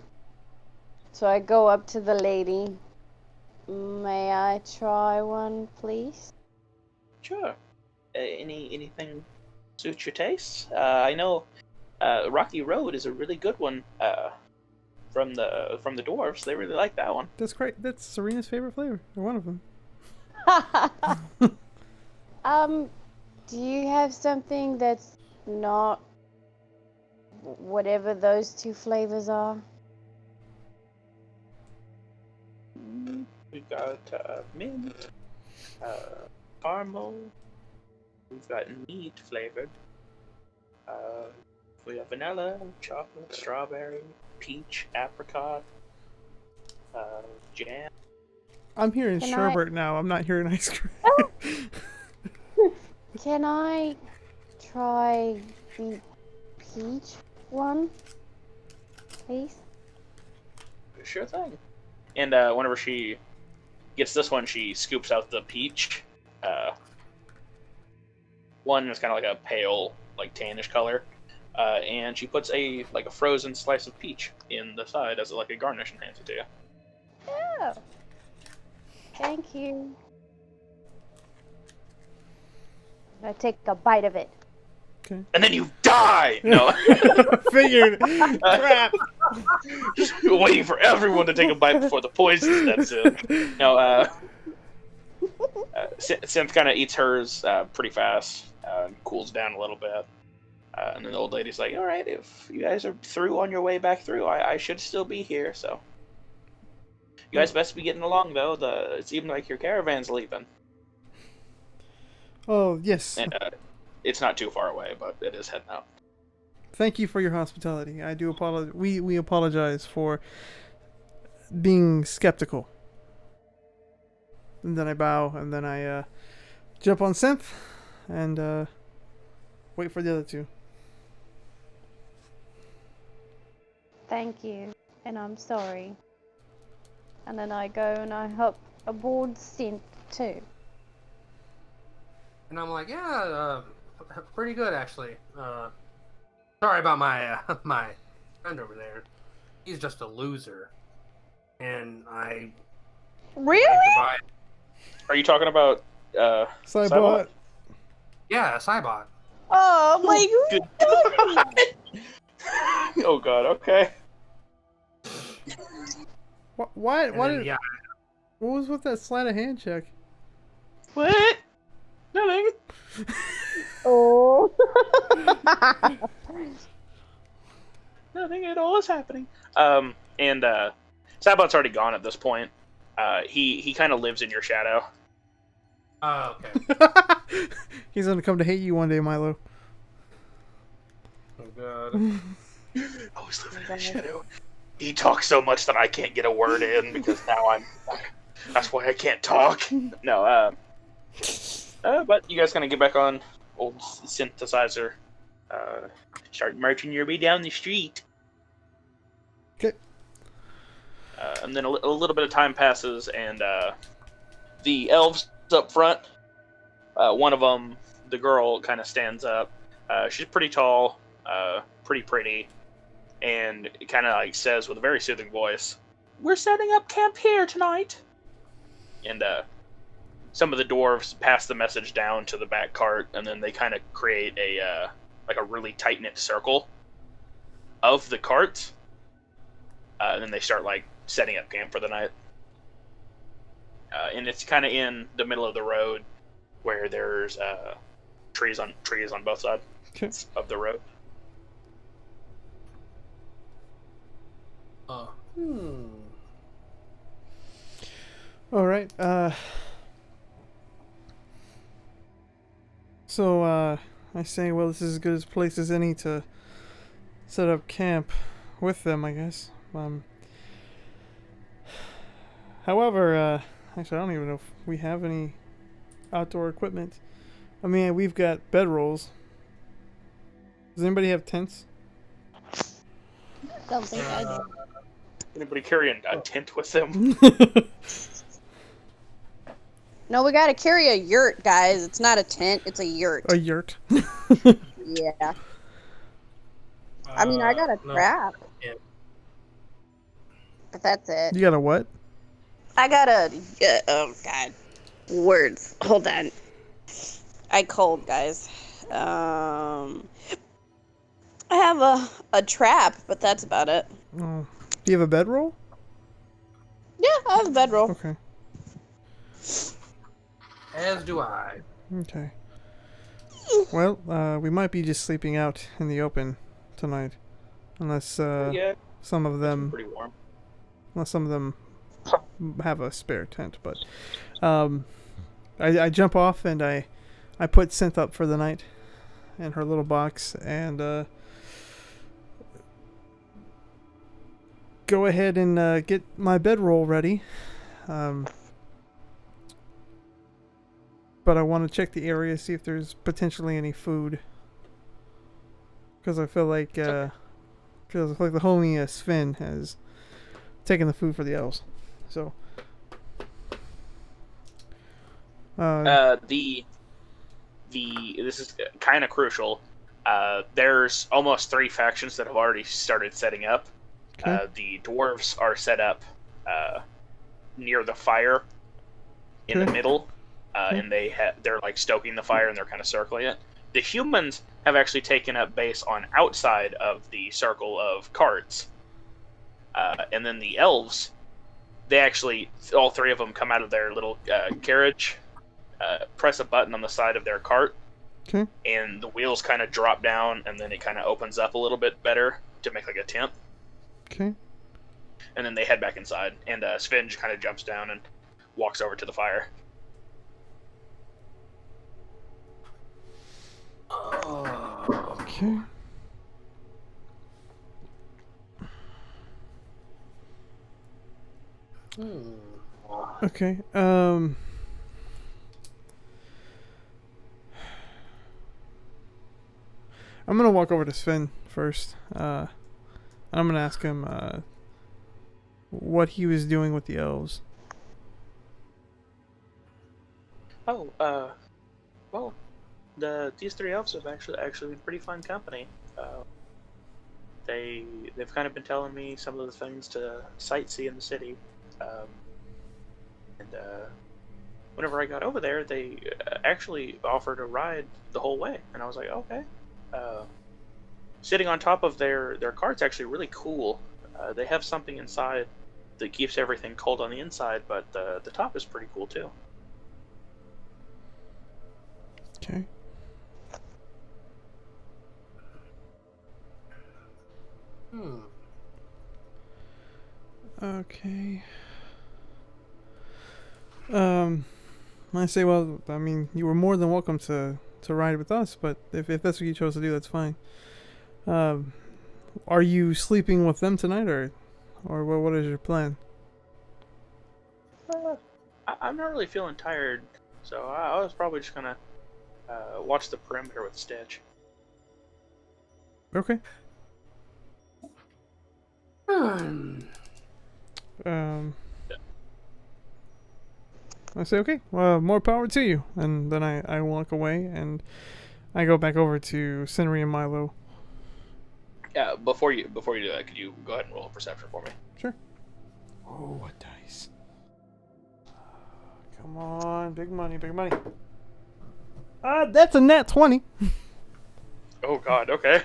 Speaker 4: So I go up to the lady. May I try one, please?
Speaker 3: Sure. Anything suits your taste? I know Rocky Road is a really good one from the Dwarves. They really like that one.
Speaker 1: That's great. That's Serena's favorite flavor, or one of them.
Speaker 4: Do you have something that's not whatever those two flavors are?
Speaker 3: We've got mint, caramel. We've got meat flavored. We have vanilla, chocolate, strawberry, peach, apricot, jam.
Speaker 1: I'm hearing
Speaker 4: Can
Speaker 1: sherbet now. I'm not hearing ice cream.
Speaker 4: Can I try the peach one, please?
Speaker 3: Sure thing. And whenever she gets this one, she scoops out the peach. One is kind of like a pale, like tannish color, and she puts a frozen slice of peach in the side as like a garnish and hands it to you.
Speaker 4: Oh, thank you. I take a bite of it.
Speaker 1: Okay.
Speaker 3: And then you die. No,
Speaker 1: Figured. Crap.
Speaker 3: just waiting for everyone to take a bite before the poison steps in. No, Synth kind of eats hers pretty fast, cools down a little bit, and then the old lady's like, "All right, if you guys are through on your way back through, I should still be here. So you guys best be getting along though. It's even like your caravan's leaving."
Speaker 1: Oh, yes.
Speaker 3: And it's not too far away, but it is heading out.
Speaker 1: Thank you for your hospitality. I do apologize. We apologize for being skeptical. And then I bow, and then I jump on Synth, and wait for the other two.
Speaker 4: Thank you, and I'm sorry. And then I go and I hop aboard Synth too.
Speaker 2: And I'm like, yeah, pretty good actually. Sorry about my my friend over there. He's just a loser. And I
Speaker 4: Really?
Speaker 2: goodbye.
Speaker 3: Are you talking about
Speaker 1: Cybot.
Speaker 2: Yeah, Cybot.
Speaker 4: Oh my god!
Speaker 3: Oh god, okay.
Speaker 1: What?
Speaker 2: And
Speaker 1: What?
Speaker 2: then, yeah,
Speaker 1: What was with that sleight of hand check?
Speaker 3: What? Nothing.
Speaker 4: Oh.
Speaker 3: Nothing at all is happening. And Sabot's already gone at this point. He kind of lives in your shadow.
Speaker 2: oh, okay.
Speaker 1: He's gonna come to hate you one day, Milo.
Speaker 2: Oh god.
Speaker 3: Always living in the shadow. He talks so much that I can't get a word in because now that's why I can't talk. No, but you guys kind of get back on old synthesizer. Start marching your way down the street.
Speaker 1: Okay.
Speaker 3: And then a little bit of time passes, and the elves up front. One of them, the girl, kind of stands up. She's pretty tall, pretty pretty, and kind of like says with a very soothing voice, "We're setting up camp here tonight." And some of the dwarves pass the message down to the back cart, and then they kind of create a really tight knit circle of the cart. And then they start like setting up camp for the night. And it's kind of in the middle of the road, where there's trees on both sides of the road.
Speaker 1: All right. So I say, well, this is as good a place as any to set up camp with them, I guess. However, actually, I don't even know if we have any outdoor equipment. I mean, we've got bedrolls. Does anybody have tents?
Speaker 4: Don't think I do.
Speaker 3: Anybody carrying a tent with them?
Speaker 4: No, we gotta carry a yurt, guys. It's not a tent, it's a yurt.
Speaker 1: A yurt.
Speaker 4: Yeah. I mean, I got a
Speaker 2: no.
Speaker 4: trap.
Speaker 2: Yeah.
Speaker 4: But that's it.
Speaker 1: You got a what?
Speaker 4: I got a... oh, God. Words. Hold on. I cold, guys. I have a trap, but that's about it.
Speaker 1: Oh. Do you have a bedroll?
Speaker 4: Yeah, I have a bedroll.
Speaker 1: Okay.
Speaker 2: As do I.
Speaker 1: Okay. Well, we might be just sleeping out in the open tonight, unless
Speaker 3: Yeah,
Speaker 1: some of them,
Speaker 3: pretty warm.
Speaker 1: unless some of them have a spare tent. But I jump off and I put Synth up for the night in her little box, and go ahead and get my bedroll ready. But I want to check the area, see if there's potentially any food. Because I feel like, the homie Sven has taken the food for the elves. So,
Speaker 3: this is kind of crucial. There's almost 3 factions that have already started setting up.
Speaker 1: okay.
Speaker 3: The dwarves are set up near the fire in the
Speaker 1: Okay.
Speaker 3: middle, and they're like stoking the fire and they're kind of circling it. The humans have actually taken up base on outside of the circle of carts, and then the elves, they actually, all 3 of them come out of their little carriage, press a button on the side of their cart,
Speaker 1: Okay.
Speaker 3: and the wheels kind of drop down, and then it kind of opens up a little bit better to make like a tent.
Speaker 1: Okay.
Speaker 3: And then they head back inside, and Sven kind of jumps down and walks over to the fire.
Speaker 1: Okay. Okay. I'm gonna walk over to Sven first. I'm gonna ask him what he was doing with the elves.
Speaker 3: Oh, well, these 3 elves have actually been pretty fun company. They've kind of been telling me some of the things to sightsee in the city, and whenever I got over there, they actually offered a ride the whole way, and I was like, okay. Sitting on top of their cart's actually really cool. They have something inside that keeps everything cold on the inside, but the top is pretty cool too.
Speaker 1: Okay. Okay. I say, well, I mean, you were more than welcome to ride with us, but if that's what you chose to do, that's fine. Are you sleeping with them tonight, or what is your plan?
Speaker 3: I'm not really feeling tired, so I was probably just gonna watch the perimeter with Stitch.
Speaker 1: Okay. I say, okay, well, more power to you. And then I walk away, and I go back over to Cindery and Milo.
Speaker 3: Yeah, before you do that, could you go ahead and roll a perception for me?
Speaker 1: Sure. Oh, what dice? Come on, big money, big money. That's a nat 20.
Speaker 3: Oh God, okay.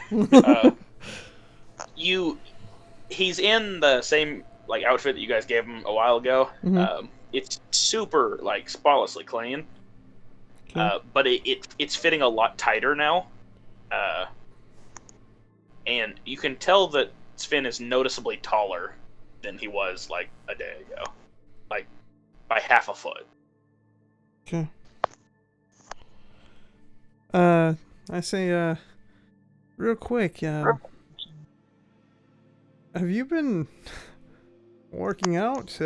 Speaker 3: He's in the same like outfit that you guys gave him a while ago.
Speaker 1: Mhm.
Speaker 3: It's super like spotlessly clean,
Speaker 1: Okay.
Speaker 3: but it's fitting a lot tighter now, and you can tell that Sven is noticeably taller than he was like a day ago, like by half a foot.
Speaker 1: Okay. I say, real quick, have you been working out?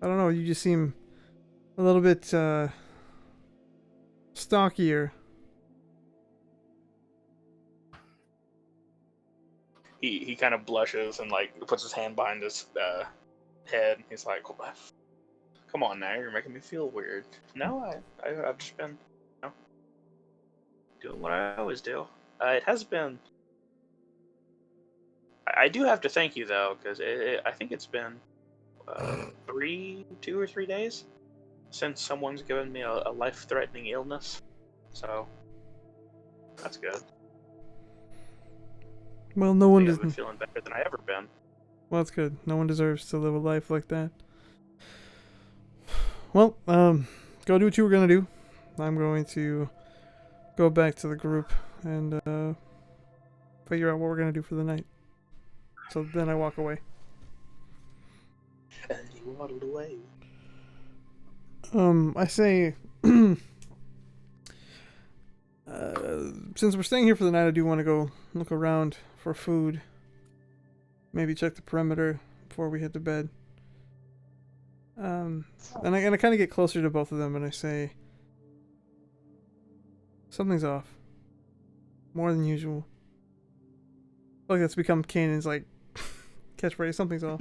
Speaker 1: I don't know, you just seem a little bit, stockier.
Speaker 3: He kind of blushes and like puts his hand behind his head. He's like, "Come on now, you're making me feel weird." No, I've just been, doing what I always do. It has been. I do have to thank you though, because I think it's been 2 or 3 days since someone's given me a life-threatening illness. So that's good.
Speaker 1: Well, no one
Speaker 3: I've
Speaker 1: does.
Speaker 3: been feeling better than I ever been.
Speaker 1: Well, that's good. No one deserves to live a life like that. Well, go do what you were gonna do. I'm going to go back to the group and figure out what we're gonna do for the night. So then I walk away.
Speaker 3: And you waddled away.
Speaker 1: I say, since we're staying here for the night, I do want to go look around for food. maybe check the perimeter before we head to bed. And I kind of get closer to both of them, and I say, something's off. More than usual. Like that's become Kanan's like catchphrase. Something's off.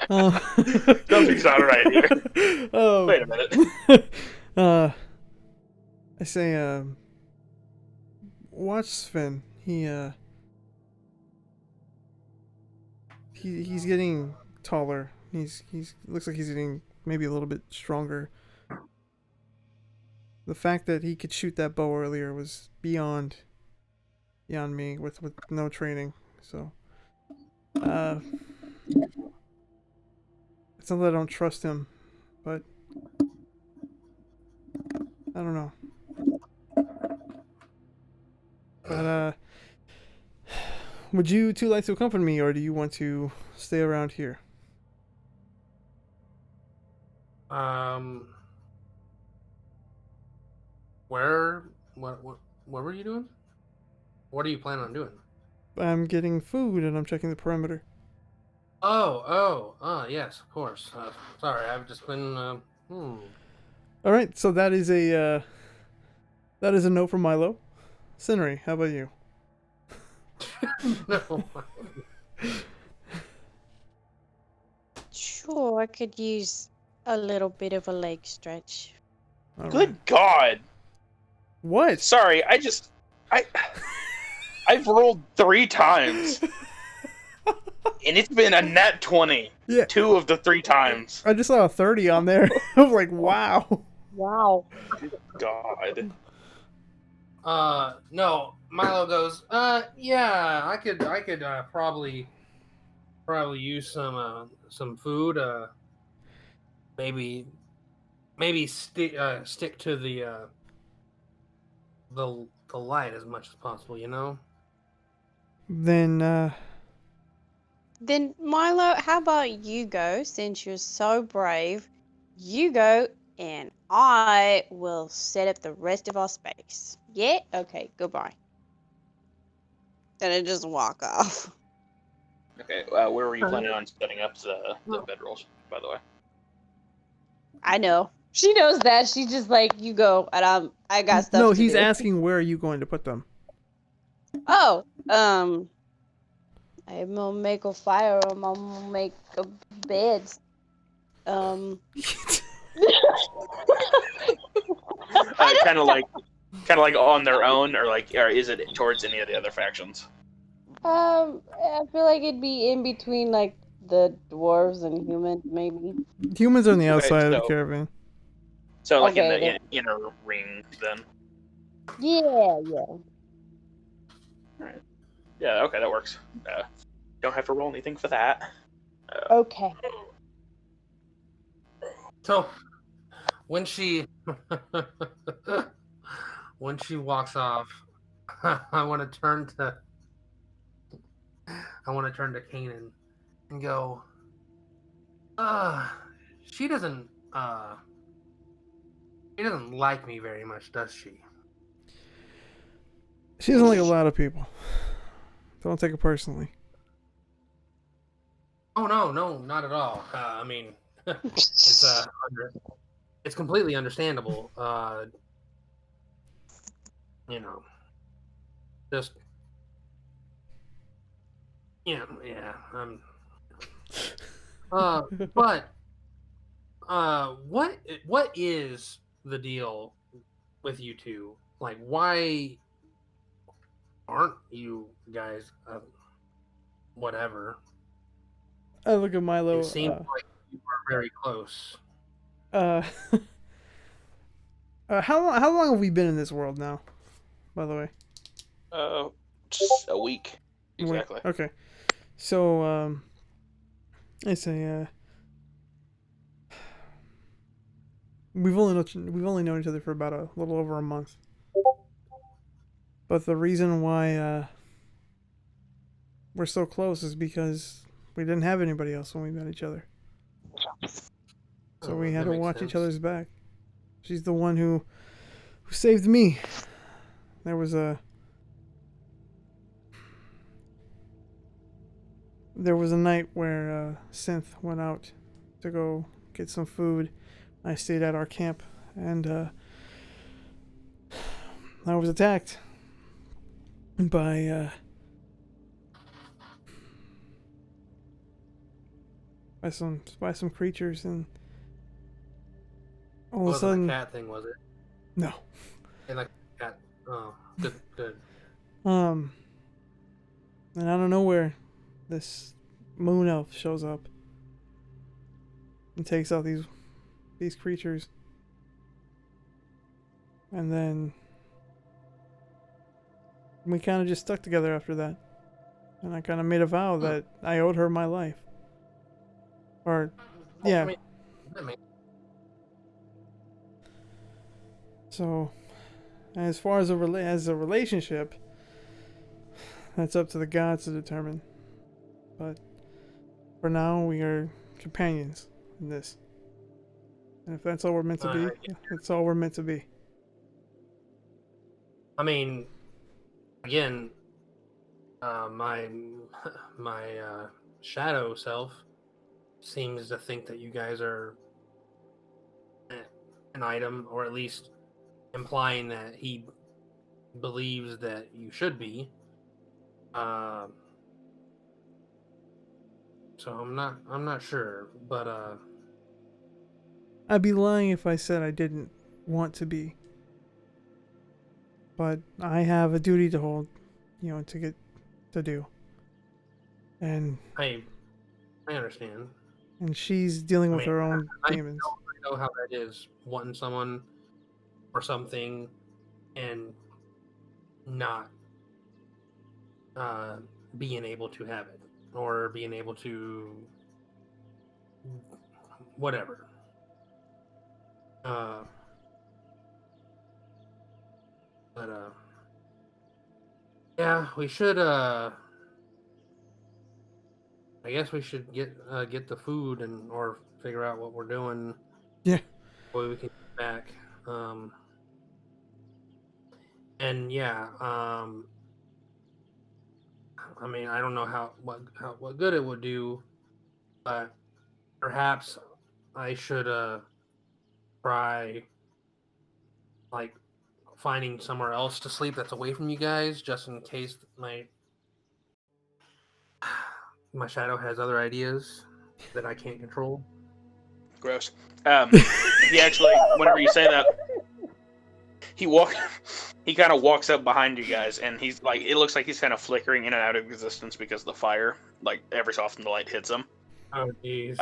Speaker 3: Something's not right here.
Speaker 1: Oh.
Speaker 3: Wait a minute.
Speaker 1: I say, watch Sven. He's getting taller. He's looks like he's getting maybe a little bit stronger. The fact that he could shoot that bow earlier was beyond me with no training. So, it's not that I don't trust him, but I don't know. But would you two like to accompany me, or do you want to stay around here?
Speaker 2: What were you doing? What are you planning on doing?
Speaker 1: I'm getting food and I'm checking the perimeter.
Speaker 2: Yes, of course. Sorry, I've just been.
Speaker 1: All right, so that is a note from Milo. Cindery, how about you?
Speaker 2: No.
Speaker 4: Sure, I could use a little bit of a leg stretch.
Speaker 1: All
Speaker 3: Good
Speaker 1: right.
Speaker 3: God.
Speaker 1: What?
Speaker 3: Sorry, I've rolled 3 times. And it's been a nat 20.
Speaker 1: Yeah.
Speaker 3: 2 of the 3 times.
Speaker 1: I just saw a 30 on there. I was like, wow.
Speaker 4: Wow.
Speaker 3: God.
Speaker 2: No. Milo goes. Yeah, I could probably use some food. Maybe stick to the light as much as possible. You know.
Speaker 1: Then
Speaker 4: Milo, how about you go, since you're so brave? You go, and I will set up the rest of our space. Yeah? Okay, goodbye. And I just walk off.
Speaker 3: Okay, where were you planning on setting up the bedrolls, by the way?
Speaker 4: I know. She knows that. She's just like, you go, and I got stuff
Speaker 1: no,
Speaker 4: to
Speaker 1: he's
Speaker 4: do.
Speaker 1: asking where are you going to put them?
Speaker 4: Oh, I'm gonna make a fire. I'm gonna make a beds.
Speaker 3: Kind of like on their own, or is it towards any of the other factions?
Speaker 4: I feel like it'd be in between like the dwarves and humans, maybe.
Speaker 1: Humans are on the
Speaker 3: Okay,
Speaker 1: outside of the
Speaker 3: so-
Speaker 1: caravan.
Speaker 3: So like
Speaker 4: Okay,
Speaker 3: in the
Speaker 4: then.
Speaker 3: inner ring, then.
Speaker 4: Yeah.
Speaker 3: Yeah, okay, that works. Don't have to roll anything for that.
Speaker 4: Okay.
Speaker 2: So when she walks off, I want to turn to Kanan and go. She doesn't like me very much, does she?
Speaker 1: She doesn't like a lot of people. Don't take it personally.
Speaker 2: Oh no, not at all. I mean, it's completely understandable. Just yeah. But what is the deal with you two? Like, why aren't you guys whatever?
Speaker 1: I look at Milo.
Speaker 2: It seems like you are very close.
Speaker 1: How long have we been in this world now? By the way.
Speaker 3: Just a week. Exactly.
Speaker 1: Wait, okay. So I say we've only known each other for about a little over a month. But the reason why we're so close is because we didn't have anybody else when we met each other. So we had to watch each other's back. She's the one who saved me. There was there was a night where Synth went out to go get some food. I stayed at our camp, and I was attacked by some creatures, and all of a
Speaker 2: Wasn't
Speaker 1: sudden,
Speaker 2: a cat thing, was it?
Speaker 1: no.
Speaker 2: And like cat. Oh, good, good.
Speaker 1: And out of nowhere, this moon elf shows up and takes out these creatures, and then we kind of just stuck together after that. And I kind of made a vow that I owed her my life. Or, yeah.
Speaker 2: I mean,
Speaker 1: So, as far as a relationship, that's up to the gods to determine. But for now, we are companions in this. And if that's all we're meant to be, that's all we're meant to be.
Speaker 2: I mean, again, my shadow self seems to think that you guys are an item, or at least implying that he believes that you should be. So I'm not sure, but
Speaker 1: I'd be lying if I said I didn't want to be. But I have a duty to hold, to do. And
Speaker 2: I understand.
Speaker 1: And she's dealing with her own demons.
Speaker 2: I know how that is, wanting someone or something and not being able to have it, or being able to whatever. Yeah, we should I guess we should get the food or figure out what we're doing.
Speaker 1: Yeah.
Speaker 2: Before we can get back. And yeah, I mean, I don't know what good it would do, but perhaps I should try like finding somewhere else to sleep that's away from you guys, just in case my shadow has other ideas that I can't control.
Speaker 3: Gross. He actually, whenever you say that, he kind of walks up behind you guys, and he's like, it looks like he's kind of flickering in and out of existence because of the fire. Like every so often the light hits him.
Speaker 2: Oh jeez.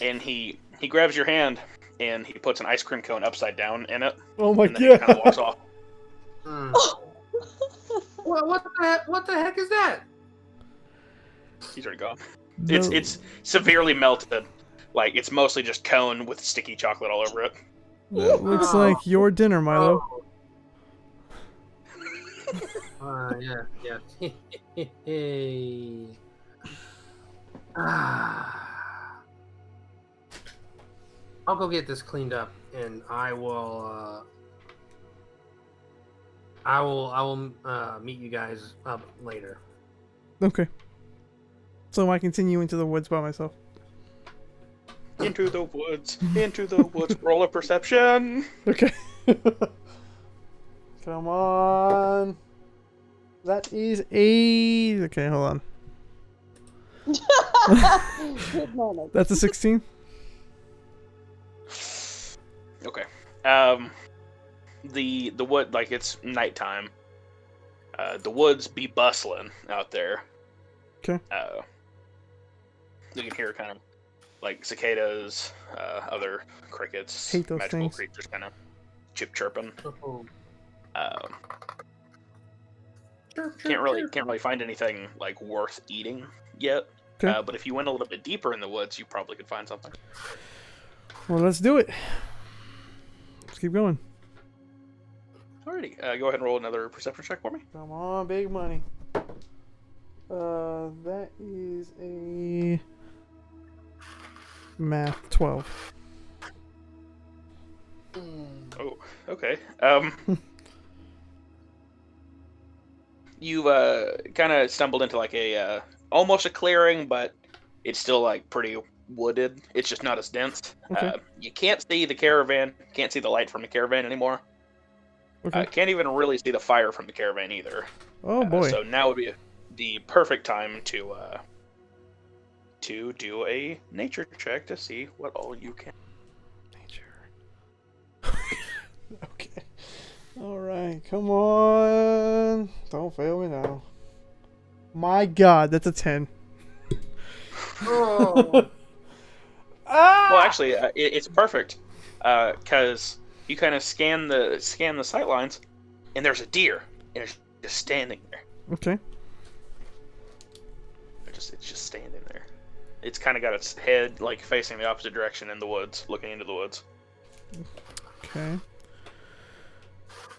Speaker 3: And he grabs your hand and he puts an ice cream cone upside down in it.
Speaker 1: Oh my
Speaker 3: and then he kind of walks off.
Speaker 2: What the heck is that?
Speaker 3: He's already gone.
Speaker 1: No.
Speaker 3: It's severely melted. Like it's mostly just cone with sticky chocolate all over it.
Speaker 1: That looks like your dinner, Milo.
Speaker 2: Yeah. I'll go get this cleaned up, and I will meet you guys up later.
Speaker 1: Okay. So I continue into the woods by myself.
Speaker 3: Into the woods. Roll a perception.
Speaker 1: Okay. Come on. That is 8. Okay, hold on. That's a 16.
Speaker 3: Okay. The wood, like it's nighttime. The woods be bustling out there.
Speaker 1: Okay.
Speaker 3: You can hear kind of like cicadas, other crickets,
Speaker 1: hate those
Speaker 3: magical
Speaker 1: things.
Speaker 3: creatures kind of chirping. Can't really find anything like worth eating yet.
Speaker 1: Okay.
Speaker 3: But if you went a little bit deeper in the woods, you probably could find something.
Speaker 1: Well, let's do it. Let's keep going.
Speaker 3: Alrighty, go ahead and roll another perception check for me.
Speaker 1: Come on, big money. That is a math 12.
Speaker 3: Oh, okay. You've kind of stumbled into like a almost a clearing, but it's still like pretty wooded. It's just not as dense.
Speaker 1: Okay.
Speaker 3: You can't see the caravan. Can't see the light from the caravan anymore.
Speaker 1: Okay.
Speaker 3: Can't even really see the fire from the caravan either.
Speaker 1: Oh boy.
Speaker 3: So now would be the perfect time to do a nature check to see what all you can.
Speaker 1: Nature. Okay. All right. Come on. Don't fail me now. My God, that's a 10.
Speaker 2: Oh.
Speaker 1: Ah!
Speaker 3: Well, actually, it's perfect because you kind of scan the sight lines, and there's a deer, and it's just standing there.
Speaker 1: Okay.
Speaker 3: It's just standing there. It's kind of got its head like facing the opposite direction in the woods, looking into the woods.
Speaker 1: Okay.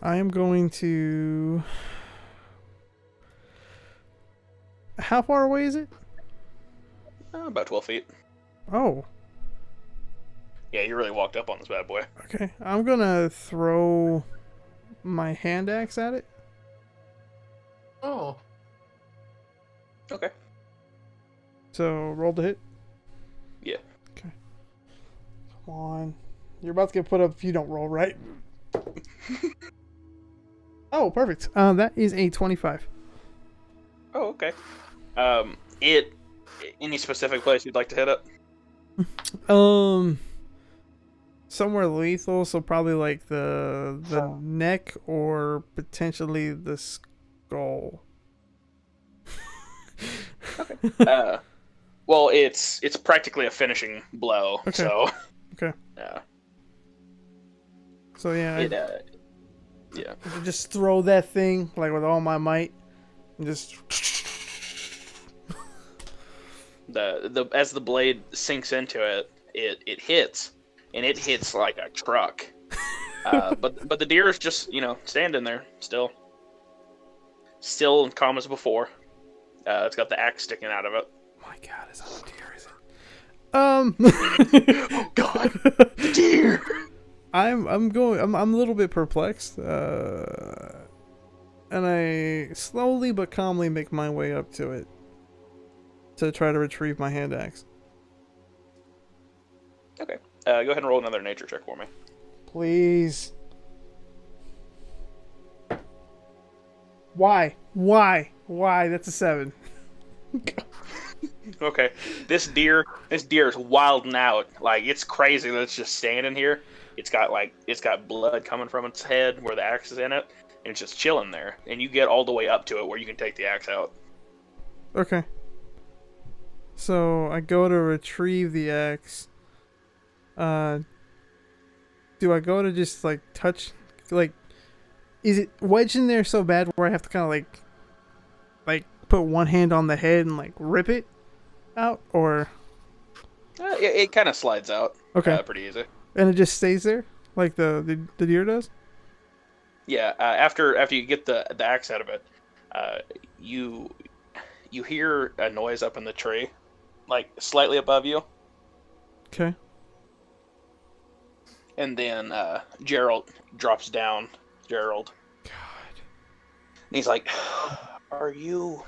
Speaker 1: I am going to. How far away is it?
Speaker 3: About 12 feet.
Speaker 1: Oh.
Speaker 3: Yeah, you really walked up on this bad boy.
Speaker 1: Okay. I'm gonna throw my hand axe at it.
Speaker 2: Oh.
Speaker 3: Okay.
Speaker 1: So roll to hit.
Speaker 3: Yeah.
Speaker 1: Okay. Come on. You're about to get put up if you don't roll right. Oh, perfect. That is a 25.
Speaker 3: Oh, okay. Any specific place you'd like to hit it?
Speaker 1: Somewhere lethal, so probably like the neck or potentially the skull.
Speaker 3: Okay. Well, it's practically a finishing blow.
Speaker 1: Okay.
Speaker 3: So.
Speaker 1: Okay.
Speaker 3: Yeah.
Speaker 1: So yeah,
Speaker 3: Yeah.
Speaker 1: I just throw that thing like with all my might, and just.
Speaker 3: As the blade sinks into it, it hits, and it hits like a truck. But the deer is just standing there still calm as before. It's got the axe sticking out of it.
Speaker 1: My God, is that a deer? Is it?
Speaker 3: Oh God, the deer!
Speaker 1: I'm a little bit perplexed, and I slowly but calmly make my way up to it to try to retrieve my hand axe.
Speaker 3: Okay, go ahead and roll another nature check for me.
Speaker 1: Please. Why? That's a 7.
Speaker 3: Okay, this deer is wilding out. Like, it's crazy that it's just standing here. It's got blood coming from its head where the axe is in it, and it's just chilling there. And you get all the way up to it where you can take the axe out.
Speaker 1: Okay. So I go to retrieve the axe. Do I go to just like touch, like, is it wedged in there so bad where I have to kind of like put one hand on the head and like rip it out, or?
Speaker 3: It kind of slides out.
Speaker 1: Okay.
Speaker 3: Pretty easy.
Speaker 1: And it just stays there, like the deer does.
Speaker 3: Yeah. After you get the axe out of it, you hear a noise up in the tree, like slightly above you.
Speaker 1: Okay.
Speaker 3: And then Gerald drops down. Gerald.
Speaker 1: God.
Speaker 3: And he's like, Are you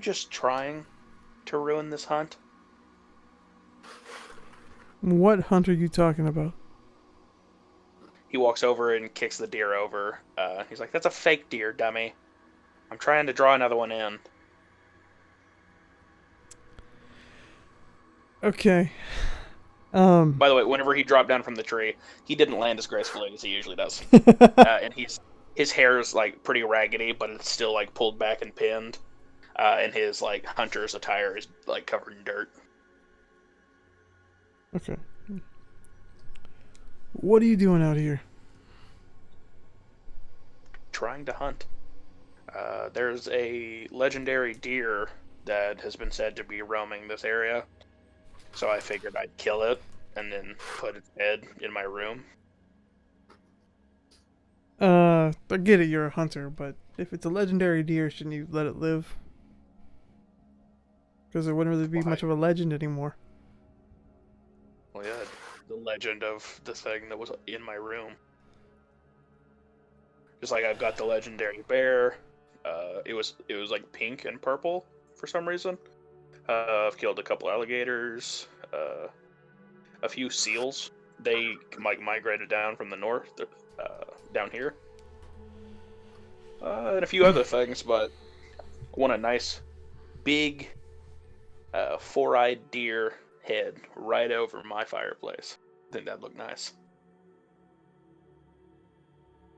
Speaker 3: just trying to ruin this hunt?
Speaker 1: What hunt are you talking about?
Speaker 3: He walks over and kicks the deer over. He's like, that's a fake deer, dummy. I'm trying to draw another one in.
Speaker 1: Okay.
Speaker 3: By the way, whenever he dropped down from the tree, he didn't land as gracefully as he usually does. And his hair is like pretty raggedy, but it's still like pulled back and pinned. And his like hunter's attire is like covered in dirt.
Speaker 1: Okay. What are you doing out here?
Speaker 3: Trying to hunt. There's a legendary deer that has been said to be roaming this area. So I figured I'd kill it and then put its head in my room.
Speaker 1: I get it, you're a hunter, but if it's a legendary deer, shouldn't you let it live? Because there wouldn't really be much of a legend anymore.
Speaker 3: Well, yeah, the legend of the thing that was in my room. Just like I've got the legendary bear. It was like pink and purple for some reason. I've killed a couple alligators, a few seals. They like migrated down from the north, down here, and a few other things. But I want a nice, big, four-eyed deer head right over my fireplace. I think that'd look nice.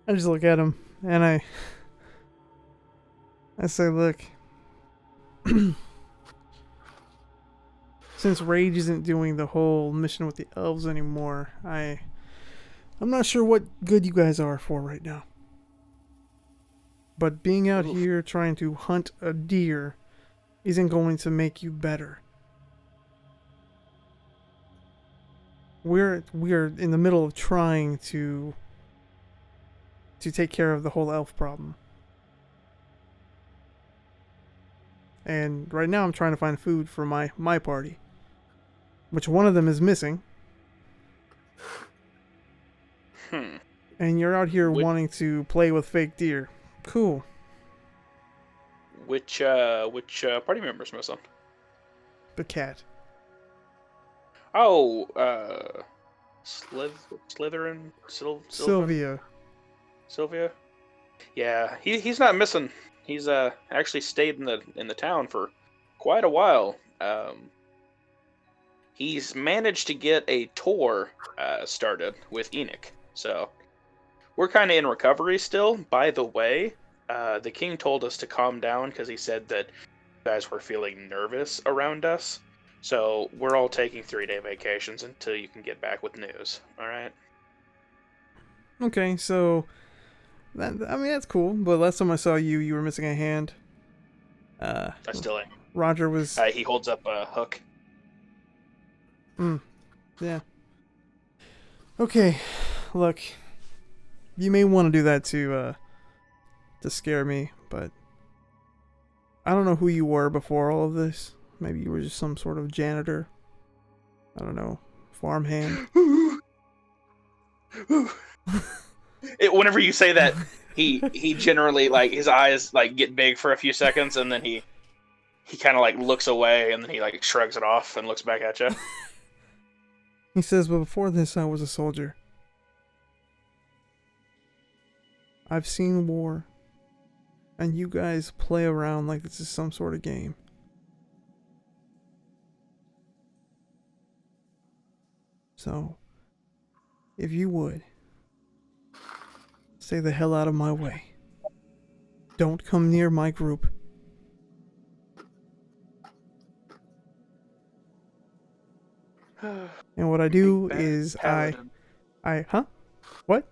Speaker 1: I just look at him and I say, look, since Rage isn't doing the whole mission with the elves anymore, I'm not sure what good you guys are for right now. But being out here trying to hunt a deer isn't going to make you better. We're in the middle of trying to take care of the whole elf problem. And right now I'm trying to find food for my party, which one of them is missing. And you're out here wanting to play with fake deer. Cool.
Speaker 3: Which party member's missing?
Speaker 1: The cat.
Speaker 3: Oh, Slytherin,
Speaker 1: Sylvia.
Speaker 3: Sylvia. Yeah, he's not missing. He's actually stayed in the town for quite a while. He's managed to get a tour started with Enoch. So we're kind of in recovery still. By the way, the king told us to calm down because he said that you guys were feeling nervous around us. So we're all taking 3-day vacations until you can get back with news. All right.
Speaker 1: Okay, so that's cool. But last time I saw you, you were missing a hand.
Speaker 3: I still am.
Speaker 1: Roger was.
Speaker 3: He holds up a hook.
Speaker 1: Yeah. Okay, look. You may want to do that to scare me, but I don't know who you were before all of this. Maybe you were just some sort of janitor. I don't know, farmhand.
Speaker 3: Whenever you say that, he generally like his eyes like get big for a few seconds, and then he kind of like looks away, and then he like shrugs it off and looks back at you.
Speaker 1: He says, "But before this, I was a soldier. I've seen war, and you guys play around like this is some sort of game. So, if you would, stay the hell out of my way. Don't come near my group." And what I do is
Speaker 3: Paladin.
Speaker 1: What?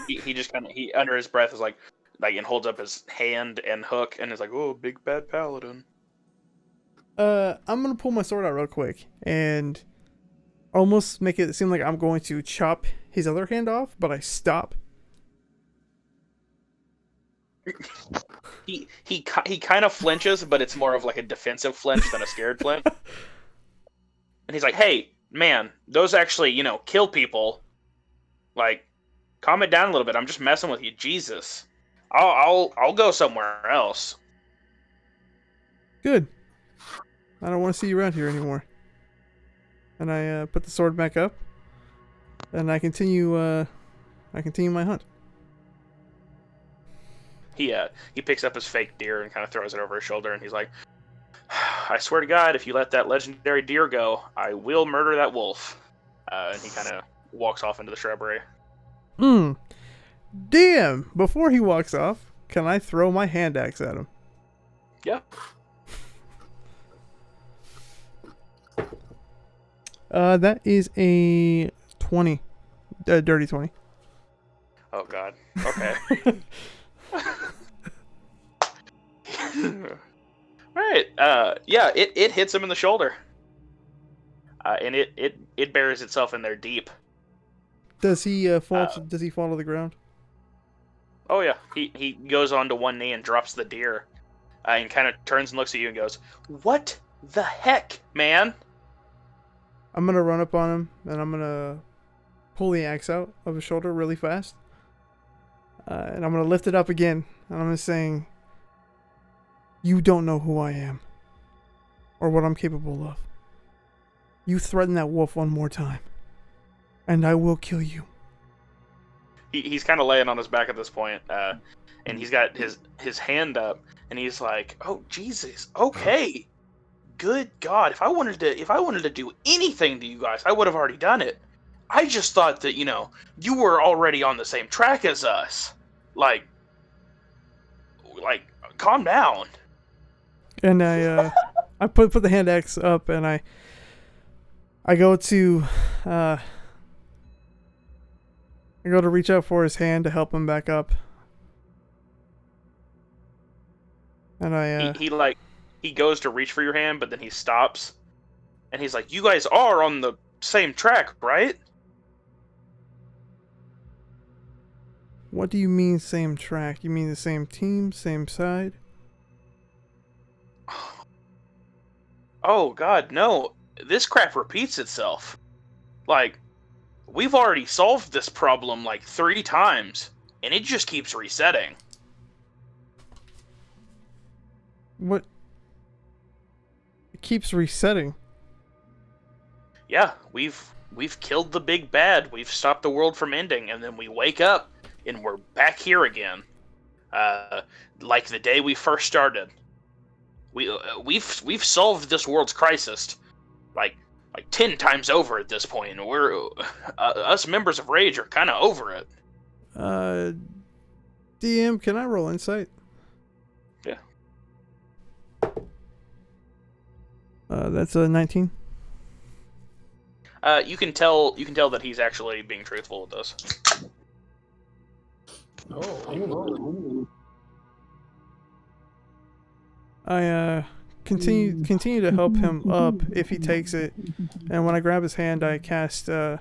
Speaker 3: he just kind of under his breath is like and holds up his hand and hook and is like, "Oh, big bad paladin."
Speaker 1: I'm gonna pull my sword out real quick and almost make it seem like I'm going to chop his other hand off, but I stop.
Speaker 3: He kind of flinches, but it's more of like a defensive flinch than a scared flinch. And he's like, "Hey, man, those actually, kill people. Like, calm it down a little bit. I'm just messing with you. Jesus. I'll go somewhere else."
Speaker 1: Good. I don't want to see you around here anymore. And I put the sword back up, and I continue my hunt.
Speaker 3: He picks up his fake deer and kind of throws it over his shoulder, and he's like, "I swear to God, if you let that legendary deer go, I will murder that wolf." And he kind of walks off into the shrubbery.
Speaker 1: Damn! Before he walks off, can I throw my hand axe at him?
Speaker 3: Yeah.
Speaker 1: That is a 20. Dirty 20.
Speaker 3: Oh, God. Okay. Right. Yeah, it hits him in the shoulder. And it buries itself in there deep.
Speaker 1: Does he fall to the ground?
Speaker 3: Oh, yeah. He goes onto one knee and drops the deer. And kind of turns and looks at you and goes, "What the heck, man?"
Speaker 1: I'm gonna run up on him and I'm gonna pull the axe out of his shoulder really fast. And I'm gonna lift it up again. And I'm gonna saying, "You don't know who I am." or what I'm capable of. You threaten that wolf one more time, and I will kill you.
Speaker 3: He's kind of laying on his back at this point, and he's got his hand up, and he's like, "Oh Jesus, okay, good God! If I wanted to do anything to you guys, I would have already done it. I just thought that you were already on the same track as us. Like, calm down."
Speaker 1: And I put the hand axe up, and I go to reach out for his hand to help him back up. And
Speaker 3: he goes to reach for your hand, but then he stops, and he's like, "You guys are on the same track, right?"
Speaker 1: What do you mean same track? You mean the same team, same side?
Speaker 3: Oh God, no! This crap repeats itself. Like, we've already solved this problem like 3 times, and it just keeps resetting.
Speaker 1: What? It keeps resetting.
Speaker 3: Yeah, we've killed the big bad. We've stopped the world from ending, and then we wake up and we're back here again. Like the day we first started. We've solved this world's crisis like 10 times over at this point, and we're us members of Rage are kind of over it.
Speaker 1: DM, can I roll insight?
Speaker 3: Yeah.
Speaker 1: That's a 19.
Speaker 3: You can tell that he's actually being truthful with this.
Speaker 1: I continue to help him up if he takes it, and when I grab his hand, I cast lay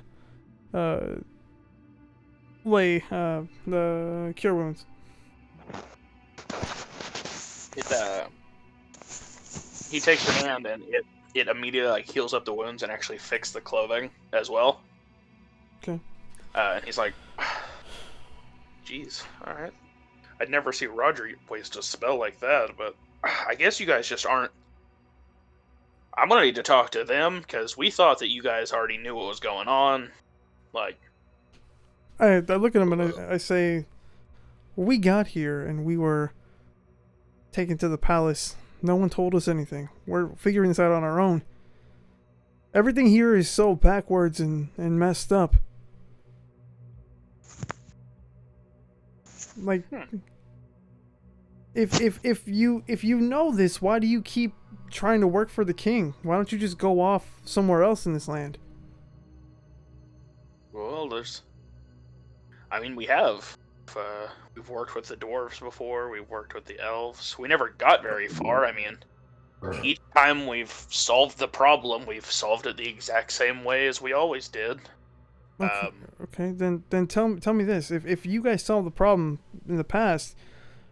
Speaker 1: the cure wounds.
Speaker 3: He takes your hand, and it immediately heals up the wounds and actually fixes the clothing as well.
Speaker 1: Okay.
Speaker 3: And he's like, "Jeez, all right. I'd never see Roger waste a spell like that, but I guess you guys just aren't. I'm gonna need to talk to them, because we thought that you guys already knew what was going on. Like,"
Speaker 1: I look at him and I say, we got here and we were taken to the palace. No one told us anything. We're figuring this out on our own. Everything here is so backwards and messed up. Like, if you know this, why do you keep trying to work for the king? Why don't you just go off somewhere else in this land?
Speaker 3: well, we've worked with the dwarves before. We've worked with the elves. We never got very far. I mean, each time we've solved the problem, we've solved it the exact same way as we always did.
Speaker 1: Okay, then tell me this. If you guys solved the problem in the past,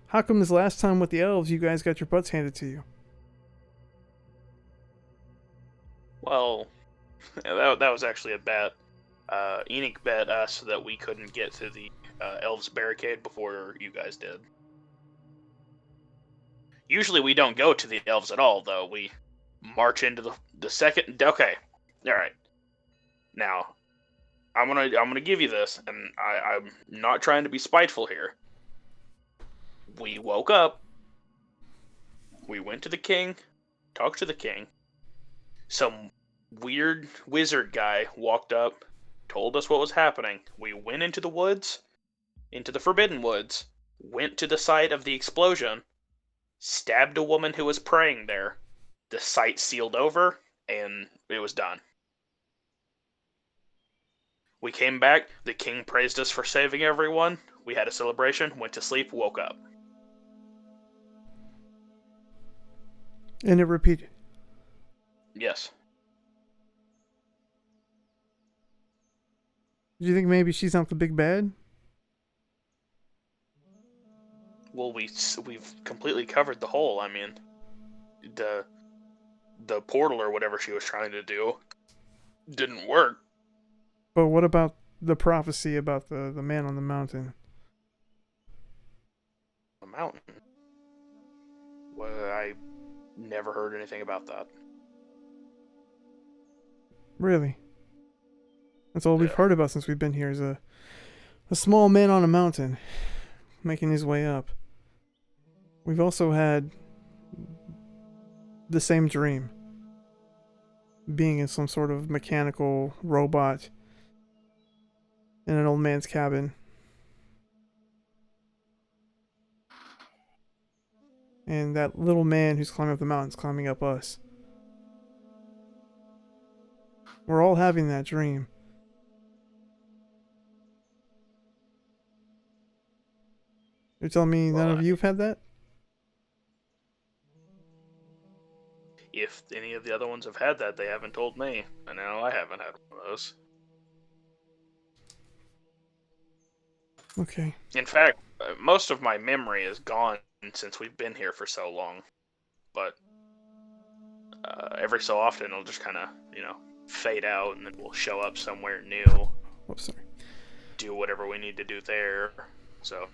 Speaker 1: how come this last time with the elves you guys got your butts handed to you?
Speaker 3: Well, that was actually a bet. Enoch bet us that we couldn't get to the elves' barricade before you guys did. Usually we don't go to the elves at all, though. We march into the second. Okay, all right. Now, I'm gonna give you this, and I'm not trying to be spiteful here. We woke up. We went to the king, talked to the king. Some weird wizard guy walked up, told us what was happening. We went into the woods, into the Forbidden Woods, went to the site of the explosion, stabbed a woman who was praying there. The site sealed over, and it was done. We came back, the king praised us for saving everyone, we had a celebration, went to sleep, woke up.
Speaker 1: And it repeated.
Speaker 3: Yes.
Speaker 1: Do you think maybe she's not the big bad?
Speaker 3: Well, we've completely covered the hole. I mean, the portal or whatever she was trying to do didn't work.
Speaker 1: But what about the prophecy about the man on the mountain?
Speaker 3: The mountain? Well, I never heard anything about that.
Speaker 1: Really. That's all we've heard about since we've been here is a small man on a mountain making his way up. We've also had the same dream. Being in some sort of mechanical robot in an old man's cabin. And that little man who's climbing up the mountain's climbing up us. We're all having that dream. You're telling me none of you have had that?
Speaker 3: If any of the other ones have had that, they haven't told me. I know I haven't had one of those.
Speaker 1: Okay.
Speaker 3: In fact, most of my memory is gone since we've been here for so long. But every so often it'll just kind of, fade out and then we'll show up somewhere new.
Speaker 1: Oh, sorry.
Speaker 3: Do whatever we need to do there. So,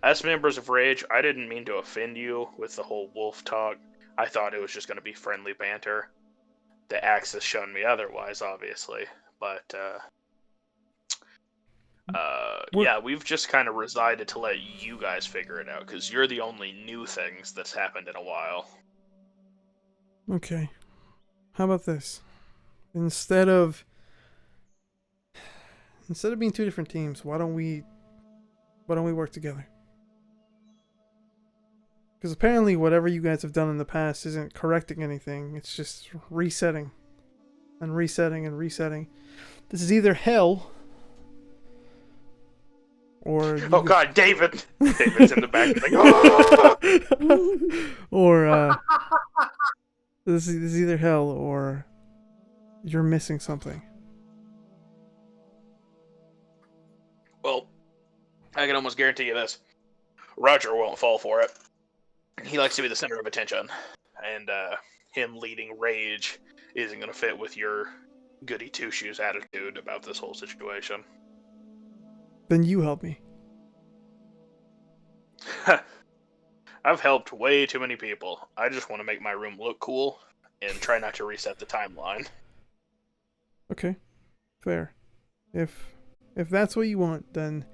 Speaker 3: as members of Rage, I didn't mean to offend you with the whole wolf talk. I thought it was just going to be friendly banter. The axe has shown me otherwise, obviously. But, yeah, we've just kind of resided to let you guys figure it out, because you're the only new things that's happened in a while.
Speaker 1: Okay. How about this? Instead of being two different teams, why don't we work together? Because apparently whatever you guys have done in the past isn't correcting anything. It's just resetting. And resetting and resetting. This is either hell or...
Speaker 3: Oh god, David! David's in the back. Like, oh!
Speaker 1: Or, this is either hell or you're missing something.
Speaker 3: Well, I can almost guarantee you this. Roger won't fall for it. He likes to be the center of attention. And him leading Rage isn't going to fit with your goody two-shoes attitude about this whole situation.
Speaker 1: Then you help me.
Speaker 3: I've helped way too many people. I just want to make my room look cool and try not to reset the timeline.
Speaker 1: Okay. Fair. If that's what you want, then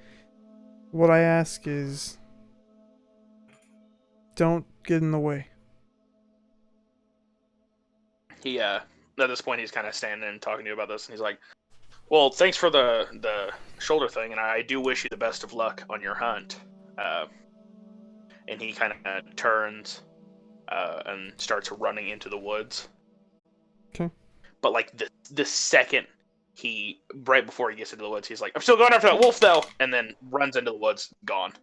Speaker 1: what I ask is don't get in the way.
Speaker 3: He at this point he's kind of standing and talking to you about this, and he's like, well, thanks for the shoulder thing, and I do wish you the best of luck on your hunt. And he kind of turns and starts running into the woods.
Speaker 1: Okay.
Speaker 3: But like the second right before he gets into the woods, he's like, I'm still going after that wolf though, and then runs into the woods, gone.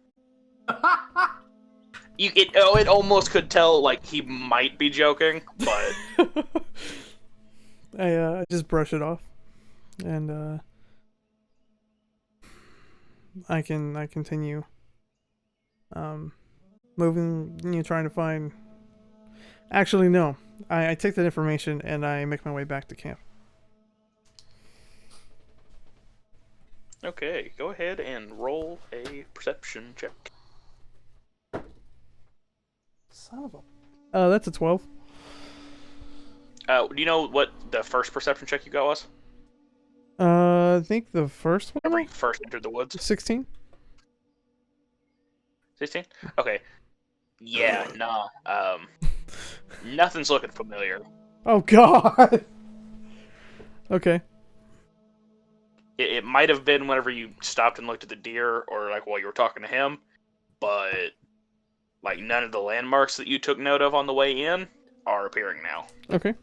Speaker 3: It almost could tell like he might be joking, but
Speaker 1: I just brush it off, and I continue moving, trying to find. Actually, no. I take that information and I make my way back to camp.
Speaker 3: Okay, go ahead and roll a perception check.
Speaker 1: Son of a... that's a 12.
Speaker 3: Do you know what the first perception check you got was?
Speaker 1: I think the first one?
Speaker 3: Whenever you first entered the woods?
Speaker 1: 16?
Speaker 3: 16? Okay. Yeah, nah. Nothing's looking familiar.
Speaker 1: Oh, God! Okay.
Speaker 3: It might have been whenever you stopped and looked at the deer, or like while you were talking to him, but like none of the landmarks that you took note of on the way in are appearing now.
Speaker 1: Okay.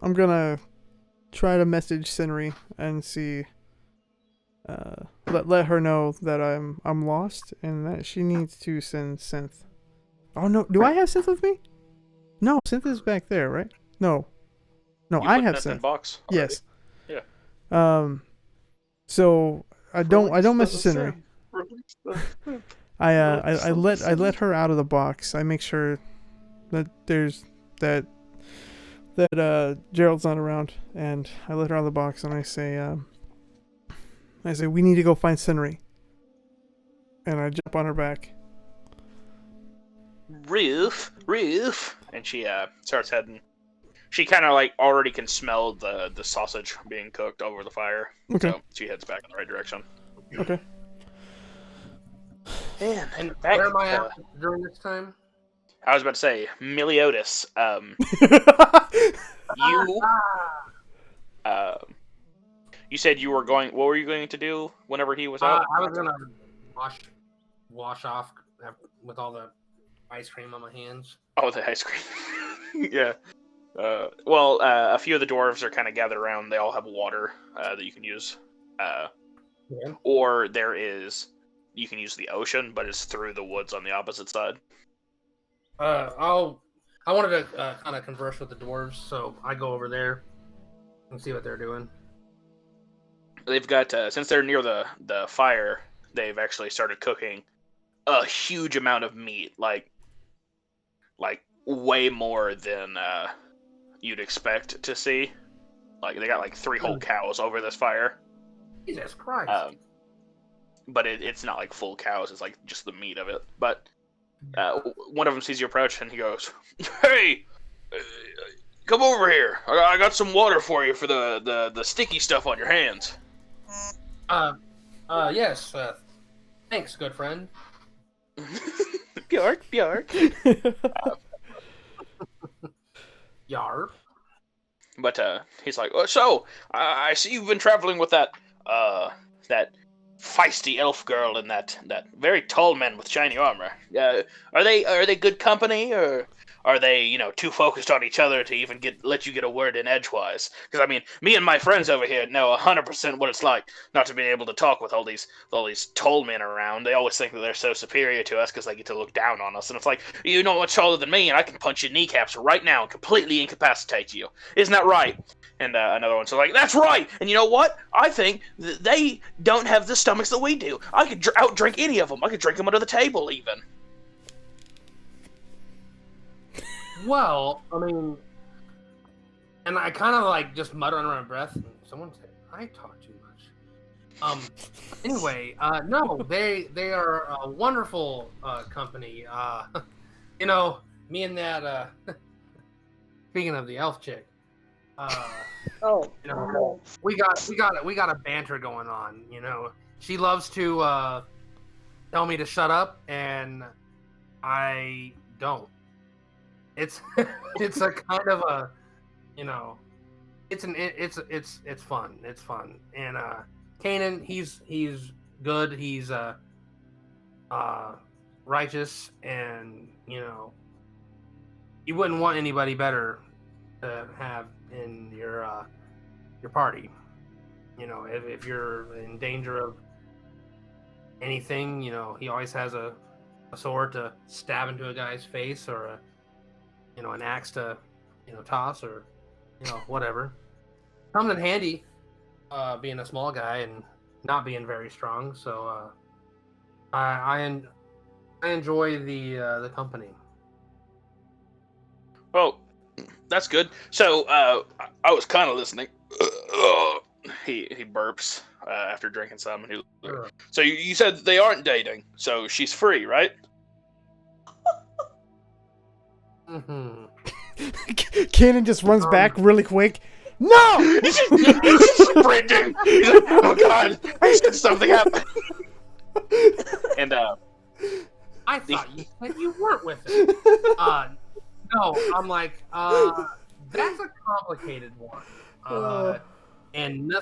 Speaker 1: I'm gonna try to message Sinri and see, let her know that I'm lost and that she needs to send Synth. Oh no, do I have Synth with me? No, Synth is back there, right? No, I have Synth.
Speaker 3: Box
Speaker 1: yes.
Speaker 3: Yeah.
Speaker 1: So I don't message Sinri. I let her out of the box. I make sure that there's that Gerald's not around, and I let her out of the box, and I say we need to go find Sinri, and I jump on her back.
Speaker 3: Roof, and she starts heading. She kind of like already can smell the sausage being cooked over the fire,
Speaker 1: Okay.
Speaker 3: so she heads back in the right direction.
Speaker 1: Okay.
Speaker 2: And
Speaker 3: back,
Speaker 2: where am I at during this time?
Speaker 3: I was about to say, Meliodas, you you said you were going. What were you going to do whenever he was out?
Speaker 2: I was gonna wash off with all the ice cream on my hands.
Speaker 3: Oh, the ice cream. Yeah. Well, a few of the dwarves are kind of gathered around. They all have water that you can use.
Speaker 2: Yeah.
Speaker 3: Or you can use the ocean, but it's through the woods on the opposite side.
Speaker 2: I wanted to kind of converse with the dwarves, so I go over there and see what they're doing.
Speaker 3: They've got, since they're near the fire, they've actually started cooking a huge amount of meat, like way more than you'd expect to see. Like, they got like 3 whole cows over this fire.
Speaker 2: Jesus Christ.
Speaker 3: But it's not like full cows, it's like just the meat of it. But one of them sees you approach and he goes, "Hey, come over here. I got some water for you for the sticky stuff on your hands."
Speaker 2: Yes. Thanks, good friend.
Speaker 3: Bjork.
Speaker 2: Yarp.
Speaker 3: But he's like, "Oh, so I see you've been traveling with that feisty elf girl and that very tall man with shiny armor. Are they good company, or are they too focused on each other to even let you get a word in edgewise? Because I mean, me and my friends over here know 100% what it's like not to be able to talk with all these tall men around. They always think that they're so superior to us because they get to look down on us. And it's like, you know much taller than me, and I can punch your kneecaps right now and completely incapacitate you. Isn't that right?" And another one's like, "That's right! And you know what? I think they don't have the stomachs that we do. I could outdrink any of them. I could drink them under the table, even."
Speaker 2: Well, I mean, and I kind of like just mutter under my breath. And someone said, "I talk too much." Anyway, no, they are a wonderful company. Me and that. Speaking of the elf chick. We got a banter going on. She loves to tell me to shut up, and I don't. It's it's a kind of a it's fun. It's fun. And Kanan, he's good. He's righteous, and you wouldn't want anybody better to have in your party. If you're in danger of anything, he always has a sword to stab into a guy's face, or an axe to toss, or whatever. Comes in handy, being a small guy and not being very strong. So I enjoy the company.
Speaker 3: Well, that's good. So, I was kind of listening. He burps after drinking some. And so you said they aren't dating, so she's free, right?
Speaker 2: Mm-hmm.
Speaker 1: Kanan just runs back really quick. No!
Speaker 3: He's just sprinting. He's like, "Oh God, I said something happened." And
Speaker 2: I thought you said you weren't with it. No, I'm like, that's a complicated one, and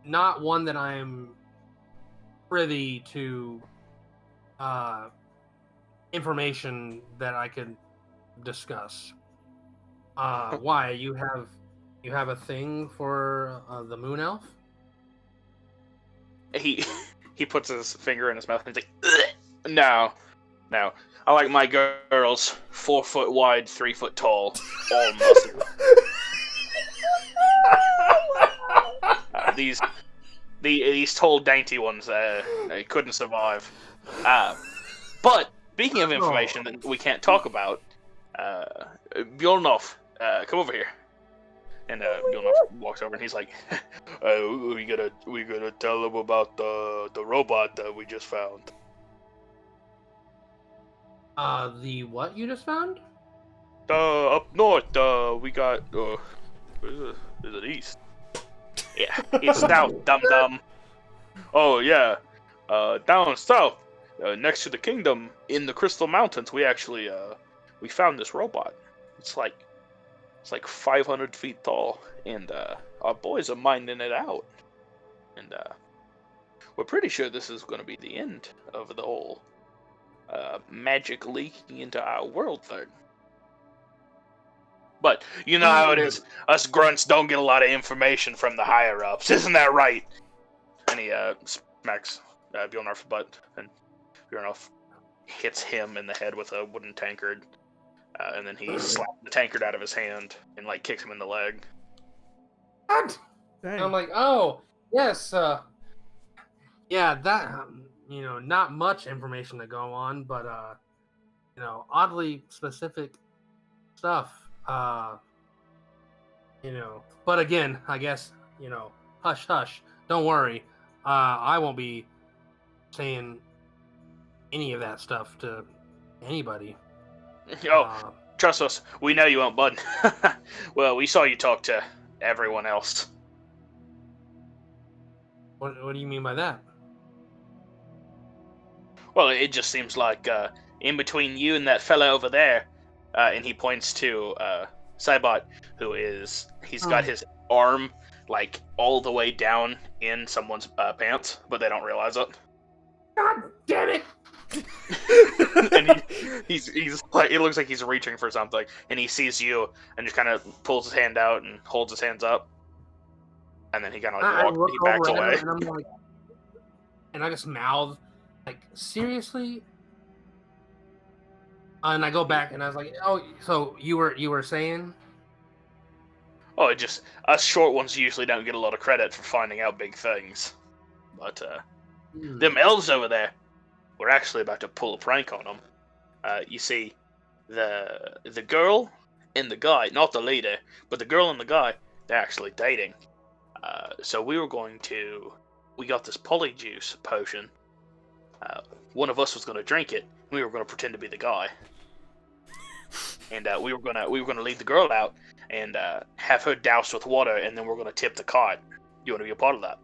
Speaker 2: not one that I'm privy to information that I could discuss. Why you have a thing for the moon elf?
Speaker 3: He puts his finger in his mouth and he's like, "Ugh. No. I like my girls 4 foot wide, 3 foot tall, all muscle." These tall, dainty ones, they couldn't survive. But speaking of information that we can't talk about, Bjornov, come over here. And Bjornov walks over and he's like, we gotta tell them about the robot that we just found."
Speaker 2: The what you just found?
Speaker 3: Up north, we got, where is it? Is it east? Yeah, it's south, dum-dum. Oh, yeah. Down south, next to the kingdom, in the Crystal Mountains, we actually, we found this robot. It's like 500 feet tall, and, our boys are mining it out. And, we're pretty sure this is going to be the end of the whole, magic leaking into our world thing. But you know how it is. Us grunts don't get a lot of information from the higher ups, isn't that right? And he smacks Bjornarf's butt, and Bjornarf hits him in the head with a wooden tankard, and then he slaps the tankard out of his hand and like kicks him in the leg.
Speaker 2: What?
Speaker 1: Dang.
Speaker 2: I'm like, oh yes, yeah, that not much information to go on, but oddly specific stuff. But again, I guess, hush, hush. Don't worry. I won't be saying any of that stuff to anybody.
Speaker 3: Oh, trust us. We know you won't, bud. Well, we saw you talk to everyone else.
Speaker 2: What do you mean by that?
Speaker 3: Well, it just seems like in between you and that fella over there, and he points to Cybot, he's got his arm like all the way down in someone's pants, but they don't realize it.
Speaker 2: God damn it!
Speaker 3: And he's like, it looks like he's reaching for something, and he sees you and just kind of pulls his hand out and holds his hands up, and then he kind of he backs away.
Speaker 2: And I'm like, and I just mouth like, seriously. And I go back and I was like, oh, so you were saying?
Speaker 3: Oh, it just us short ones usually don't get a lot of credit for finding out big things, but them elves over there, we're actually about to pull a prank on them. You see, the girl and the guy, not the leader, but the girl and the guy, they're actually dating. So we got this polyjuice potion. One of us was going to drink it. We were going to pretend to be the guy, and we were gonna lead the girl out and have her doused with water, and then we're going to tip the cart. You want to be a part of that?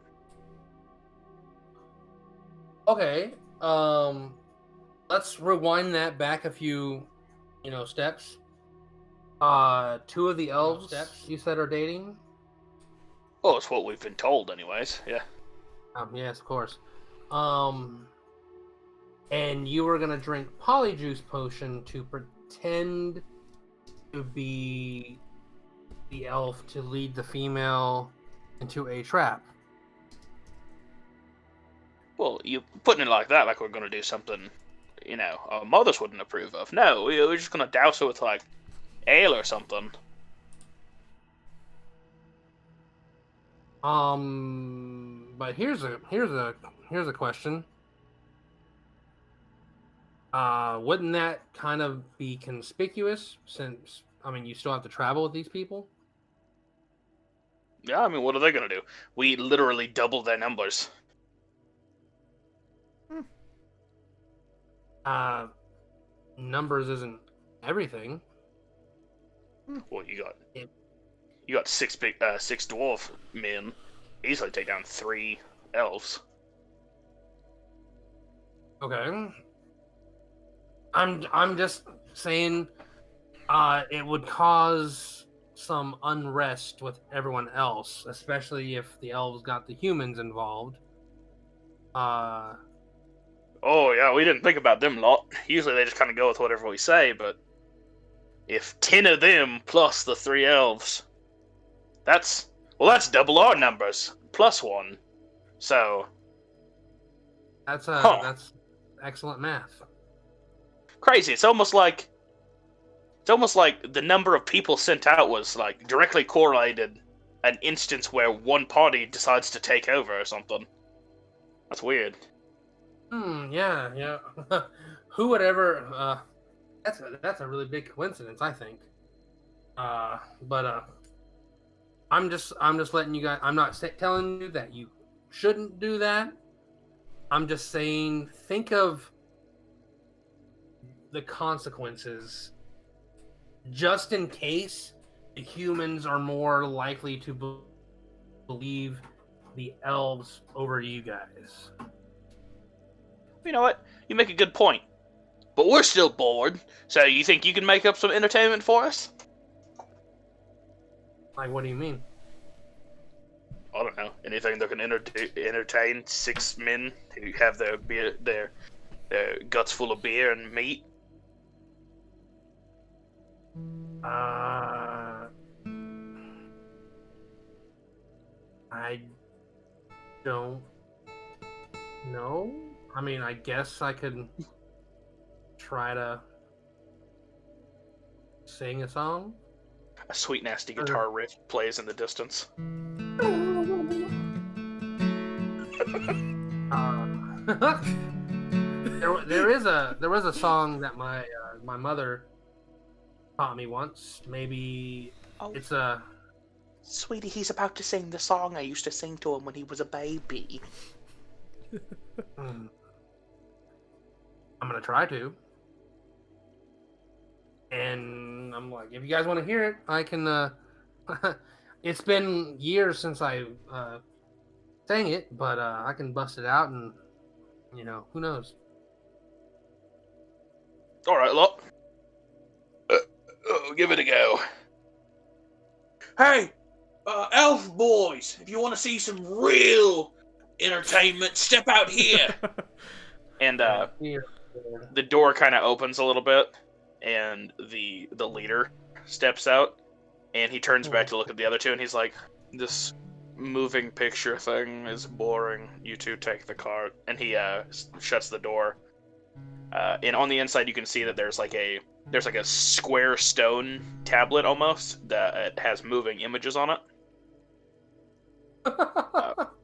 Speaker 2: Okay. Let's rewind that back a few, steps. 2 of the elves you said are dating.
Speaker 3: Oh, it's what we've been told, anyways. Yeah.
Speaker 2: Yes, of course. And you were gonna drink polyjuice potion to pretend to be the elf to lead the female into a trap.
Speaker 3: Well, you putting it like that, like we're gonna do something, our mothers wouldn't approve of. No, we're just gonna douse her with like ale or something.
Speaker 2: But here's a question. Wouldn't that kind of be conspicuous since, you still have to travel with these people?
Speaker 3: Yeah, what are they gonna do? We literally doubled their numbers.
Speaker 2: Numbers isn't everything.
Speaker 3: Well, you got six dwarf men. Easily take down 3 elves.
Speaker 2: Okay. I'm just saying, it would cause some unrest with everyone else, especially if the elves got the humans involved.
Speaker 3: Oh yeah, we didn't think about them lot. Usually they just kind of go with whatever we say, but if 10 of them plus the 3 elves, that's double our numbers plus 1. So
Speaker 2: that's excellent math.
Speaker 3: Crazy. It's almost like the number of people sent out was like directly correlated an instance where one party decides to take over or something. That's weird.
Speaker 2: Yeah. Who would ever? That's a really big coincidence, I think. But I'm just letting you guys. I'm not telling you that you shouldn't do that. I'm just saying, think of the consequences, just in case the humans are more likely to believe the elves over you guys.
Speaker 3: You know what? You make a good point. But we're still bored, so you think you can make up some entertainment for us?
Speaker 2: Like, what do you mean?
Speaker 3: I don't know. Anything that can entertain 6 men who have their guts full of beer and meat.
Speaker 2: I don't know. I mean, I guess I could try to sing a song.
Speaker 3: A sweet, nasty guitar riff plays in the distance.
Speaker 2: There was a song that my mother taught me once. Maybe it's a.
Speaker 3: Sweetie, he's about to sing the song I used to sing to him when he was a baby.
Speaker 2: I'm gonna try to. And I'm like, if you guys want to hear it, I can. It's been years since I sang it, but I can bust it out, and who knows.
Speaker 3: All right, look. Give it a go. Hey, elf boys, if you want to see some real entertainment, step out here. And the door kind of opens a little bit, and the leader steps out, and he turns back to look at the other two, and he's like, "This moving picture thing is boring. You two take the cart." And he shuts the door. And on the inside, you can see that there's like a square stone tablet almost that has moving images on it.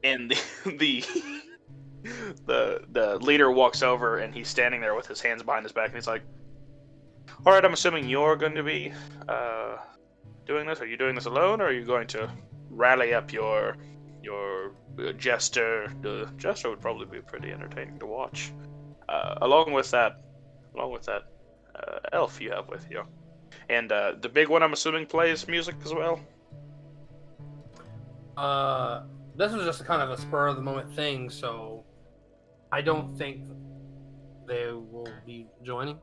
Speaker 3: And the leader walks over, and he's standing there with his hands behind his back, and he's like, "All right, I'm assuming you're going to be doing this. Are you doing this alone, or are you going to rally up your jester? The jester would probably be pretty entertaining to watch. Along with that elf you have with you, and the big one, I'm assuming, plays music as well."
Speaker 2: This was just kind of a spur of the moment thing, so I don't think they will be joining.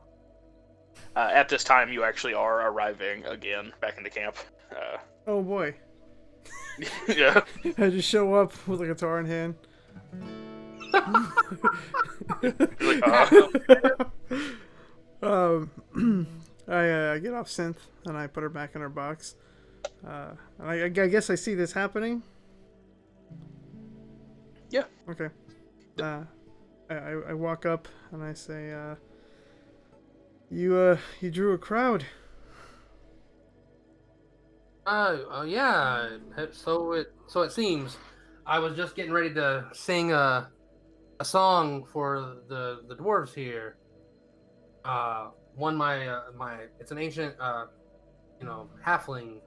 Speaker 3: At this time, you actually are arriving again back into camp.
Speaker 1: Oh boy.
Speaker 3: Yeah.
Speaker 1: I just show up with a guitar in hand. I get off synth and I put her back in her box. And I guess I see this happening.
Speaker 3: Yeah.
Speaker 1: Okay. I walk up and I say, "You drew a crowd."
Speaker 2: Yeah. So it seems. I was just getting ready to sing a song for the dwarves here. It's an ancient halfling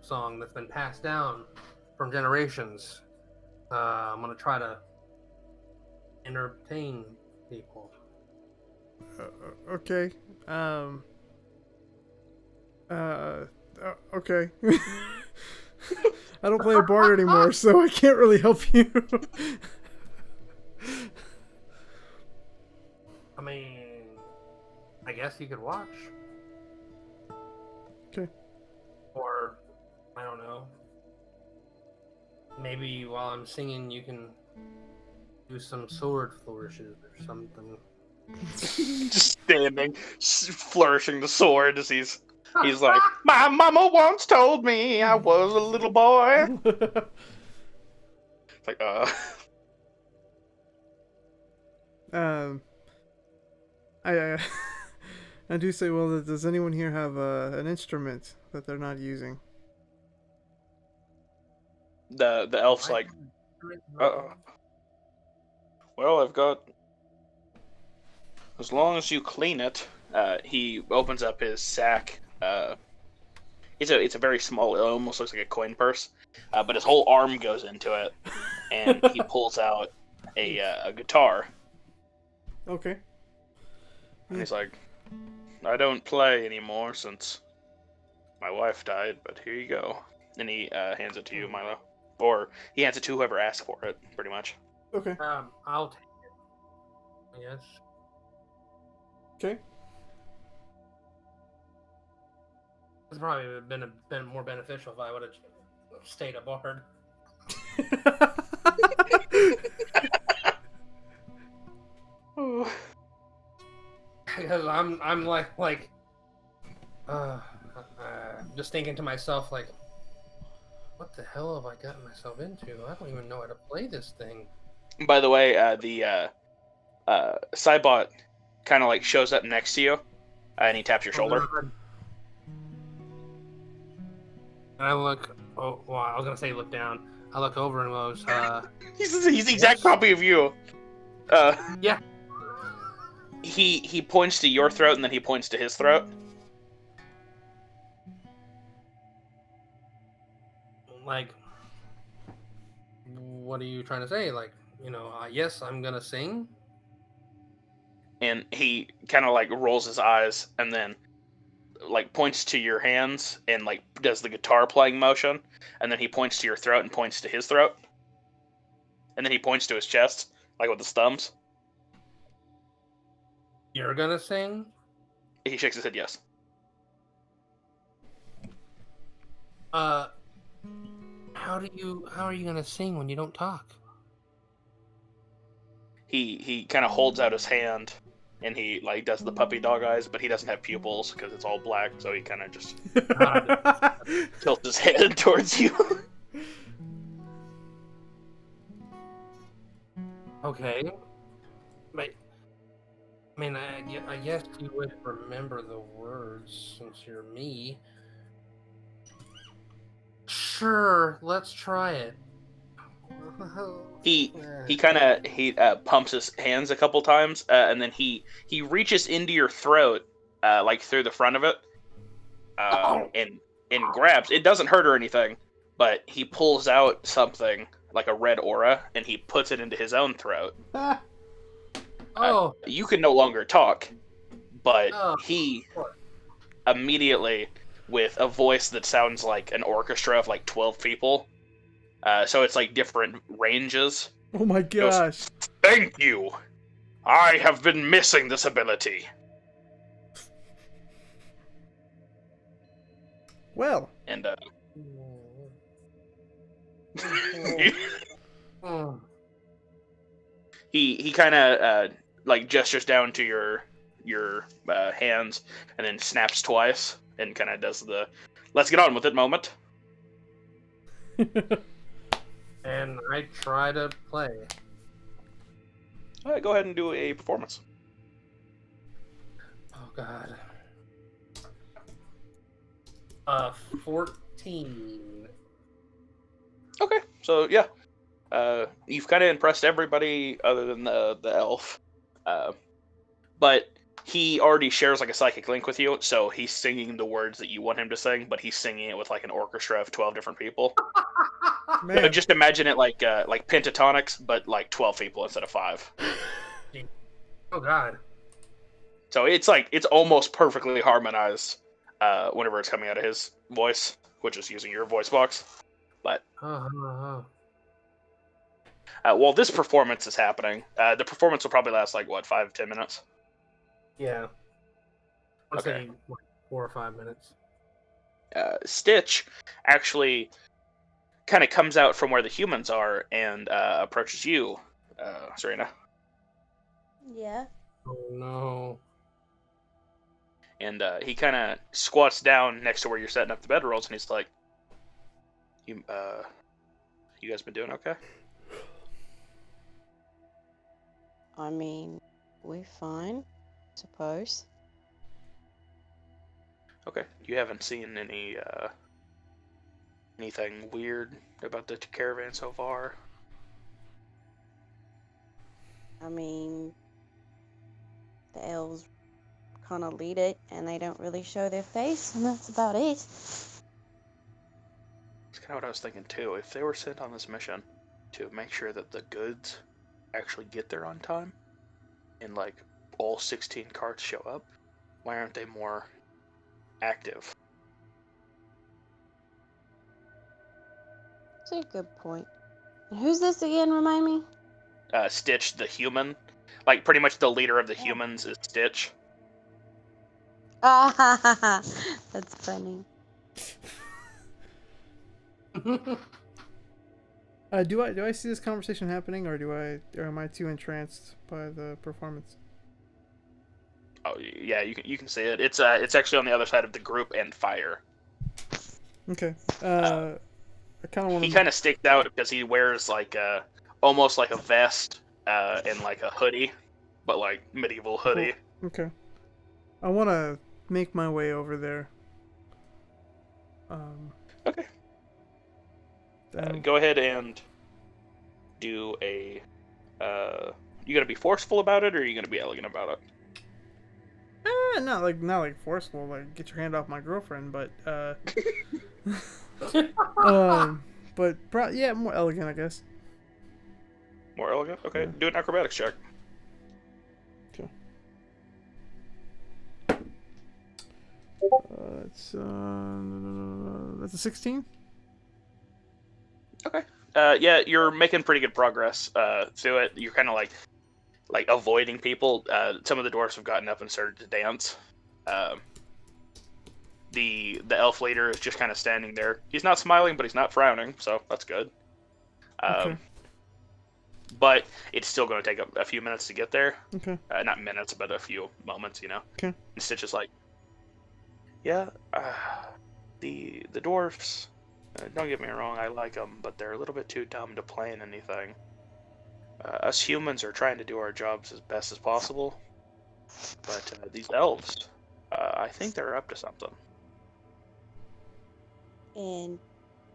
Speaker 2: song that's been passed down from generations. I'm gonna try to entertain people.
Speaker 1: Okay. Okay. I don't play a bard anymore, so I can't really help you.
Speaker 2: I mean, I guess you could watch.
Speaker 1: Okay.
Speaker 2: Or, I don't know. Maybe while I'm singing, you can do some sword flourishes or something.
Speaker 3: Just standing, flourishing the sword as he's like, "My mama once told me I was a little boy." It's like,
Speaker 1: I do say, well, does anyone here have an instrument that they're not using?
Speaker 3: The elf's like, "Well, I've got. As long as you clean it." He opens up his sack. It's a very small. It almost looks like a coin purse, but his whole arm goes into it, and he pulls out a guitar.
Speaker 1: Okay.
Speaker 3: And he's like, I don't play anymore since my wife died, but here you go. And he hands it to you, Milo. Or he hands it to whoever asked for it, pretty much.
Speaker 1: Okay.
Speaker 2: I'll take it. Yes.
Speaker 1: Okay.
Speaker 2: It's probably been more beneficial if I would have stayed a bard. Because I'm like just thinking to myself like, what the hell have I gotten myself into? I don't even know how to play this thing.
Speaker 3: By the way, the Cybot kind of like shows up next to you, and he taps your shoulder.
Speaker 2: And I look. Oh, well, I was gonna say look down. I look over and goes,
Speaker 3: He's the exact copy of you.
Speaker 2: Yeah.
Speaker 3: He points to your throat, and then he points to his throat.
Speaker 2: Like, what are you trying to say? Like, yes, I'm gonna sing.
Speaker 3: And he kind of like rolls his eyes, and then like points to your hands, and like does the guitar playing motion, and then he points to your throat and points to his throat, and then he points to his chest, like with his thumbs.
Speaker 2: You're gonna sing?
Speaker 3: He shakes his head, yes.
Speaker 2: How are you gonna sing when you don't talk?
Speaker 3: He kind of holds out his hand, and he like does the puppy dog eyes, but he doesn't have pupils because it's all black, so he kind of just tilts his head towards you.
Speaker 2: Okay. But, I mean, I guess you would remember the words since you're me. Sure, let's try it.
Speaker 3: He pumps his hands a couple times, and then he reaches into your throat, like through the front of it, and grabs. It doesn't hurt or anything, but he pulls out something like a red aura, and he puts it into his own throat. You can no longer talk, but he immediately, with a voice that sounds like an orchestra of like 12 people, so it's like different ranges.
Speaker 1: Oh my gosh.
Speaker 3: Goes, thank you! I have been missing this ability.
Speaker 1: Well.
Speaker 3: And, he kind of, like, gestures down to your hands, and then snaps twice, and kind of does the, let's get on with it moment.
Speaker 2: And I try to play.
Speaker 3: All right, go ahead and do a performance.
Speaker 2: Oh, God. 14.
Speaker 3: Okay, so yeah, you've kind of impressed everybody other than the elf, but he already shares like a psychic link with you, so he's singing the words that you want him to sing, but he's singing it with like an orchestra of 12 different people.
Speaker 1: Man.
Speaker 3: So just imagine it like pentatonics, but like 12 people instead of 5.
Speaker 2: Oh, God.
Speaker 3: So it's almost perfectly harmonized whenever it's coming out of his voice, which is using your voice box. But while this performance is happening, the performance will probably last like 5-10 minutes.
Speaker 2: Yeah. I'd
Speaker 3: Okay.
Speaker 2: say like 4 or 5 minutes.
Speaker 3: Stitch actually kind of comes out from where the humans are and approaches you, Serena.
Speaker 4: Yeah.
Speaker 2: Oh, no.
Speaker 3: And he kind of squats down next to where you're setting up the bedrolls, and he's like, "You guys been doing okay?"
Speaker 4: I mean, we're fine, suppose.
Speaker 3: Okay. You haven't seen anything weird about the caravan so far?
Speaker 4: I mean, the elves kind of lead it, and they don't really show their face, and that's about it.
Speaker 3: That's kind of what I was thinking too. If they were sent on this mission to make sure that the goods actually get there on time, and like all 16 cards show up? Why aren't they more active?
Speaker 4: That's a good point. And who's this again? Remind me.
Speaker 3: Stitch the human. Like, pretty much the leader of the humans is Stitch.
Speaker 4: Ah, ha, ha, ha. That's funny.
Speaker 1: Do I see this conversation happening, or am I too entranced by the performance?
Speaker 3: Oh yeah, you can see it. It's actually on the other side of the group and fire.
Speaker 1: Okay. I kind of want
Speaker 3: He
Speaker 1: to.
Speaker 3: kind of sticks out because he wears like almost like a vest and like a hoodie, but like medieval hoodie.
Speaker 1: Okay. I want to make my way over there.
Speaker 3: Okay.
Speaker 1: And
Speaker 3: Go ahead and do a. You gonna be forceful about it, or are you gonna be elegant about it?
Speaker 1: not like forceful, like get your hand off my girlfriend, but yeah, more elegant, I guess.
Speaker 3: More elegant. Okay.
Speaker 1: Yeah.
Speaker 3: Do an acrobatics check.
Speaker 1: Okay. That's a 16.
Speaker 3: Okay. Yeah, you're making pretty good progress through it. You're kind of like avoiding people. Some of the dwarves have gotten up and started to dance. The elf leader is just kind of standing there. He's not smiling, but he's not frowning, so that's good.
Speaker 1: Okay.
Speaker 3: But it's still going to take a few minutes to get there.
Speaker 1: Okay.
Speaker 3: Not minutes, but a few moments, you know.
Speaker 1: Okay.
Speaker 3: And Stitch is like, yeah, the dwarves. Don't get me wrong, I like them, but they're a little bit too dumb to play in anything. Us humans are trying to do our jobs as best as possible, but these elves, I think they're up to something.
Speaker 4: And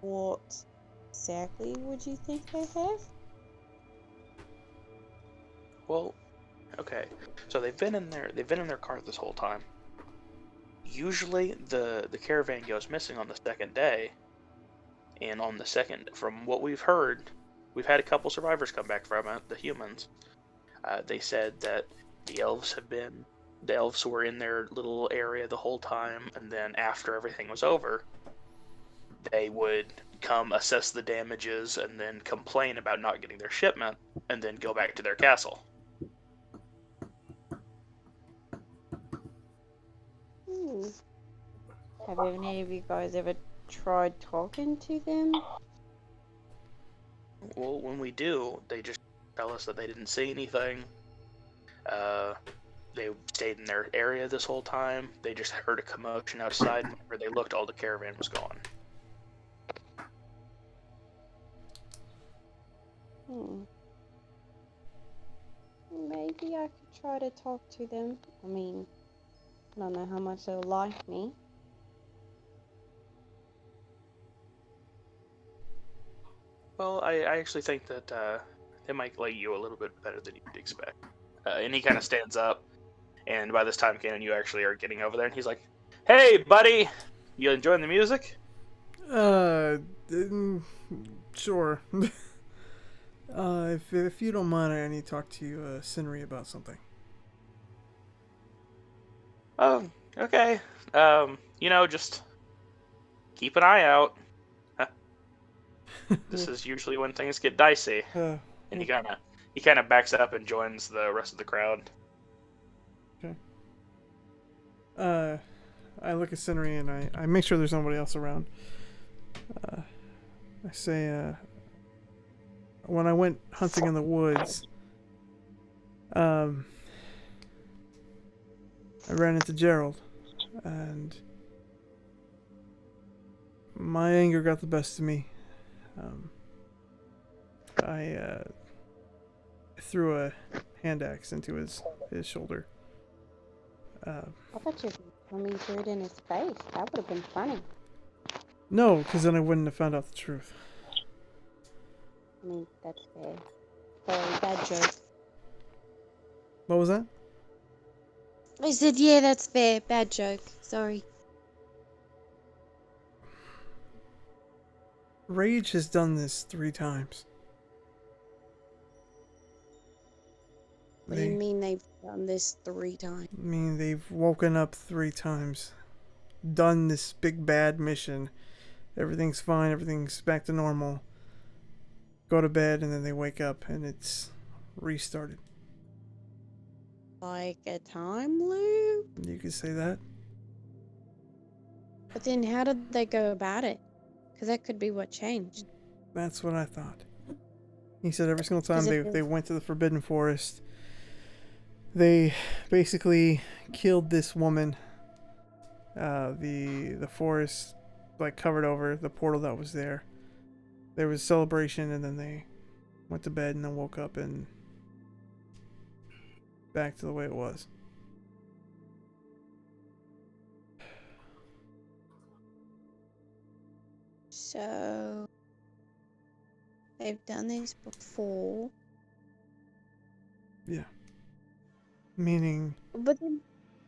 Speaker 4: what exactly would you think they have?
Speaker 3: Well, okay. So they've been in their cart this whole time. Usually the caravan goes missing on the second day, and on the second, from what we've heard, we've had a couple survivors come back from it, the humans. They said that the elves were in their little area the whole time, and then after everything was over, they would come assess the damages and then complain about not getting their shipment, and then go back to their castle.
Speaker 4: Have any of you guys ever tried talking to them?
Speaker 3: Well, when we do, they just tell us that they didn't see anything. They stayed in their area this whole time. They just heard a commotion outside, and whenever they looked, all the caravan was gone.
Speaker 4: Maybe I could try to talk to them. I mean, I don't know how much they'll like me.
Speaker 3: Well, I actually think that they might like you a little bit better than you'd expect. And he kind of stands up, and by this time, Kanan, you actually are getting over there, and he's like, "Hey, buddy, you enjoying the music?"
Speaker 1: Sure. If you don't mind, I need to talk to you, Sinri, about something.
Speaker 3: Oh, okay. Just keep an eye out. This is usually when things get dicey. And he kind of backs up and joins the rest of the crowd.
Speaker 1: Okay. I look at Sinri and I make sure there's nobody else around. I say, when I went hunting in the woods, I ran into Gerald, and my anger got the best of me. I threw a hand axe into his shoulder.
Speaker 4: I thought you told me you threw it in his face. That would have been funny.
Speaker 1: No, because then I wouldn't have found out the truth.
Speaker 4: I mean, that's fair. Sorry, bad joke.
Speaker 1: What was that?
Speaker 4: I said, yeah, that's fair. Bad joke. Sorry.
Speaker 1: Rage has done this 3 times.
Speaker 4: What do you mean they've done this 3 times?
Speaker 1: I mean, they've woken up 3 times, done this big bad mission. Everything's fine, everything's back to normal. Go to bed, and then they wake up, and it's restarted.
Speaker 4: Like a time loop?
Speaker 1: You could say that.
Speaker 4: But then how did they go about it? Because that could be what changed.
Speaker 1: That's what I thought. He said every single time they went to the Forbidden Forest, they basically killed this woman. The forest like covered over the portal that was there. There was a celebration, and then they went to bed and then woke up and back to the way it was.
Speaker 4: So they've done this before.
Speaker 1: Yeah. Meaning,
Speaker 4: But then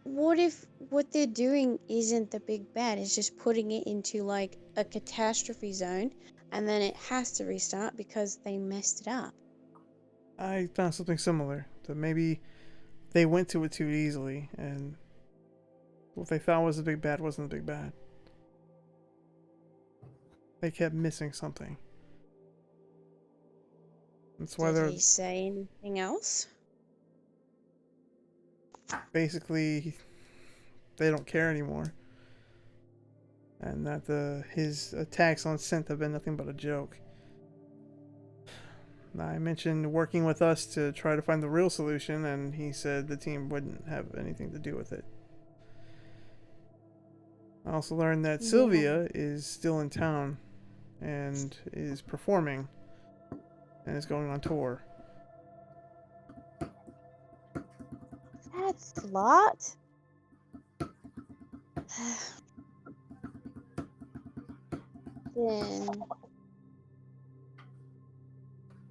Speaker 4: what if what they're doing isn't the big bad? It's just putting it into like a catastrophe zone, and then it has to restart because they messed it up.
Speaker 1: I found something similar. That maybe they went to it too easily, and what they thought was the big bad wasn't the big bad. They kept missing something. That's why
Speaker 4: Did he say anything else?
Speaker 1: basically they don't care anymore, and that his attacks on Synth have been nothing but a joke. I mentioned working with us to try to find the real solution, and he said the team wouldn't have anything to do with it. I also learned that Sylvia is still in town and is performing and is going on tour.
Speaker 4: That's a lot.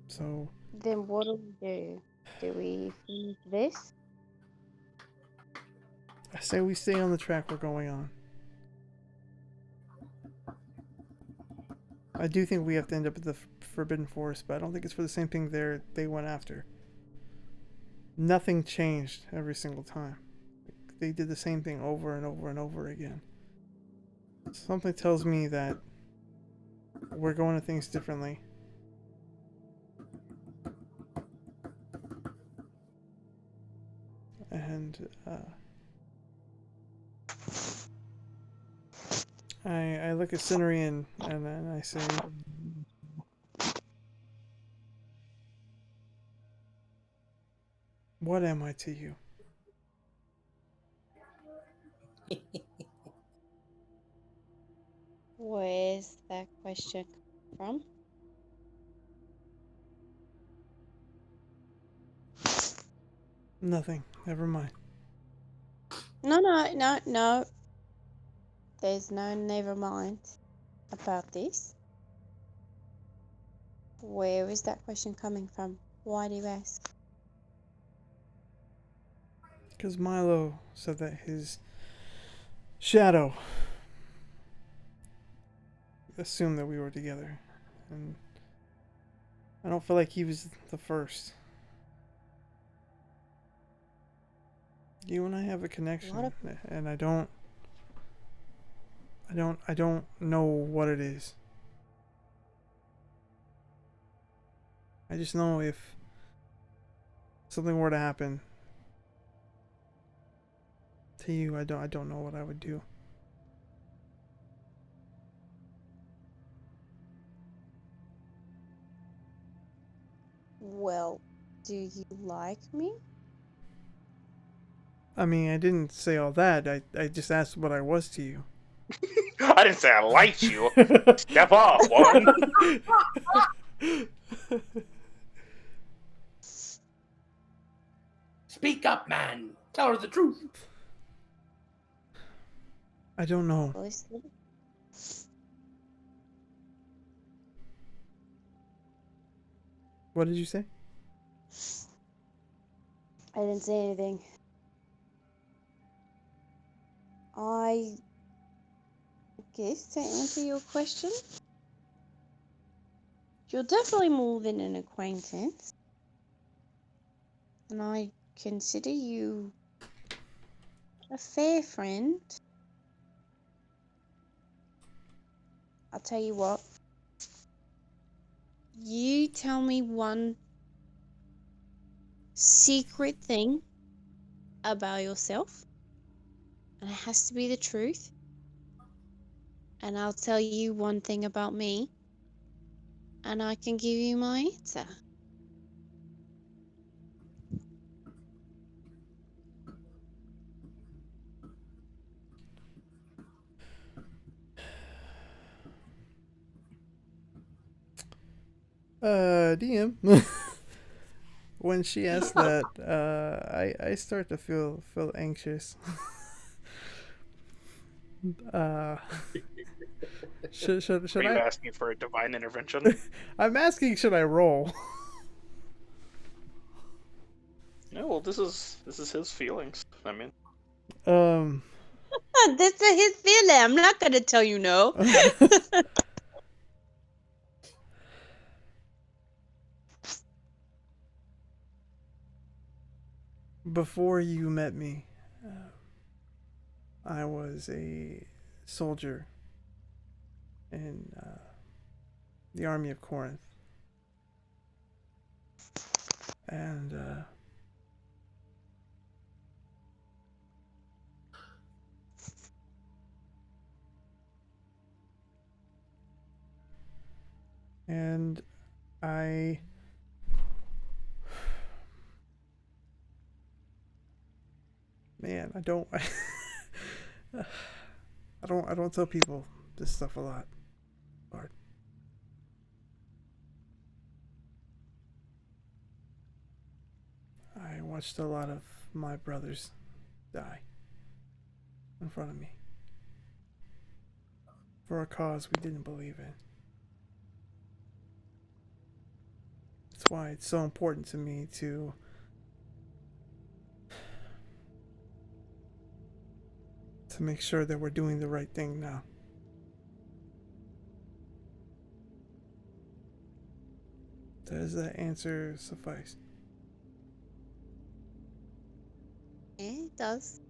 Speaker 1: So
Speaker 4: Then what do we do? Do we finish this?
Speaker 1: I say we stay on the track we're going on. I do think we have to end up at the Forbidden Forest, but I don't think it's for the same thing they went after. Nothing changed every single time. They did the same thing over and over and over again. Something tells me that we're going to things differently. And I look at Cinerian and then I say, what am I to you?
Speaker 4: Where's that question from?
Speaker 1: Nothing. Never mind.
Speaker 4: No. There's no never mind about this. Where is that question coming from? Why do you ask?
Speaker 1: Because Milo said that his shadow assumed that we were together. And I don't feel like he was the first. You and I have a connection, and I don't know what it is. I just know if something were to happen to you, I don't know what I would do.
Speaker 4: Well, do you like me?
Speaker 1: I mean, I didn't say all that. I just asked what I was to you.
Speaker 3: I didn't say I liked you. Step up, one.
Speaker 2: Speak up, man. Tell her the truth.
Speaker 1: I don't know.
Speaker 4: Honestly?
Speaker 1: What did you say?
Speaker 4: I didn't say anything. I guess to answer your question, you're definitely more than an acquaintance. And I consider you a fair friend. I'll tell you what. You tell me one secret thing about yourself, and it has to be the truth. And I'll tell you one thing about me, and I can give you my answer.
Speaker 1: DM. When she asks that, I start to feel anxious. uh, should
Speaker 3: Are you
Speaker 1: I?
Speaker 3: asking for a divine intervention?
Speaker 1: I'm asking, should I roll?
Speaker 3: No, well, this is his feelings. I mean,
Speaker 4: This is his feeling. I'm not gonna tell you no.
Speaker 1: Before you met me, I was a soldier in the army of Corinth, and and I man, I don't I don't tell people this stuff a lot. Hard. I watched a lot of my brothers die in front of me for a cause we didn't believe in. That's why it's so important to me to make sure that we're doing the right thing now. Does that answer suffice?
Speaker 4: Yeah, it does.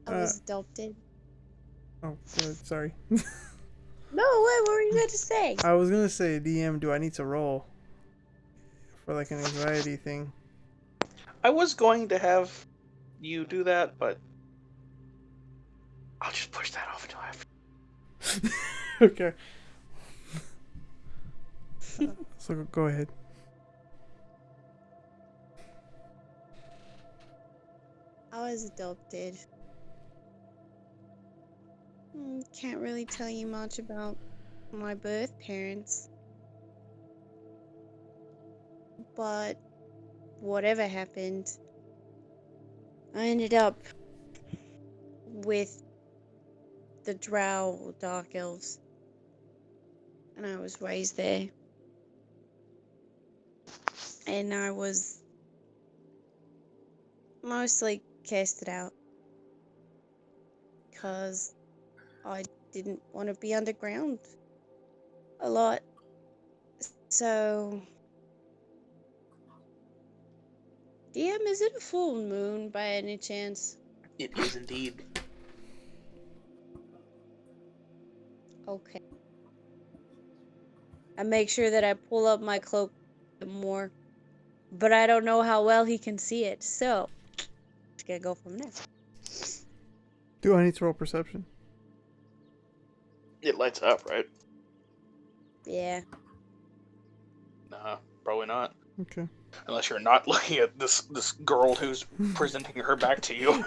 Speaker 4: I was adopted.
Speaker 1: Oh, good. Sorry.
Speaker 4: No, what were you going to say?
Speaker 1: I was gonna say, DM, do I need to roll for like an anxiety thing?
Speaker 3: I was going to have you do that, but I'll just push that off until after.
Speaker 1: Okay. So go ahead.
Speaker 4: I was adopted. Can't really tell you much about my birth parents. But whatever happened, I ended up with the Drow or Dark Elves. And I was raised there. And I was mostly casted out because I didn't want to be underground a lot. So, DM, is it a full moon by any chance?
Speaker 3: It is indeed.
Speaker 4: Okay. I make sure that I pull up my cloak more, but I don't know how well he can see it, so just gonna go from there.
Speaker 1: Do I need to roll perception?
Speaker 3: It lights up, right?
Speaker 4: Yeah.
Speaker 3: Nah, probably not.
Speaker 1: Okay.
Speaker 3: Unless you're not looking at this girl who's presenting her back to you.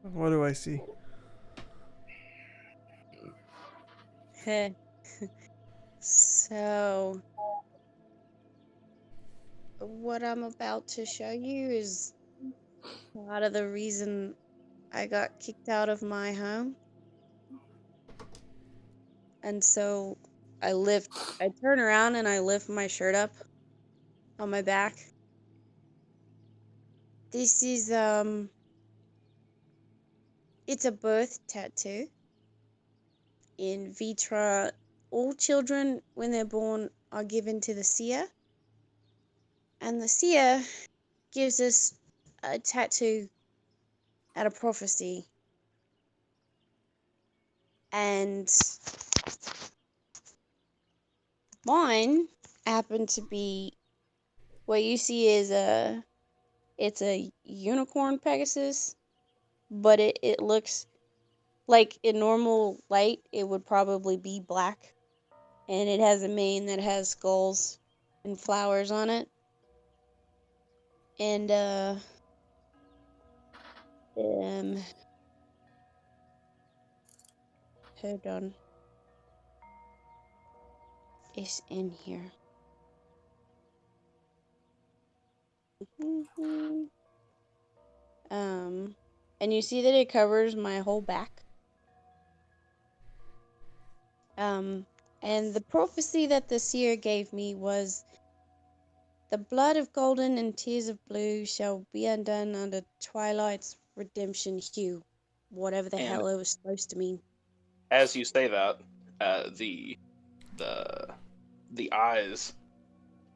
Speaker 1: What do I see?
Speaker 4: So, what I'm about to show you is part of the reason I got kicked out of my home. And so I turn around and I lift my shirt up on my back. This is, it's a birth tattoo. In Vitra, all children, when they're born, are given to the seer. And the seer gives us a tattoo and a prophecy. And mine happened to be what you see is it's a unicorn Pegasus, but it looks like in normal light it would probably be black, and it has a mane that has skulls and flowers on it. And um hold on. It's in here. And you see that it covers my whole back. And the prophecy that the seer gave me was, the blood of golden and tears of blue shall be undone under twilight's redemption hue. Whatever the
Speaker 3: And
Speaker 4: hell it was supposed to mean.
Speaker 3: as you say that, the eyes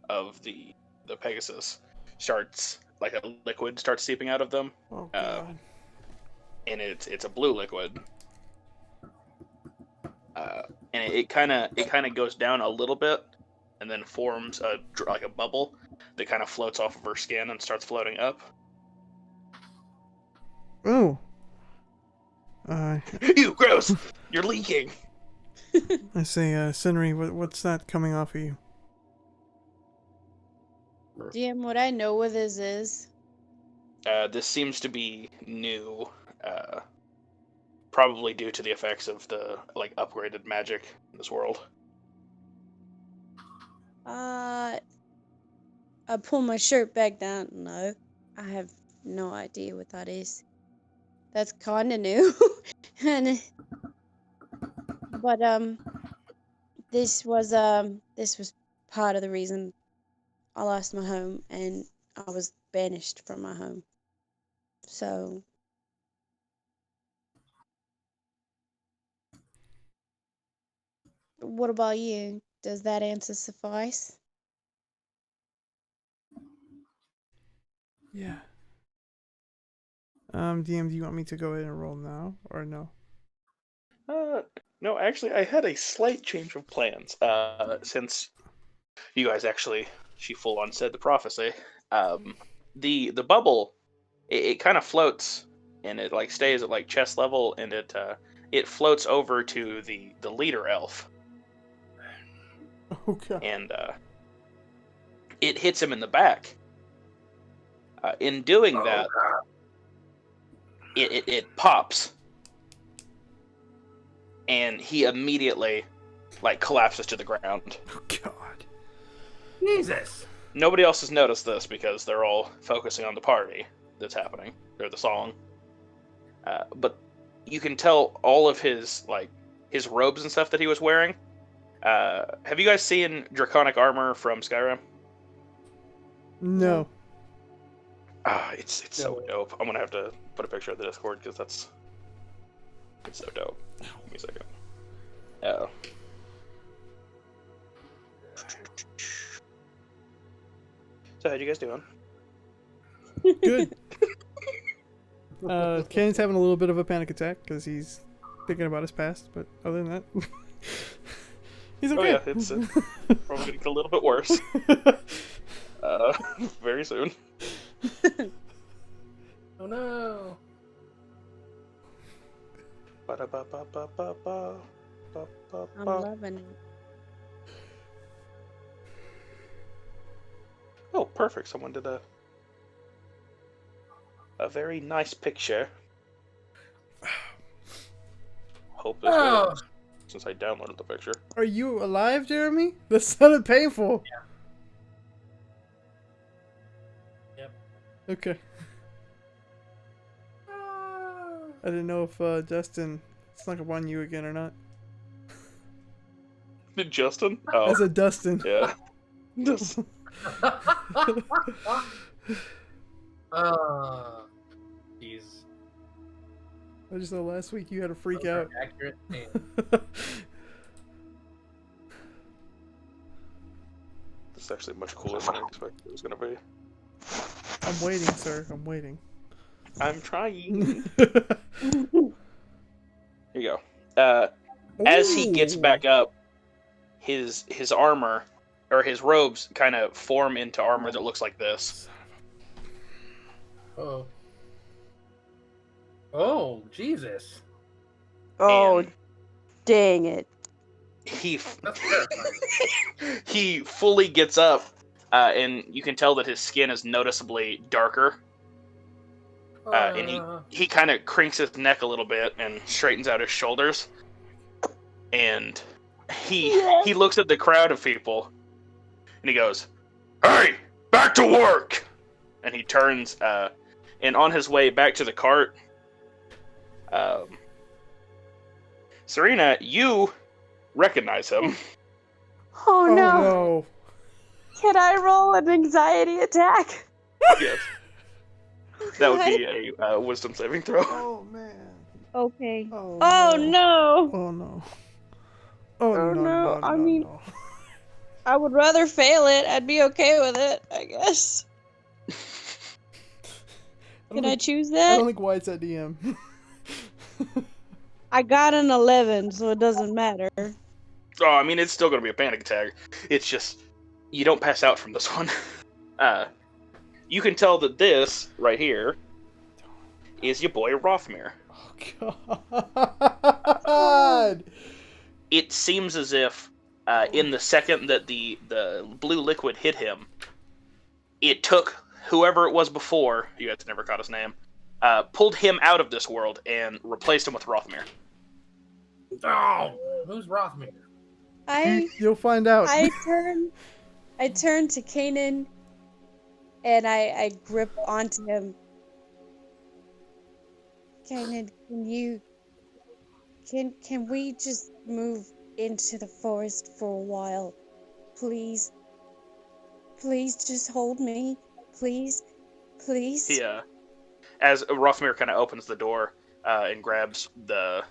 Speaker 3: of the Pegasus starts, like a liquid starts seeping out of them.
Speaker 1: Oh god.
Speaker 3: And it's a blue liquid. And it kind of goes down a little bit, and then forms like a bubble that kind of floats off of her skin and starts floating up.
Speaker 1: Oh.
Speaker 3: Ew, gross! You're leaking.
Speaker 1: I say, Senri, what's that coming off of you?
Speaker 4: DM, would I know what this is?
Speaker 3: This seems to be new, probably due to the effects of the upgraded magic in this world.
Speaker 4: I pull my shirt back down. No, I have no idea what that is. That's kind of new. But this was part of the reason I lost my home and I was banished from my home. So what about you? Does that answer suffice?
Speaker 1: Yeah. DM, do you want me to go ahead and roll now, or no?
Speaker 3: No, actually, I had a slight change of plans. Since you guys she full on said the prophecy. The bubble, it kind of floats, and it stays at chest level, and it floats over to the leader elf.
Speaker 1: Oh god.
Speaker 3: And it hits him in the back. In doing that, it pops, and he immediately collapses to the ground.
Speaker 1: Oh god.
Speaker 2: Jesus.
Speaker 3: Nobody else has noticed this because they're all focusing on the party that's happening, or the song. But you can tell all of his his robes and stuff that he was wearing. Have you guys seen Draconic armor from Skyrim?
Speaker 1: No.
Speaker 3: It's so dope. I'm gonna have to put a picture of the Discord because it's so dope. Give me a second. So how you guys doing?
Speaker 1: Good. Ken's having a little bit of a panic attack because he's thinking about his past, but other than that, he's okay.
Speaker 3: Oh yeah, it's probably gonna get a little bit worse. Very soon.
Speaker 2: Oh no.
Speaker 4: I'm loving it.
Speaker 3: Oh, perfect. Someone did a very nice picture. Hope this works, since I downloaded the picture.
Speaker 1: Are you alive, Jeremy? That sounded painful.
Speaker 2: Yeah. Yep.
Speaker 1: Okay. I didn't know if Justin snuck up on you again or not.
Speaker 3: Did Justin? Oh.
Speaker 1: That's a Dustin.
Speaker 3: Yeah.
Speaker 2: Jeez.
Speaker 1: I just know last week you had a freak out.
Speaker 2: Accurate.
Speaker 3: It's actually much cooler than I expected it was going to be.
Speaker 1: I'm waiting, sir. I'm waiting.
Speaker 3: I'm trying. Here you go. As he gets back up, his armor, or his robes, kind of form into armor that looks like this.
Speaker 2: Oh. Oh, Jesus.
Speaker 4: Oh,
Speaker 3: And
Speaker 4: dang it.
Speaker 3: he
Speaker 2: That's terrifying.
Speaker 3: he fully gets up, and you can tell that his skin is noticeably darker. And he kind of cranks his neck a little bit and straightens out his shoulders. And he looks at the crowd of people, and he goes, "Hey, back to work!" And he turns, and on his way back to the cart, Serena, you recognize him.
Speaker 4: Oh
Speaker 1: Oh
Speaker 4: no.
Speaker 1: no.
Speaker 4: Can I roll an anxiety attack?
Speaker 3: Yes. That would be a wisdom saving throw.
Speaker 1: Oh man.
Speaker 4: Okay.
Speaker 1: Oh,
Speaker 4: Oh no.
Speaker 1: Oh no. Oh,
Speaker 4: Oh,
Speaker 1: no,
Speaker 4: no,
Speaker 1: no,
Speaker 4: I
Speaker 1: no,
Speaker 4: mean-
Speaker 1: no.
Speaker 4: I would rather fail it. I'd be okay with it, I guess. Can I choose
Speaker 1: I
Speaker 4: that?
Speaker 1: don't think White's at DM.
Speaker 4: I got an 11, so it doesn't matter.
Speaker 3: Oh, I mean, it's still going to be a panic attack. It's just, you don't pass out from this one. You can tell that this, right here, is your boy Rothmere.
Speaker 1: Oh God.
Speaker 3: It seems as if, in the second that the blue liquid hit him, it took whoever it was before, you guys never caught his name, pulled him out of this world and replaced him with Rothmere.
Speaker 2: Oh, who's Rothmere?
Speaker 1: You'll find out.
Speaker 4: I turn to Kanan, and I grip onto him. Kanan, can we just move into the forest for a while? Please? Please just hold me. Please? Please?
Speaker 3: He, as Rothmere kind of opens the door, and grabs the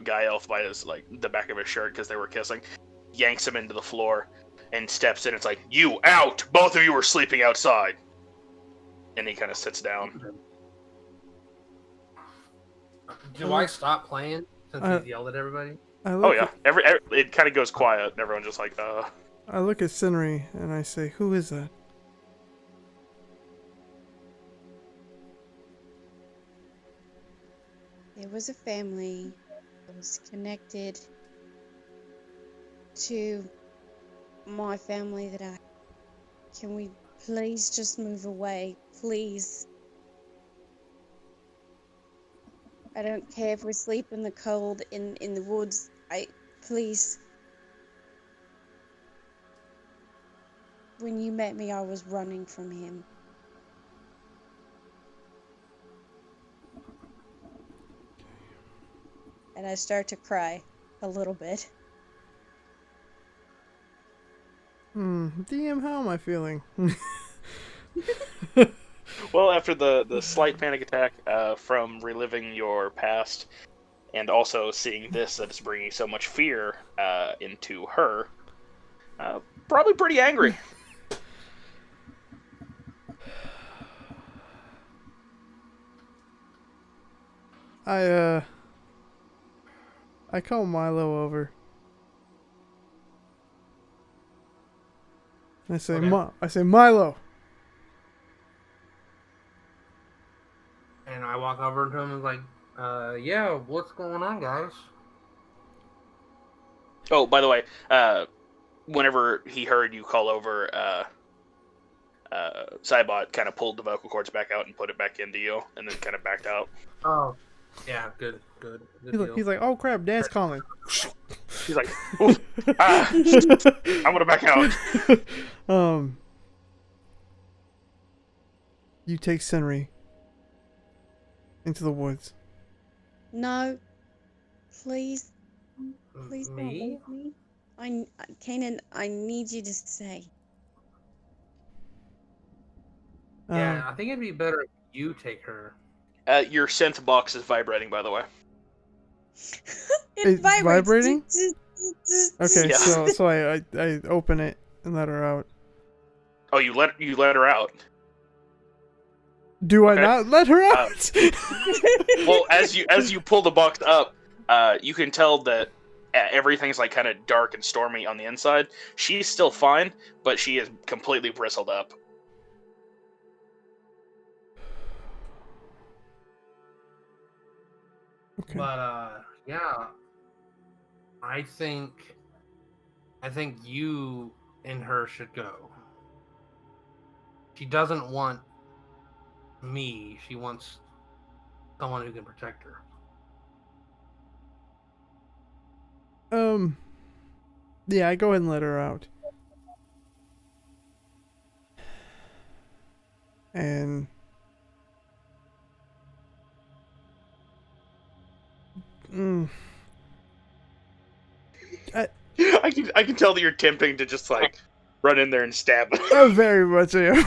Speaker 3: guy elf by his, the back of his shirt because they were kissing, yanks him into the floor, and steps in. It's like, "You out! Both of you are sleeping outside." And he kind of sits down.
Speaker 2: Do I stop playing since he yelled at everybody?
Speaker 3: Oh yeah, it kind of goes quiet, and everyone's just like,
Speaker 1: I look at Sinri and I say, "Who is that?"
Speaker 4: There was a family that was connected to my family that I... Can we please just move away? Please. I don't care if we sleep in the cold in the woods. Please. When you met me, I was running from him. And I start to cry a little bit.
Speaker 1: DM, how am I feeling?
Speaker 3: well, after the slight panic attack from reliving your past, and also seeing this that is bringing so much fear into her, probably pretty angry.
Speaker 1: I call Milo over. I say,
Speaker 2: Okay.
Speaker 1: I say, Milo.
Speaker 2: And I walk over to him and like, yeah, what's going on, guys?
Speaker 3: Oh, by the way, whenever he heard you call over, Cybot kind of pulled the vocal cords back out and put it back into you, and then kind of backed out.
Speaker 2: Oh, yeah, good deal.
Speaker 1: He's like, oh crap, Dad's calling.
Speaker 3: He's like, oof, I'm gonna back out.
Speaker 1: You take Senri into the woods.
Speaker 4: No. Please. Please don't
Speaker 2: Me?
Speaker 4: leave me. Kanan, I need you to stay.
Speaker 2: Yeah, I think it'd be better if you take her.
Speaker 3: Your synth box is vibrating, by the way.
Speaker 1: It's vibrating?
Speaker 4: Just-
Speaker 1: Okay,
Speaker 3: Yeah.
Speaker 1: so I open it and let her out.
Speaker 3: Oh, you let her out.
Speaker 1: Do I
Speaker 3: Okay.
Speaker 1: not let her out?
Speaker 3: Well, as you pull the box up, you can tell that everything's like kind of dark and stormy on the inside. She's still fine, but she is completely bristled up.
Speaker 1: Okay.
Speaker 2: But yeah, I think you and her should go. She doesn't want me. She wants someone who can protect her.
Speaker 1: Yeah, I go ahead and let her out. And
Speaker 3: I can tell that you're tempting to just like run in there and stab her.
Speaker 1: I very much am.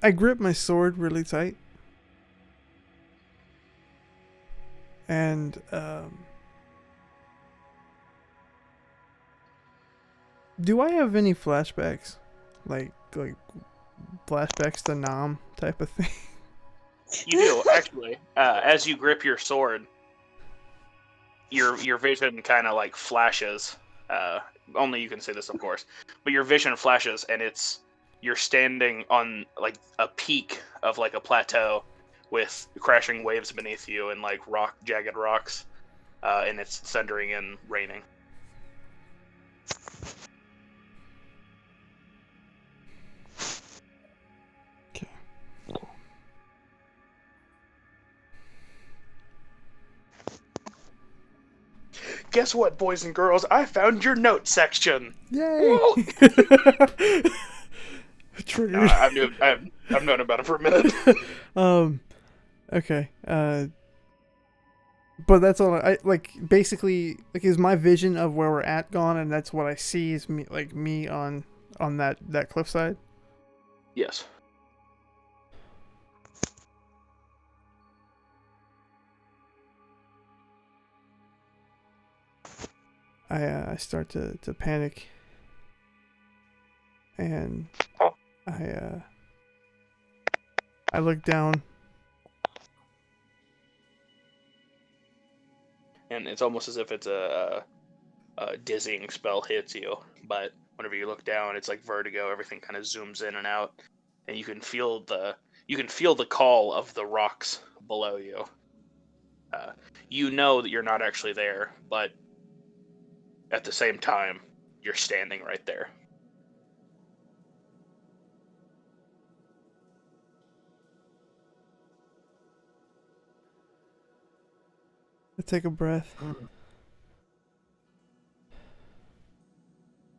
Speaker 1: I grip my sword really tight. And do I have any flashbacks? Like flashbacks to Nam type of thing?
Speaker 3: You do, actually. As you grip your sword, your vision kind of like flashes. Only you can see this, of course. But your vision flashes, and you're standing on like a peak of like a plateau with crashing waves beneath you and like jagged rocks, and it's thundering and raining.
Speaker 1: Okay.
Speaker 3: Guess what, boys and girls? I found your note section.
Speaker 1: Yay! Triggered.
Speaker 3: I've known about it for a minute.
Speaker 1: Okay. But that's all I like. Basically, like, is my vision of where we're at gone, and that's what I see is me on that cliffside.
Speaker 3: Yes.
Speaker 1: I start to panic, and I look down.
Speaker 3: And it's almost as if it's a dizzying spell hits you, but whenever you look down, it's like vertigo. Everything kind of zooms in and out, and you can feel the call of the rocks below you. You know that you're not actually there, but at the same time, you're standing right there.
Speaker 1: I take a breath.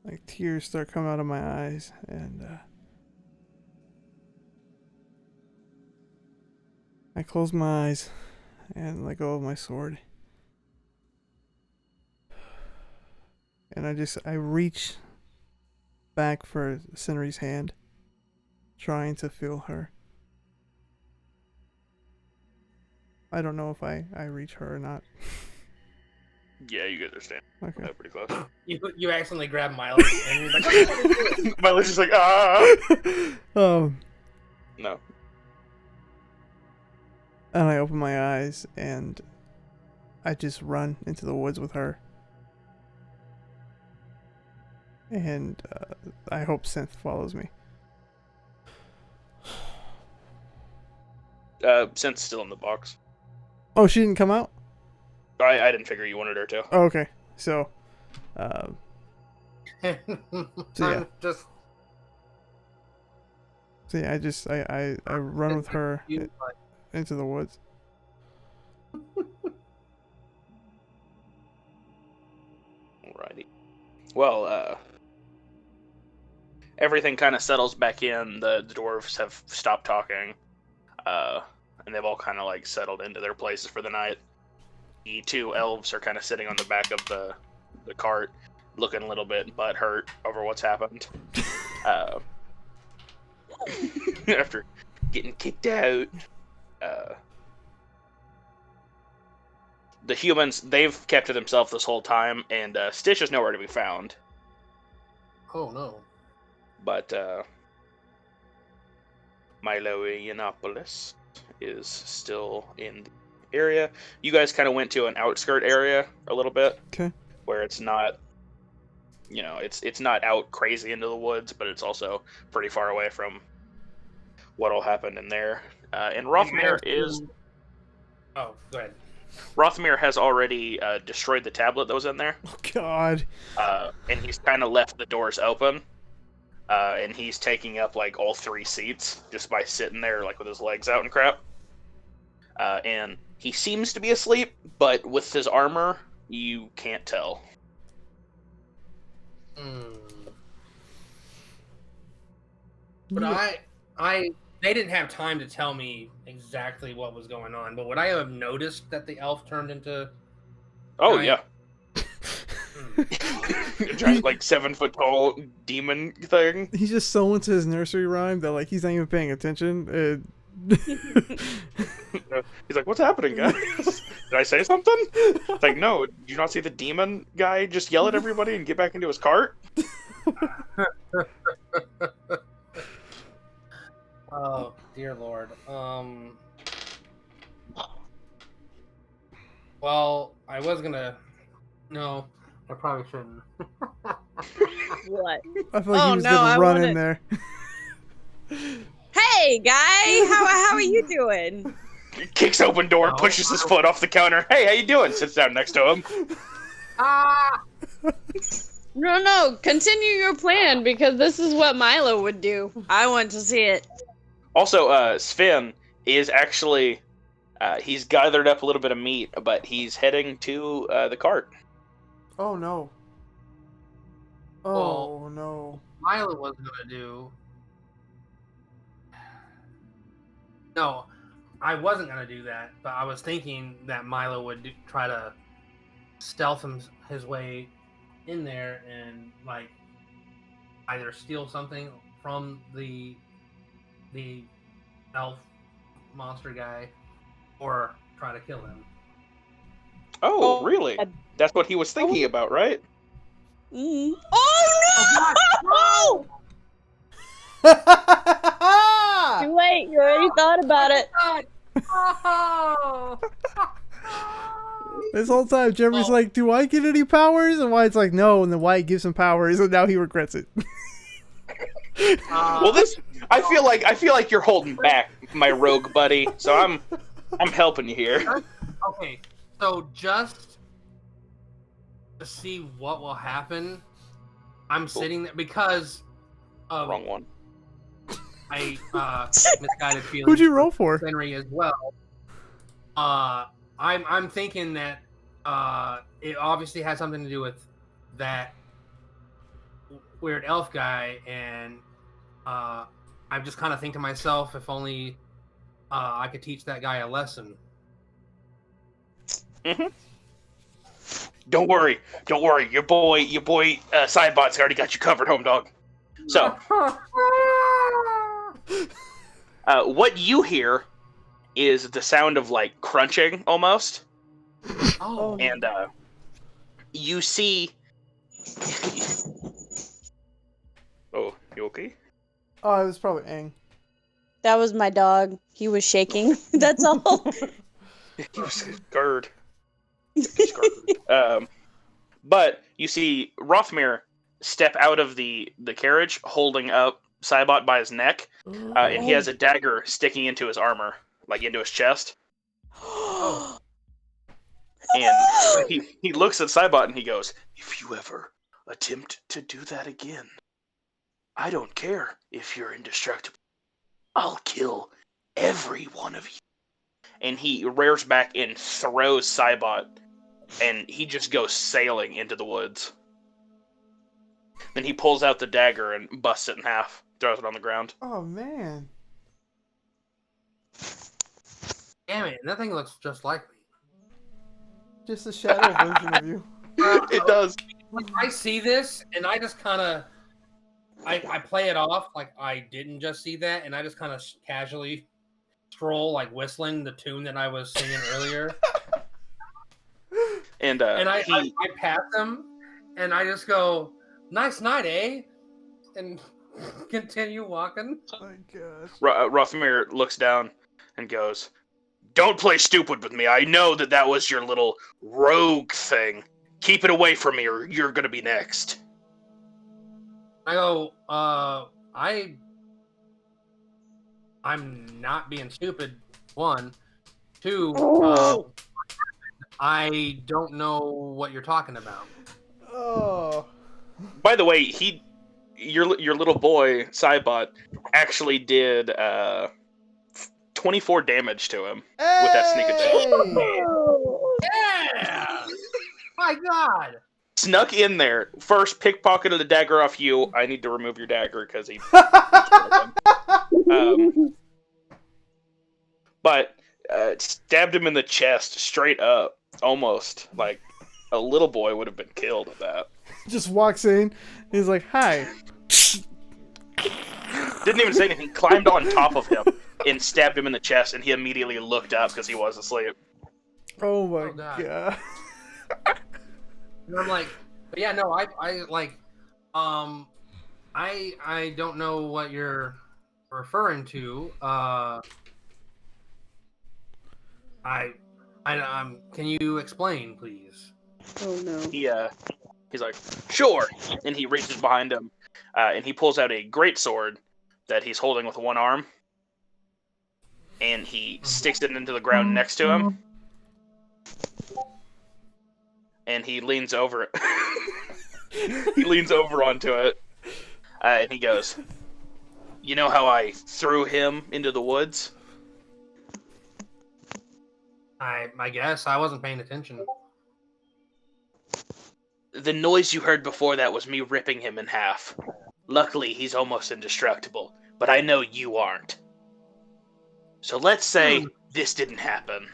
Speaker 1: Like, tears start coming out of my eyes, and I close my eyes and let go of my sword. And I reach back for Cineri's hand, trying to feel her. I don't know if I reach her or not.
Speaker 3: Yeah, you guys are standing
Speaker 1: Okay.
Speaker 3: pretty close.
Speaker 2: You accidentally grab Miles and you're like,
Speaker 3: Milo's just like, ah. No.
Speaker 1: And I open my eyes and I just run into the woods with her. And I hope Synth follows me.
Speaker 3: Synth's still in the box.
Speaker 1: Oh, she didn't come out?
Speaker 3: I didn't figure you wanted her to.
Speaker 1: Oh, okay. So, yeah.
Speaker 2: just
Speaker 1: So yeah, I run with her into the woods.
Speaker 3: Alrighty. Well, everything kind of settles back in. The dwarves have stopped talking, and they've all kind of like settled into their places for the night. The two elves are kind of sitting on the back of the cart, looking a little bit butthurt over what's happened. After getting kicked out. the humans, they've kept to themselves this whole time, and Stitch is nowhere to be found.
Speaker 2: Oh no.
Speaker 3: But Milo Yiannopoulos is still in the area. You guys kind of went to an outskirt area a little bit.
Speaker 1: Okay.
Speaker 3: Where it's not, it's not out crazy into the woods, but it's also pretty far away from what'll happen in there. And Rothmere is...
Speaker 2: Oh, go ahead.
Speaker 3: Rothmere has already destroyed the tablet that was in there.
Speaker 1: Oh, God.
Speaker 3: And he's kind of left the doors open. And he's taking up, like, all 3 seats just by sitting there, like, with his legs out and crap. And he seems to be asleep, but with his armor, you can't tell.
Speaker 2: But they didn't have time to tell me exactly what was going on. But would I have noticed that the elf turned into?
Speaker 3: Oh yeah. Giant, like 7-foot-tall demon thing.
Speaker 1: He's just so into his nursery rhyme that like he's not even paying attention.
Speaker 3: He's like, "What's happening, guys? Did I say something?" It's like, no. Did you not see the demon guy just yell at everybody and get back into his cart?
Speaker 2: Oh dear Lord. Well, I was gonna. No, I probably shouldn't.
Speaker 4: What?
Speaker 1: I feel like he was gonna run in there.
Speaker 4: Hey, guy! How are you doing?
Speaker 3: Kicks open door, pushes his foot off the counter. Hey, how you doing? Sits down next to him.
Speaker 4: No, continue your plan, because this is what Milo would do. I want to see it.
Speaker 3: Also, Sven is actually, he's gathered up a little bit of meat, but he's heading to the cart.
Speaker 1: Oh, no. Oh, no.
Speaker 2: Milo was gonna do. No, I wasn't gonna do that, but I was thinking that Milo would try to stealth his way in there and like either steal something from the elf monster guy or try to kill him.
Speaker 3: Oh, really? That's what he was thinking about, right?
Speaker 4: Mm. Oh, no! Too late. You already thought about it.
Speaker 1: This whole time, Jeremy's like, "Do I get any powers?" And Wyatt's like, "No." And then Wyatt gives him powers, and now he regrets it.
Speaker 3: Well, I feel like you're holding back, my rogue buddy. So I'm helping you here.
Speaker 2: Okay, so just to see what will happen, I'm sitting there because of
Speaker 3: Wrong one.
Speaker 2: I misguided feelings.
Speaker 1: Who'd you roll for?
Speaker 2: Henry as well. I'm thinking that it obviously has something to do with that weird elf guy, and I'm just kind of thinking to myself, if only I could teach that guy a lesson.
Speaker 3: Mm-hmm. Don't worry. Your boy, Sidebot's already got you covered, home dog. So, what you hear is the sound of like crunching almost.
Speaker 2: Oh.
Speaker 3: And you see. Oh, you okay?
Speaker 1: Oh, it was probably Aang.
Speaker 4: That was my dog. He was shaking. That's all.
Speaker 3: He was scared. But you see Rothmere step out of the carriage, holding up Cybot by his neck, and he has a dagger sticking into his armor, like into his chest. And he looks at Cybot and he goes, "If you ever attempt to do that again, I don't care if you're indestructible. I'll kill every one of you." And he rears back and throws Cybot, and he just goes sailing into the woods. Then he pulls out the dagger and busts it in half, throws it on the ground.
Speaker 1: Oh, man.
Speaker 2: Damn it, that thing looks just like me.
Speaker 1: Just a shadow version of you.
Speaker 3: It does.
Speaker 2: Like, I see this, and I just kind of... I play it off like I didn't just see that, and I just kind of casually stroll, like whistling the tune that I was singing earlier.
Speaker 3: And
Speaker 2: I pass him, and I just go, "Nice night, eh?" And continue walking.
Speaker 1: Oh my gosh.
Speaker 3: Rothmir looks down and goes, "Don't play stupid with me. I know that was your little rogue thing. Keep it away from me, or you're gonna be next."
Speaker 2: I go, I'm not being stupid. 1, 2, I don't know what you're talking about.
Speaker 1: Oh.
Speaker 3: By the way, your little boy Cybot actually did 24 damage to him with that sneak attack.
Speaker 2: Yeah! My God!
Speaker 3: Snuck in there. First, pickpocketed the dagger off you. I need to remove your dagger because he but stabbed him in the chest straight up. Almost. Like, a little boy would have been killed at that.
Speaker 1: Just walks in. He's like, "Hi."
Speaker 3: Didn't even say anything. Climbed on top of him and stabbed him in the chest, and he immediately looked up because he was asleep.
Speaker 1: Oh my
Speaker 2: Oh, God.
Speaker 1: god.
Speaker 2: And I'm like, but yeah, no, I don't know what you're referring to. Can you explain, please?
Speaker 4: Oh no.
Speaker 3: He's like, "Sure," and he reaches behind him, and he pulls out a great sword that he's holding with one arm, and he sticks it into the ground next to him, and he leans over. He leans over onto it, and he goes, "You know how I threw him into the woods?"
Speaker 2: I guess I wasn't paying attention.
Speaker 3: The noise you heard before that was me ripping him in half. Luckily, he's almost indestructible, but I know you aren't. So let's say this didn't happen.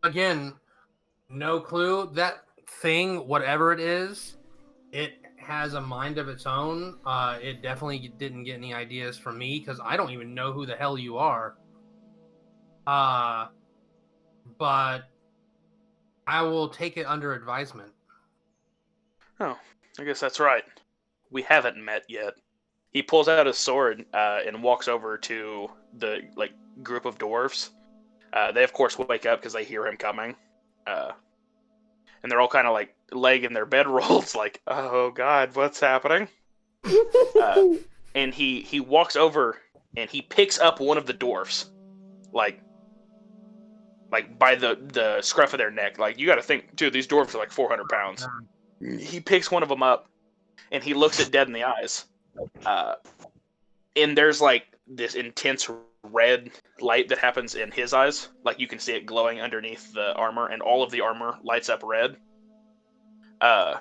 Speaker 2: Again, no clue. That thing, whatever it is, it has a mind of its own. It definitely didn't get any ideas from me because I don't even know who the hell you are. But I will take it under advisement.
Speaker 3: Oh, I guess that's right. We haven't met yet. He pulls out his sword and walks over to the group of dwarves. They of course wake up because they hear him coming, and they're all kind of like laying in their bedrolls, like, "Oh God, what's happening?" And he walks over and he picks up one of the dwarfs, like by the scruff of their neck. Like, you got to think, dude, these dwarves are like 400 pounds. He picks one of them up and he looks it dead in the eyes. And there's like this intense red light that happens in his eyes. Like, you can see it glowing underneath the armor, and all of the armor lights up red. And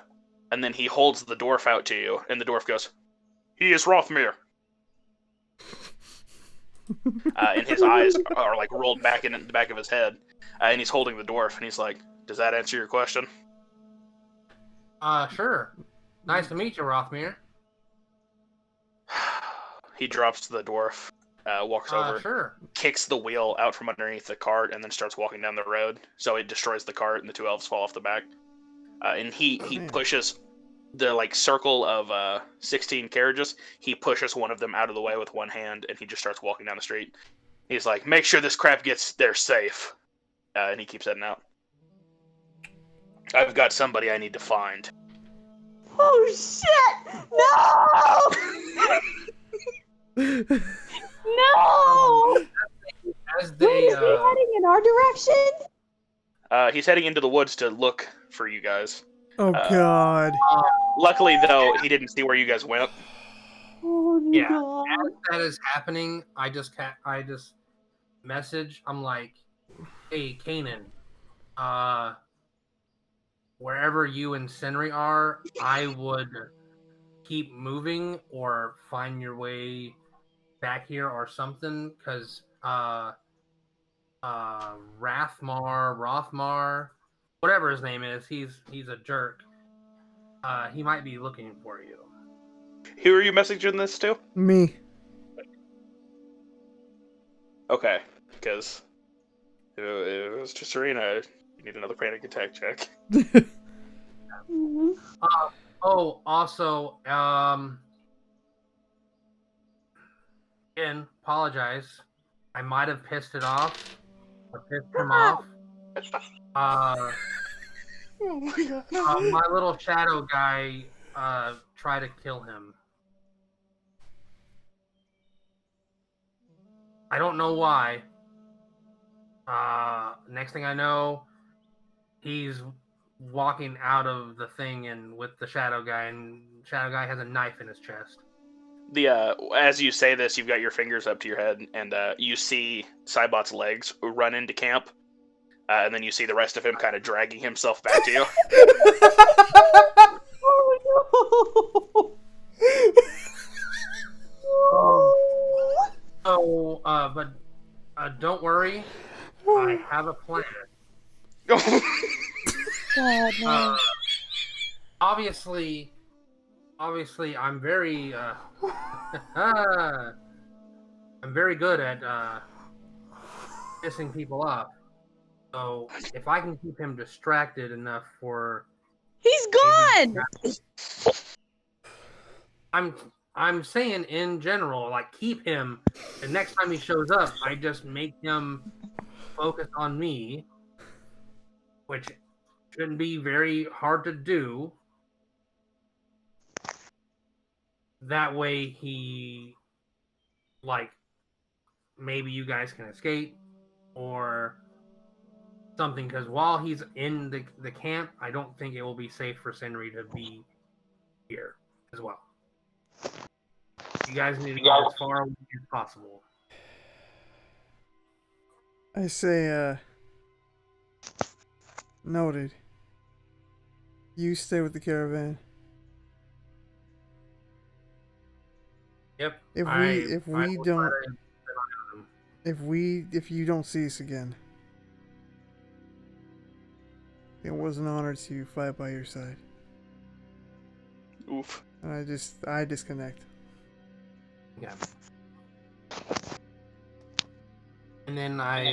Speaker 3: then he holds the dwarf out to you, and the dwarf goes, "He is Rothmir." And his eyes are like rolled back in the back of his head, and he's holding the dwarf, and he's like, "Does that answer your question?"
Speaker 2: Sure. Nice to meet you, Rothmir.
Speaker 3: He drops the dwarf, walks over,
Speaker 2: Sure.
Speaker 3: kicks the wheel out from underneath the cart, and then starts walking down the road. So it destroys the cart, and the two elves fall off the back. And he pushes the circle of 16 carriages. He pushes one of them out of the way with one hand, and he just starts walking down the street. He's like, "Make sure this crap gets there safe," and he keeps heading out. "I've got somebody I need to find."
Speaker 4: Oh shit! No! No!
Speaker 2: As they,
Speaker 4: Wait, is he heading in our direction?
Speaker 3: He's heading into the woods to look for you guys.
Speaker 1: Oh god.
Speaker 3: Luckily, though, he didn't see where you guys went.
Speaker 4: Oh
Speaker 2: Yeah.
Speaker 4: god.
Speaker 2: As that is happening, I just message. I'm like, "Hey, Kanan, wherever you and Senri are, I would keep moving or find your way back here or something, because Rothmar, whatever his name is, he's a jerk. He might be looking for you."
Speaker 3: Who are you messaging this to?
Speaker 1: Me.
Speaker 3: Okay, because It was just Serena. You need another panic attack check.
Speaker 2: Oh, also, again, apologize. I might have pissed it off. Or pissed him off.
Speaker 3: Oh my god.
Speaker 2: My little shadow guy tried to kill him. I don't know why. Next thing I know, he's walking out of the thing and with the shadow guy, and shadow guy has a knife in his chest.
Speaker 3: As you say this, you've got your fingers up to your head, and you see Cybot's legs run into camp, and then you see the rest of him kind of dragging himself back to you.
Speaker 4: Oh
Speaker 2: So, but don't worry, I have a plan.
Speaker 4: no! God, no.
Speaker 2: Obviously, I'm very, I'm very good at pissing people off. So if I can keep him distracted enough for,
Speaker 4: He's gone.
Speaker 2: I'm saying in general, like keep him. The next time he shows up, I just make him focus on me, which shouldn't be very hard to do. That way he, like, maybe you guys can escape or something, because while he's in the camp, I don't think it will be safe for Senri to be here as well. You guys need to go as far away as possible.
Speaker 1: I say, noted. You stay with the caravan.
Speaker 2: Yep.
Speaker 1: If you don't see us again, it was an honor to fight by your side.
Speaker 3: Oof.
Speaker 1: And I disconnect.
Speaker 2: Yeah. And then I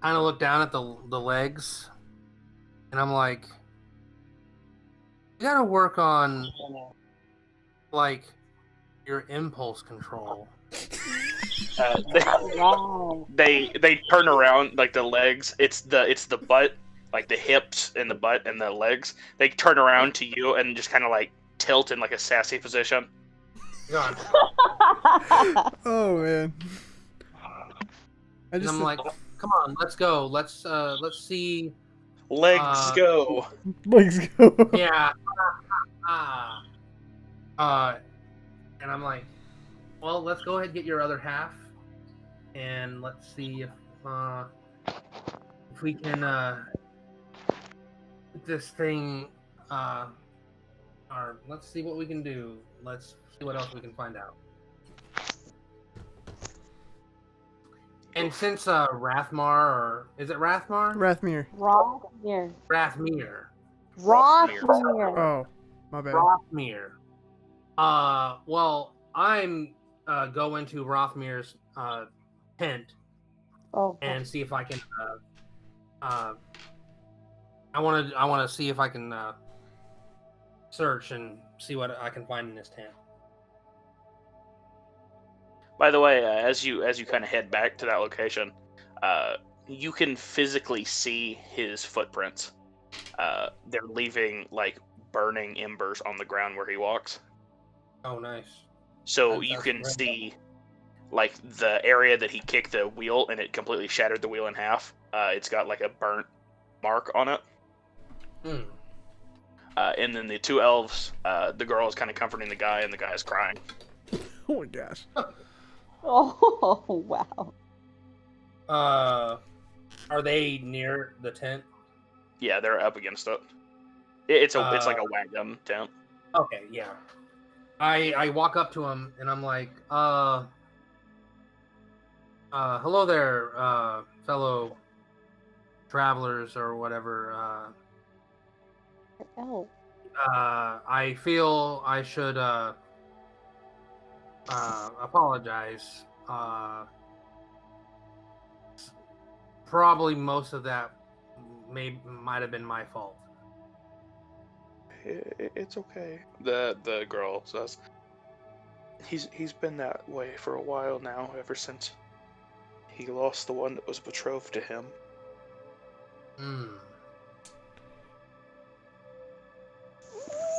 Speaker 2: kind of look down at the legs, and I'm like, you gotta work on like your impulse control.
Speaker 4: Wow.
Speaker 3: They turn around, like the legs. It's the butt, like the hips and the butt and the legs. They turn around to you and just kind of like tilt in like a sassy position.
Speaker 2: God.
Speaker 1: Oh man.
Speaker 2: And I'm like, come on, let's go. Let's see.
Speaker 3: Legs go.
Speaker 1: Legs go.
Speaker 2: Yeah. And I'm like, well, let's go ahead and get your other half, and let's see if we can get this thing. Or let's see what we can do. Let's see what else we can find out. And since Rathmar, or is it Rathmar?
Speaker 1: Rathmere.
Speaker 4: Rothmere.
Speaker 2: Rathmere.
Speaker 4: Rothmere.
Speaker 1: Oh, my bad.
Speaker 2: Rothmere. Well, I'm go into Rothmere's tent
Speaker 4: Oh.
Speaker 2: and see if I can. I want to see if I can search and see what I can find in this tent.
Speaker 3: By the way, as you kind of head back to that location, you can physically see his footprints. They're leaving like burning embers on the ground where he walks.
Speaker 2: Oh, nice.
Speaker 3: So you can see like the area that he kicked the wheel and it completely shattered the wheel in half. It's got like a burnt mark on it.
Speaker 2: Hmm.
Speaker 3: And then the two elves, the girl is kind of comforting the guy and the guy is crying.
Speaker 1: Oh my gosh.
Speaker 4: Oh, wow.
Speaker 2: Are they near the tent?
Speaker 3: Yeah, they're up against it. It's like a wagon tent.
Speaker 2: Okay, yeah. I walk up to him and I'm like, hello there, fellow travelers or whatever.
Speaker 4: Oh.
Speaker 2: I feel I should apologize. probably most of that might have been my fault.
Speaker 3: It's okay. The girl says, he's been that way for a while now, ever since he lost the one that was betrothed to him.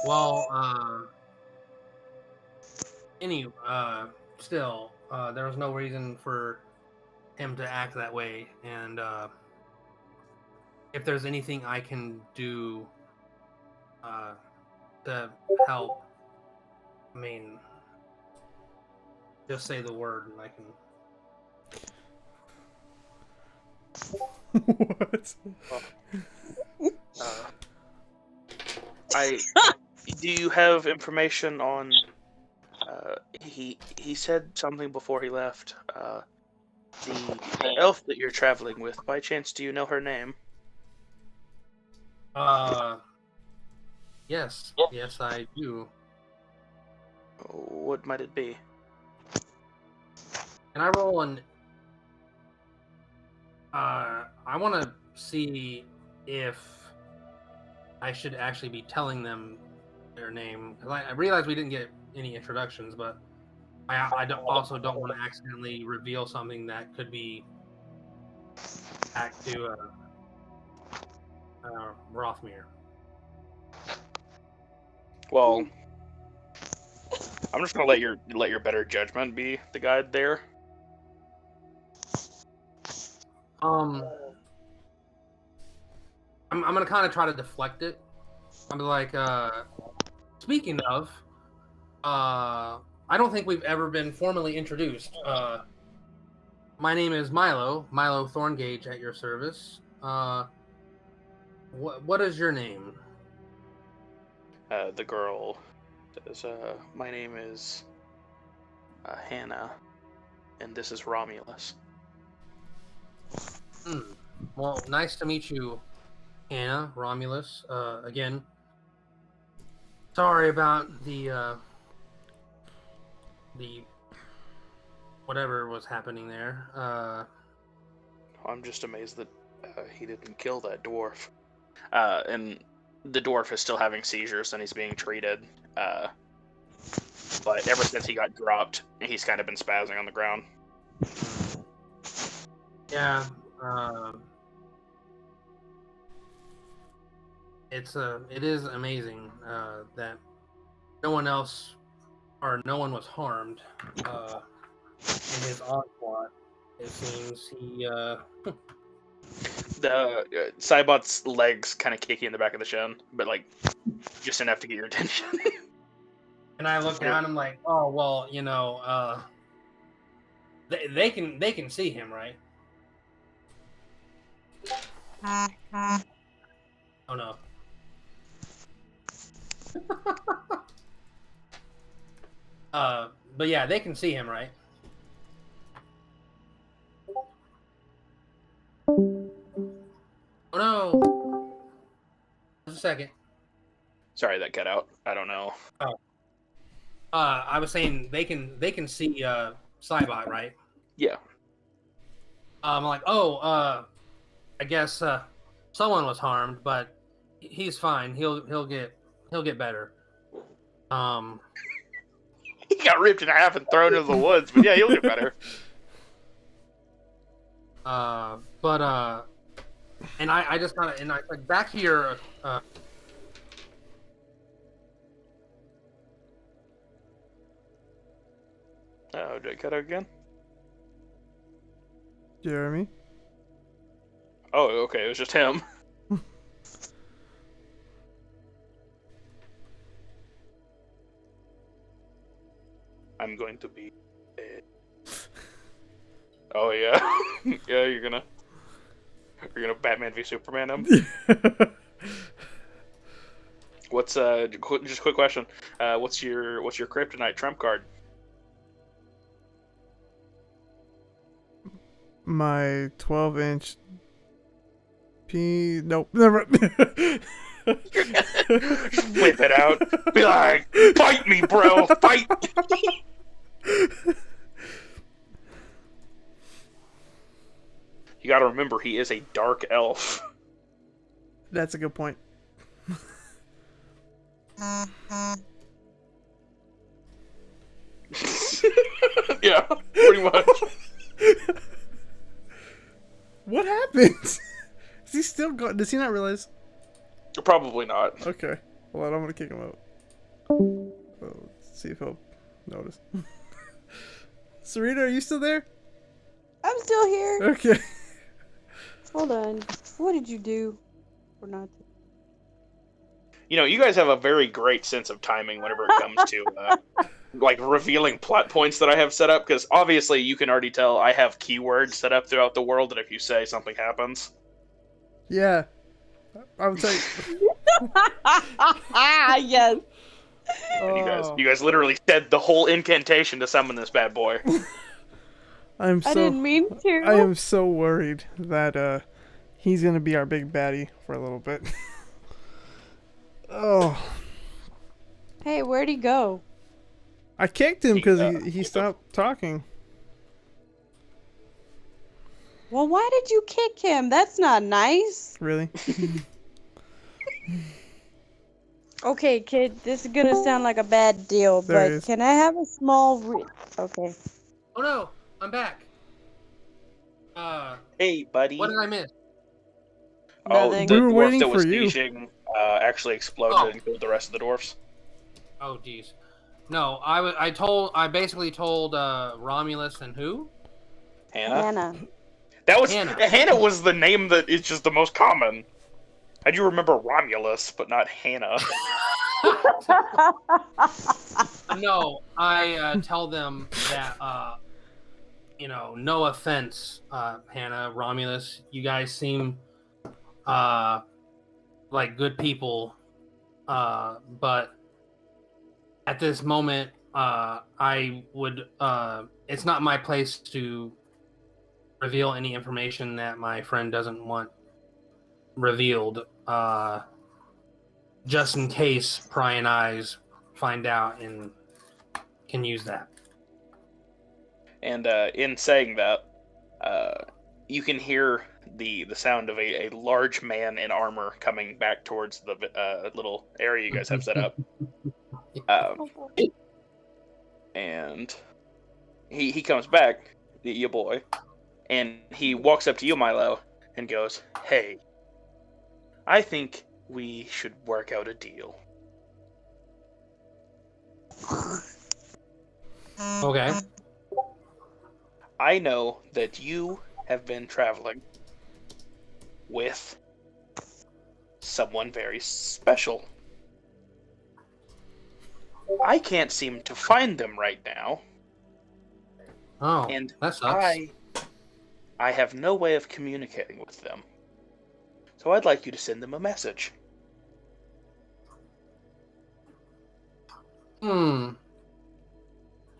Speaker 2: Well, still, there was no reason for him to act that way, and if there's anything I can do to help, I mean, just say the word and I can.
Speaker 1: What?
Speaker 3: Do you have information on? He said something before he left. The elf that you're traveling with. By chance, do you know her name?
Speaker 2: Yes, I do.
Speaker 3: What might it be?
Speaker 2: Can I roll an? I want to see if I should actually be telling them their name. I realize we didn't get any introductions, but I also don't want to accidentally reveal something that could be back to Rothmere.
Speaker 3: Well, I'm just gonna let your better judgment be the guide there.
Speaker 2: I'm gonna kind of try to deflect it. I'm like, speaking of, I don't think we've ever been formally introduced. My name is Milo Thorngage, at your service. What is your name?
Speaker 3: The girl says, my name is Hannah, and this is Romulus.
Speaker 2: Well, nice to meet you, Hannah, Romulus. Again, sorry about the whatever was happening there.
Speaker 3: I'm just amazed that he didn't kill that dwarf. And the dwarf is still having seizures and he's being treated. But ever since he got dropped, he's kind of been spazzing on the ground.
Speaker 2: Yeah. It is amazing that no one was harmed in his onslaught. It seems he
Speaker 3: The Cybot's legs kind of kick you in the back of the shin, but like just enough to get your attention.
Speaker 2: and I look down. I'm like, oh well, they can see him, right? Oh no. But yeah, they can see him, right? Oh no! Just a second.
Speaker 3: Sorry, that cut out. I don't know.
Speaker 2: Oh. I was saying they can see Cybot, right?
Speaker 3: Yeah.
Speaker 2: I'm like, oh, I guess someone was harmed, but he's fine. He'll get better.
Speaker 3: He got ripped in half and thrown into the woods, but yeah, he'll get better.
Speaker 2: And I just kind of, and I like back here.
Speaker 3: Oh, did I cut out again?
Speaker 1: Jeremy?
Speaker 3: Oh, okay, it was just him. I'm going to be dead. Oh yeah, yeah. You're gonna Batman v Superman him. What's just a quick question? What's your kryptonite trump card?
Speaker 1: My 12-inch Nope, never.
Speaker 3: Just whip it out. Be like, fight me, bro, fight. You gotta remember, he is a dark elf.
Speaker 1: That's a good point.
Speaker 3: Yeah, pretty much.
Speaker 1: What happened? Is he still going? Does he not realize?
Speaker 3: Probably not.
Speaker 1: Okay. Hold on, I'm gonna kick him out. Oh, let's see if he'll notice. Sarita, are you still there?
Speaker 4: I'm still here.
Speaker 1: Okay.
Speaker 4: Hold on. What did you do? Or not?
Speaker 3: You know, you guys have a very great sense of timing whenever it comes to like revealing plot points that I have set up, because obviously you can already tell I have keywords set up throughout the world that if you say something happens.
Speaker 1: Yeah. I would say.
Speaker 4: Yes.
Speaker 3: And you guys literally said the whole incantation to summon this bad boy.
Speaker 1: I
Speaker 4: didn't mean to.
Speaker 1: I am so worried that he's gonna be our big baddie for a little bit. Oh.
Speaker 4: Hey, where'd he go?
Speaker 1: I kicked him because he stopped talking.
Speaker 4: Well, why did you kick him? That's not nice.
Speaker 1: Really?
Speaker 3: Okay,
Speaker 4: kid, this is gonna sound like a bad deal, but can I have a small Okay.
Speaker 2: Oh no, I'm back.
Speaker 3: Hey, buddy.
Speaker 2: What did I miss?
Speaker 4: Nothing.
Speaker 3: The
Speaker 1: We were
Speaker 3: dwarf
Speaker 1: waiting
Speaker 3: that was
Speaker 1: for you.
Speaker 3: sieging actually exploded and killed the rest of the dwarfs.
Speaker 2: Oh geez. No, I basically told Romulus and who?
Speaker 4: Hannah.
Speaker 3: That was
Speaker 2: Hannah.
Speaker 3: Hannah was the name that is just the most common. I do remember Romulus, but not Hannah.
Speaker 2: No, I tell them that no offense, Hannah, Romulus, you guys seem like good people, but at this moment, I would. It's not my place to reveal any information that my friend doesn't want revealed. Just in case prying eyes find out and can use that.
Speaker 3: And in saying that, you can hear the sound of a large man in armor coming back towards the little area you guys have set up. And he comes back, your boy, and he walks up to you, Milo, and goes, "Hey, I think we should work out a deal."
Speaker 2: Okay.
Speaker 3: I know that you have been traveling with someone very special. I can't seem to find them right now.
Speaker 2: Oh,
Speaker 3: And
Speaker 2: that sucks.
Speaker 3: I have no way of communicating with them. So I'd like you to send them a message.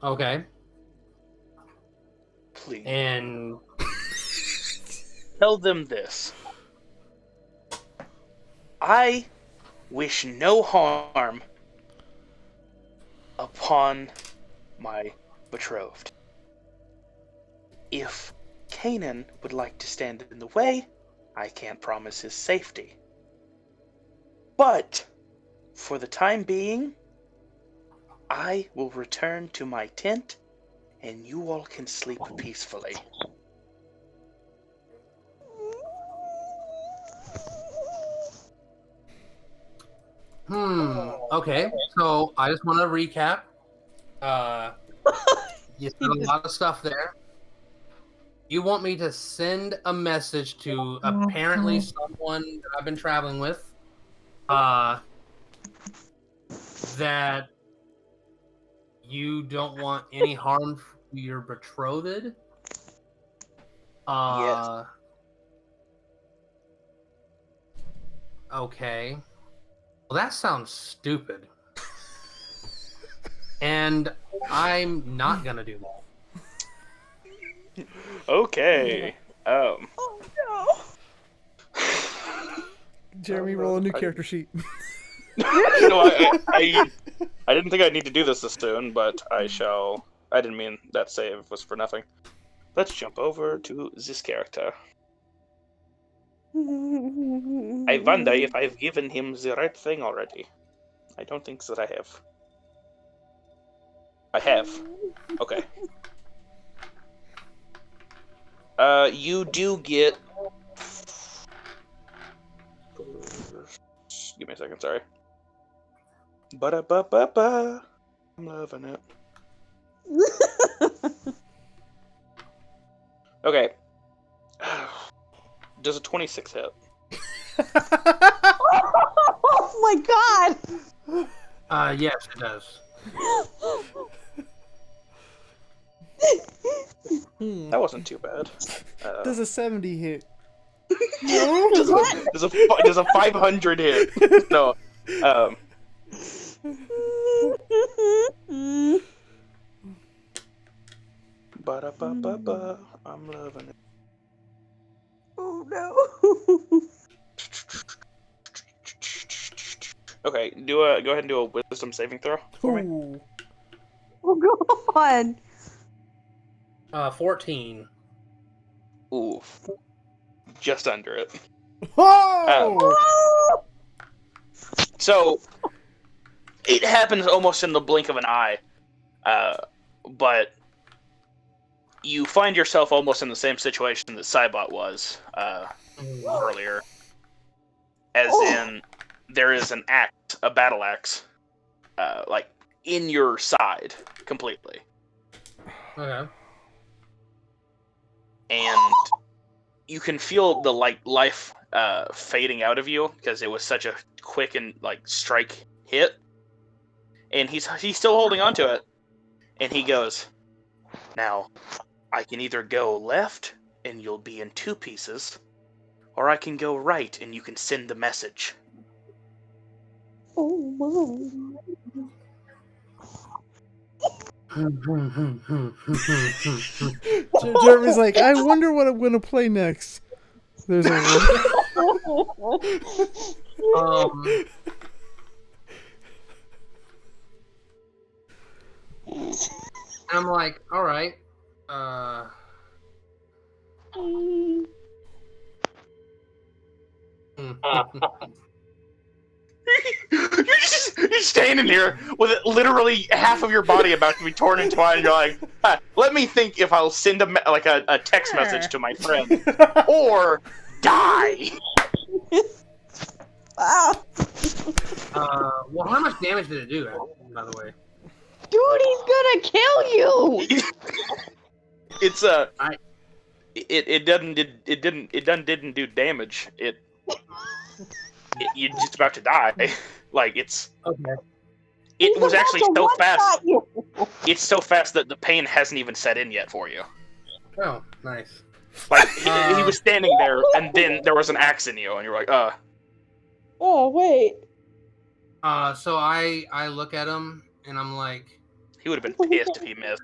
Speaker 2: Okay.
Speaker 3: Please.
Speaker 2: And
Speaker 3: Tell them this. I wish no harm upon my betrothed. If Kanan would like to stand in the way, I can't promise his safety. But, for the time being, I will return to my tent, and you all can sleep peacefully.
Speaker 2: Okay. So I just want to recap. You said a lot of stuff there. You want me to send a message to apparently someone that I've been traveling with, that you don't want any harm to your betrothed?
Speaker 3: Yes.
Speaker 2: Okay. Well, that sounds stupid. And I'm not gonna do that.
Speaker 3: Okay.
Speaker 4: Oh no.
Speaker 1: Jeremy, roll a new character sheet.
Speaker 3: You know, I didn't think I'd need to do this soon, but I shall. I didn't mean that save was for nothing. Let's jump over to this character. I wonder if I've given him the right thing already. I don't think that I have. I have. Okay. You do get... Give me a second, sorry. Ba-da-ba-ba-ba. I'm loving it. Okay. Does a 26 hit?
Speaker 4: Oh my god!
Speaker 2: Yes, it does.
Speaker 3: That wasn't too bad.
Speaker 1: Does a 70 hit?
Speaker 3: Does a 500 hit? No. Ba-da-ba-ba-ba. I'm loving it.
Speaker 4: Oh no.
Speaker 3: Okay, go ahead and do a wisdom saving throw for me.
Speaker 1: Ooh.
Speaker 4: Oh god.
Speaker 2: 14.
Speaker 3: Ooh. Just under it.
Speaker 1: Oh!
Speaker 3: So, it happens almost in the blink of an eye. But you find yourself almost in the same situation that Cybot was earlier. As in, there is an axe, a battle axe, like, in your side, completely.
Speaker 2: Okay.
Speaker 3: And you can feel the life fading out of you because it was such a quick and strike hit. And he's still holding on to it. And he goes, "Now, I can either go left and you'll be in 2 pieces, or I can go right and you can send the message."
Speaker 4: Oh my.
Speaker 1: Jeremy's like, I wonder what I'm going to play next. There's a
Speaker 2: I'm like, all right.
Speaker 3: You're standing here with literally half of your body about to be torn in twine, and you're like, let me think if I'll send a text message to my friend. Or die!
Speaker 4: Wow.
Speaker 2: Well, how much damage did it do, by the way?
Speaker 4: Dude, he's gonna kill you!
Speaker 3: It's it didn't do damage. You're just about to die. Like, it's...
Speaker 2: Okay.
Speaker 3: It was actually so fast.
Speaker 4: You.
Speaker 3: It's so fast that the pain hasn't even set in yet for you.
Speaker 2: Oh, nice.
Speaker 3: Like, he was standing there, and then there was an axe in you, and you're like,
Speaker 4: Oh, wait.
Speaker 2: So I look at him, and I'm like...
Speaker 3: He would have been pissed if he missed.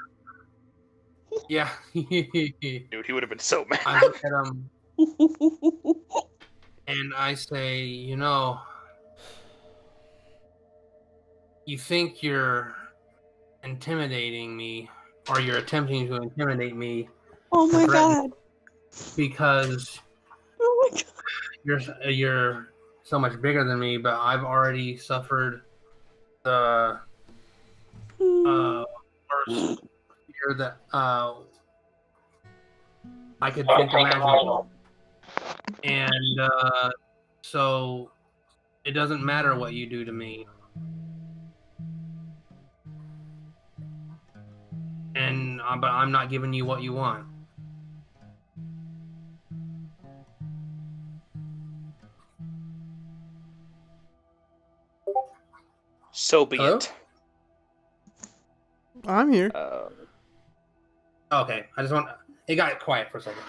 Speaker 2: Yeah.
Speaker 3: Dude, he would have been so mad.
Speaker 2: I look at him, and I say, you think you're intimidating me, or you're attempting to intimidate me.
Speaker 4: Oh my god.
Speaker 2: Because
Speaker 4: Oh my god.
Speaker 2: you're so much bigger than me, but I've already suffered the worst fear that I could think imaginable. And so it doesn't matter what you do to me. And but I'm not giving you what you want.
Speaker 3: So be
Speaker 2: Hello?
Speaker 3: it.
Speaker 1: I'm here.
Speaker 2: Okay, it got quiet for a second.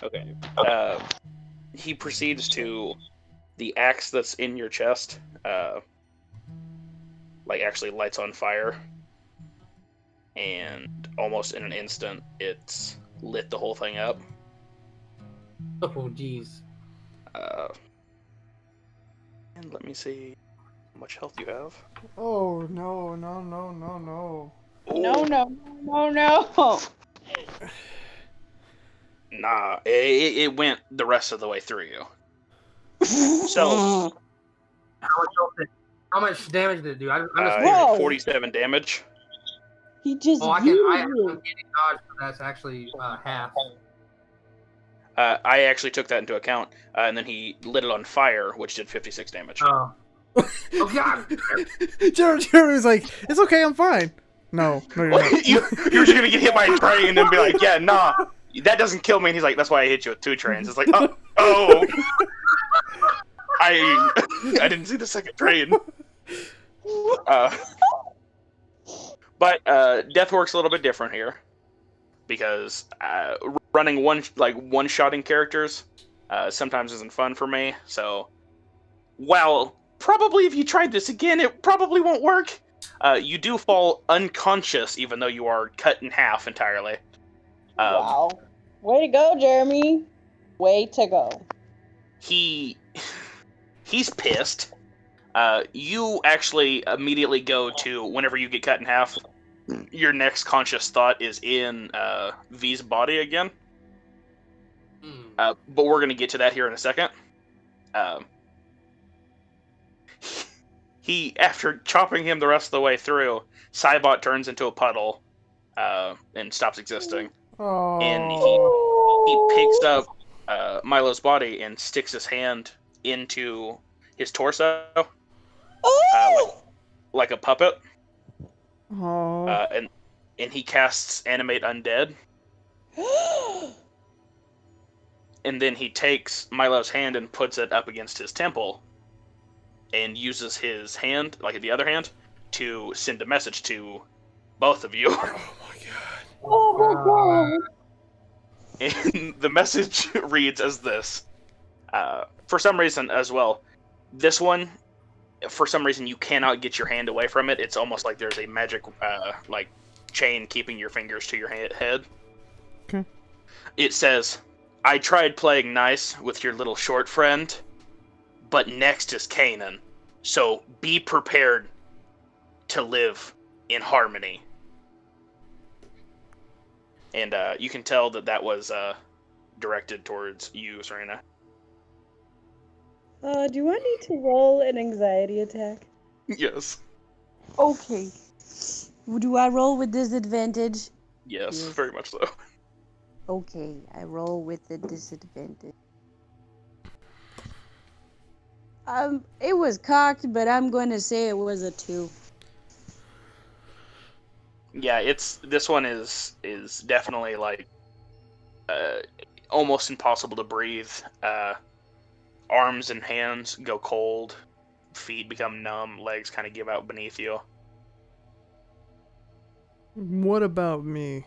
Speaker 3: Okay. He proceeds to... The axe that's in your chest, actually lights on fire. And almost in an instant, it's lit the whole thing up.
Speaker 2: Oh, jeez.
Speaker 3: And let me see how much health you have.
Speaker 1: Oh, no, no, no, no, no.
Speaker 4: No.
Speaker 3: Nah, it went the rest of the way through you. So,
Speaker 2: How much damage did it do? I'm just
Speaker 4: Whoa.
Speaker 3: 47 damage.
Speaker 4: He just
Speaker 2: Oh, I
Speaker 4: used
Speaker 2: can
Speaker 4: you.
Speaker 2: dodge. That's actually half.
Speaker 3: I actually took that into account, and then he lit it on fire, which did 56 damage.
Speaker 2: Oh. Oh God!
Speaker 1: Jeremy was like, "It's okay, I'm fine." No, you're not.
Speaker 3: You're just gonna get hit by a train and be like, "Yeah, nah, that doesn't kill me." And he's like, "That's why I hit you with 2 trains." It's like, oh, I didn't see the second train. But death works a little bit different here, because running one-shotting characters sometimes isn't fun for me. So, while probably if you tried this again, it probably won't work. You do fall unconscious, even though you are cut in half entirely.
Speaker 4: Wow. Way to go, Jeremy. Way to go.
Speaker 3: He's pissed. You actually immediately go to, whenever you get cut in half, your next conscious thought is in V's body again. But we're going to get to that here in a second. After chopping him the rest of the way through, Cybot turns into a puddle and stops existing.
Speaker 1: Oh.
Speaker 3: And he picks up Milo's body and sticks his hand into his torso, like a puppet.
Speaker 1: Oh.
Speaker 3: And he casts Animate Undead. And then he takes Milo's hand and puts it up against his temple, and uses his hand, like the other hand, to send a message to both of you.
Speaker 1: Oh my god.
Speaker 4: Oh my god.
Speaker 3: And the message reads as this. For some reason as well, this one, for some reason you cannot get your hand away from it. It's almost like there's a magic chain keeping your fingers to your head.
Speaker 1: Okay.
Speaker 3: It says, "I tried playing nice with your little short friend, but next is Kanan. So be prepared to live in harmony." And you can tell that was directed towards you, Serena.
Speaker 4: Do I need to roll an anxiety attack?
Speaker 3: Yes.
Speaker 4: Okay. Do I roll with disadvantage?
Speaker 3: Yes,
Speaker 4: Yes.
Speaker 3: very much so.
Speaker 4: Okay, I roll with the disadvantage. It was cocked, but I'm going to say it was a 2.
Speaker 3: Yeah, this one is definitely almost impossible to breathe. Arms and hands go cold, feet become numb, legs kind of give out beneath you.
Speaker 1: What about me?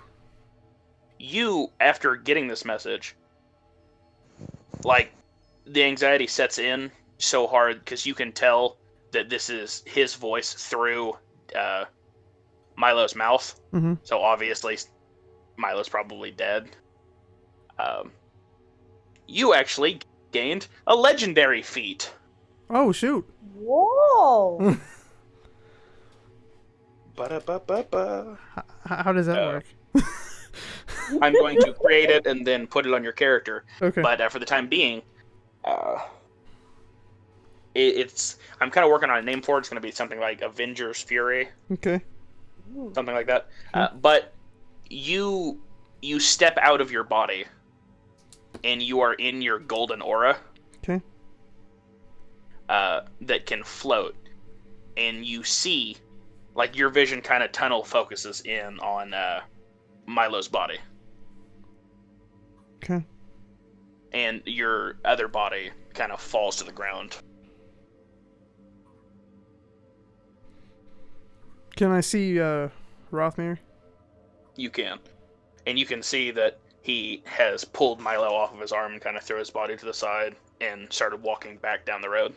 Speaker 3: You, after getting this message, the anxiety sets in so hard because you can tell that this is his voice through Milo's mouth.
Speaker 1: Mm-hmm.
Speaker 3: So obviously, Milo's probably dead. You actually gained a legendary feat.
Speaker 1: Oh shoot.
Speaker 4: Whoa!
Speaker 3: Ba-da-ba-ba-ba.
Speaker 1: How does that work?
Speaker 3: I'm going to create it and then put it on your character.
Speaker 1: Okay.
Speaker 3: But for the time being, I'm kind of working on a name for it. It's going to be something like Avengers Fury.
Speaker 1: Okay.
Speaker 3: Something like that. But you step out of your body, and you are in your golden aura.
Speaker 1: Okay.
Speaker 3: That can float, and you see, your vision kind of tunnel focuses in on Milo's body.
Speaker 1: Okay.
Speaker 3: And your other body kind of falls to the ground.
Speaker 1: Can I see Rothmere?
Speaker 3: You can. And you can see that he has pulled Milo off of his arm and kind of threw his body to the side and started walking back down the road.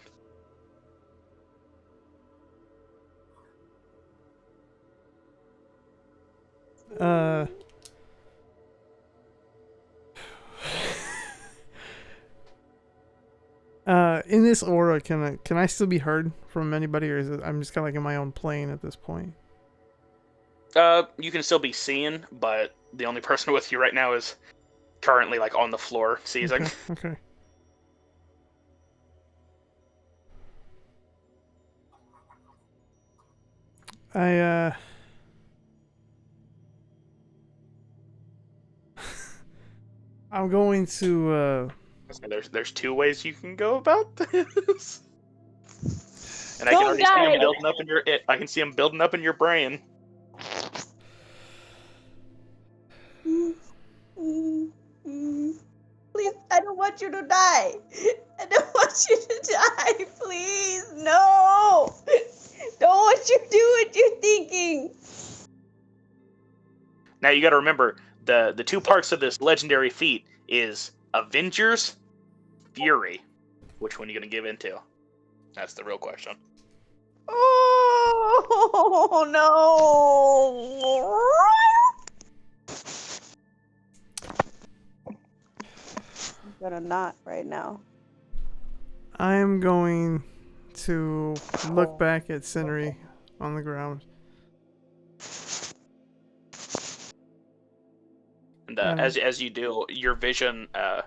Speaker 1: In this aura, can I still be heard from anybody, or is it I'm just kind of in my own plane at this point?
Speaker 3: You can still be seen, but the only person with you right now is currently like on the floor seizing.
Speaker 1: Okay. I I'm going to
Speaker 3: There's two ways you can go about this, and I can
Speaker 4: Don't
Speaker 3: already see them
Speaker 4: die.
Speaker 3: building up in your. I can see them building up in your brain.
Speaker 4: Please, I don't want you to die. I don't want you to die. Please, no. Don't want you to do what you're thinking.
Speaker 3: Now you got to remember the two parts of this legendary feat is Avengers, Fury. Which one are you gonna give into? That's the real question.
Speaker 4: Oh no. I'm gonna not right now.
Speaker 1: I'm going to look back at Scenery on the ground.
Speaker 3: And as you do, your vision's a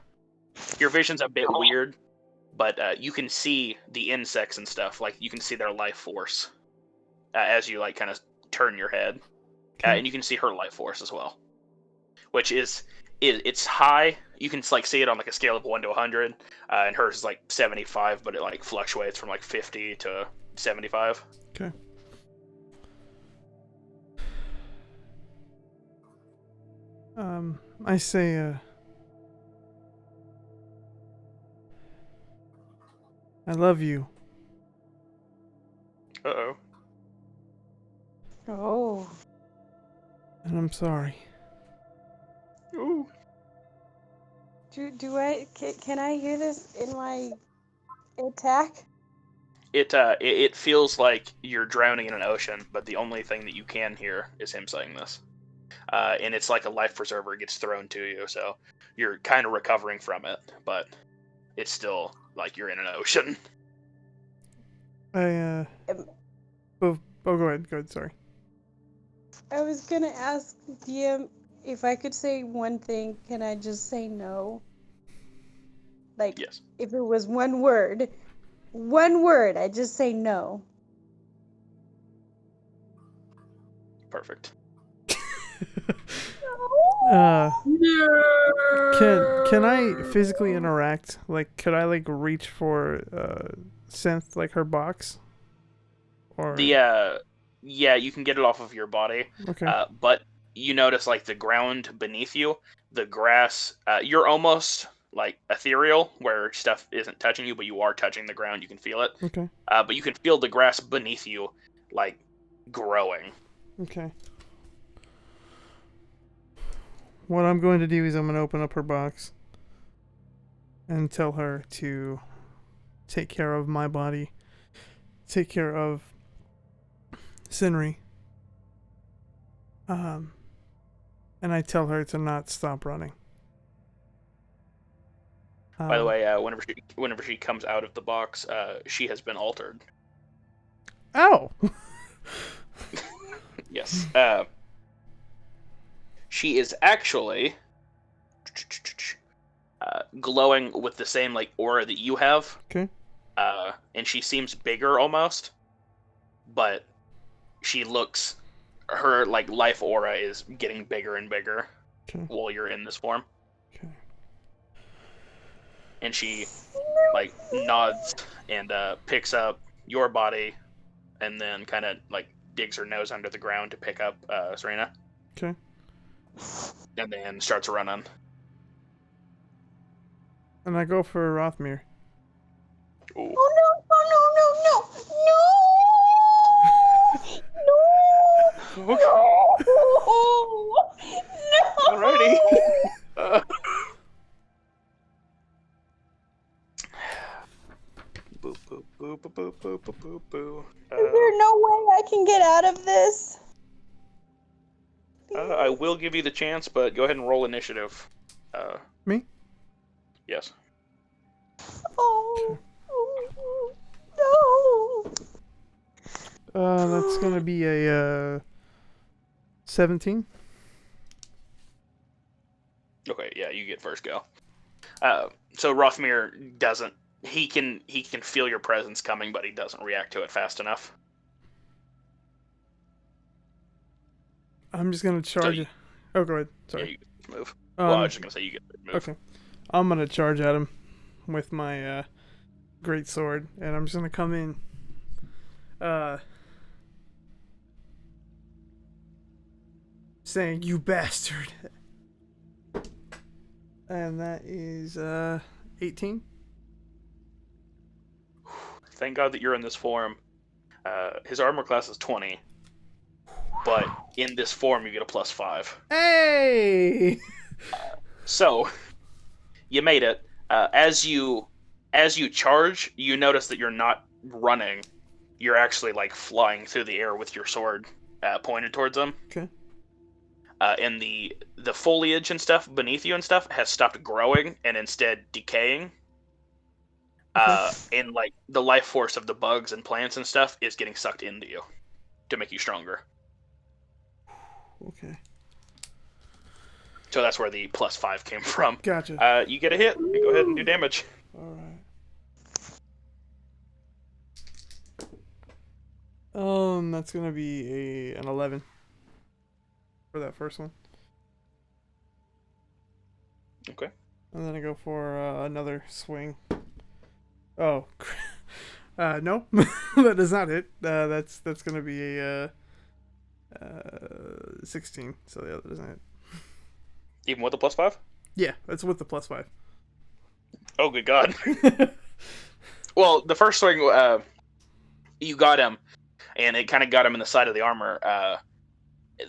Speaker 3: bit weird, but you can see the insects and stuff. Like you can see their life force as you like kind of turn your head, and you can see her life force as well, which it's high. You can like see it on like a scale of 1 to 100, and hers is like 75, but it like fluctuates from like 50 to 75.
Speaker 1: Okay. I say, I love you.
Speaker 3: Uh-oh.
Speaker 4: Oh.
Speaker 1: And I'm sorry.
Speaker 3: Ooh.
Speaker 4: Do I can I hear this in my attack?
Speaker 3: It feels like you're drowning in an ocean, but the only thing that you can hear is him saying this. And it's like a life preserver gets thrown to you, so you're kind of recovering from it, but it's still like you're in an ocean.
Speaker 1: Go ahead, sorry.
Speaker 4: I was gonna ask DM if I could say one thing, can I just say no? Like,
Speaker 3: Yes.
Speaker 4: if it was one word, I just say no.
Speaker 3: Perfect.
Speaker 1: Can I physically interact? Like, could I like reach for synth like her box? Or
Speaker 3: yeah, you can get it off of your body.
Speaker 1: okay.
Speaker 3: But you notice like the ground beneath you, the grass. You're almost like ethereal, where stuff isn't touching you, but you are touching the ground. You can feel it.
Speaker 1: Okay.
Speaker 3: But you can feel the grass beneath you, like growing.
Speaker 1: Okay. What I'm going to do is I'm going to open up her box and tell her to take care of my body, take care of Scenery. And I tell her to not stop running.
Speaker 3: By the way, whenever she comes out of the box, she has been altered.
Speaker 1: Ow!
Speaker 3: Yes. She is actually glowing with the same like aura that you have.
Speaker 1: Okay.
Speaker 3: And she seems bigger almost, but her like life aura is getting bigger and bigger while you're in this form.
Speaker 1: Okay.
Speaker 3: And she like nods and picks up your body, and then kind of like digs her nose under the ground to pick up Serena.
Speaker 1: Okay.
Speaker 3: And then starts running.
Speaker 1: And I go for Rothmere.
Speaker 3: Ooh.
Speaker 4: Oh no! No! No!
Speaker 3: Alrighty. Boop, boop, boop, boop, boop, boop, boop, boop.
Speaker 4: Is there no way I can get out of this?
Speaker 3: I will give you the chance, but go ahead and roll initiative.
Speaker 1: Me?
Speaker 3: Yes.
Speaker 4: Oh no!
Speaker 1: That's gonna be a 17.
Speaker 3: Okay, yeah, you get first go. So Rothmere doesn't. He can feel your presence coming, but he doesn't react to it fast enough.
Speaker 1: I'm just gonna charge it. Oh, go ahead.
Speaker 3: Yeah,
Speaker 1: Sorry.
Speaker 3: you get to move. Well, I was just gonna say you get to move.
Speaker 1: Okay. I'm gonna charge at him with my great sword, and I'm just gonna come in. Saying, "You bastard," and that is 18.
Speaker 3: Thank God that you're in this form. His armor class is 20, but in this form you get a +5.
Speaker 1: Hey!
Speaker 3: So you made it. As you charge, you notice that you're not running. You're actually like flying through the air with your sword pointed towards them.
Speaker 1: Okay.
Speaker 3: And the foliage and stuff beneath you and stuff has stopped growing and instead decaying. And like the life force of the bugs and plants and stuff is getting sucked into you to make you stronger.
Speaker 1: Okay.
Speaker 3: So that's where the +5 came from.
Speaker 1: Gotcha.
Speaker 3: You get a hit. You go ahead and do damage.
Speaker 1: All right. That's gonna be an 11 for that first one.
Speaker 3: Okay.
Speaker 1: And then I go for another swing. Oh, no, that does not hit. That's gonna be a 16. So the other doesn't hit.
Speaker 3: Even with the +5?
Speaker 1: Yeah, that's with the +5.
Speaker 3: Oh, good God. Well, the first swing, you got him, and it kind of got him in the side of the armor.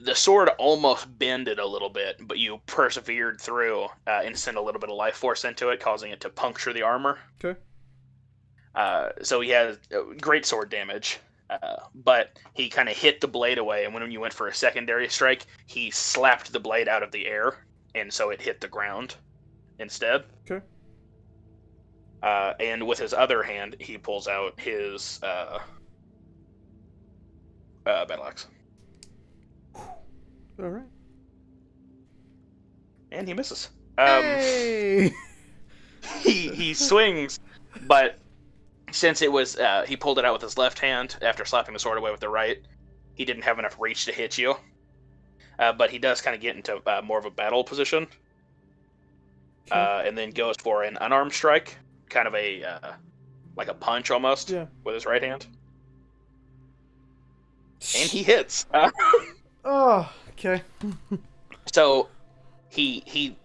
Speaker 3: The sword almost bended a little bit, but you persevered through and sent a little bit of life force into it, causing it to puncture the armor.
Speaker 1: Okay.
Speaker 3: So he has great sword damage, but he kind of hit the blade away, and when you went for a secondary strike, he slapped the blade out of the air, and so it hit the ground instead.
Speaker 1: Okay.
Speaker 3: And with his other hand, he pulls out his battle axe.
Speaker 1: All right.
Speaker 3: And he misses.
Speaker 1: Hey!
Speaker 3: He swings, but since it was he pulled it out with his left hand after slapping the sword away with the right, he didn't have enough reach to hit you. But he does kind of get into more of a battle position, and then goes for an unarmed strike, kind of a like a punch almost, with his right hand. And he hits.
Speaker 1: Oh, okay.
Speaker 3: So he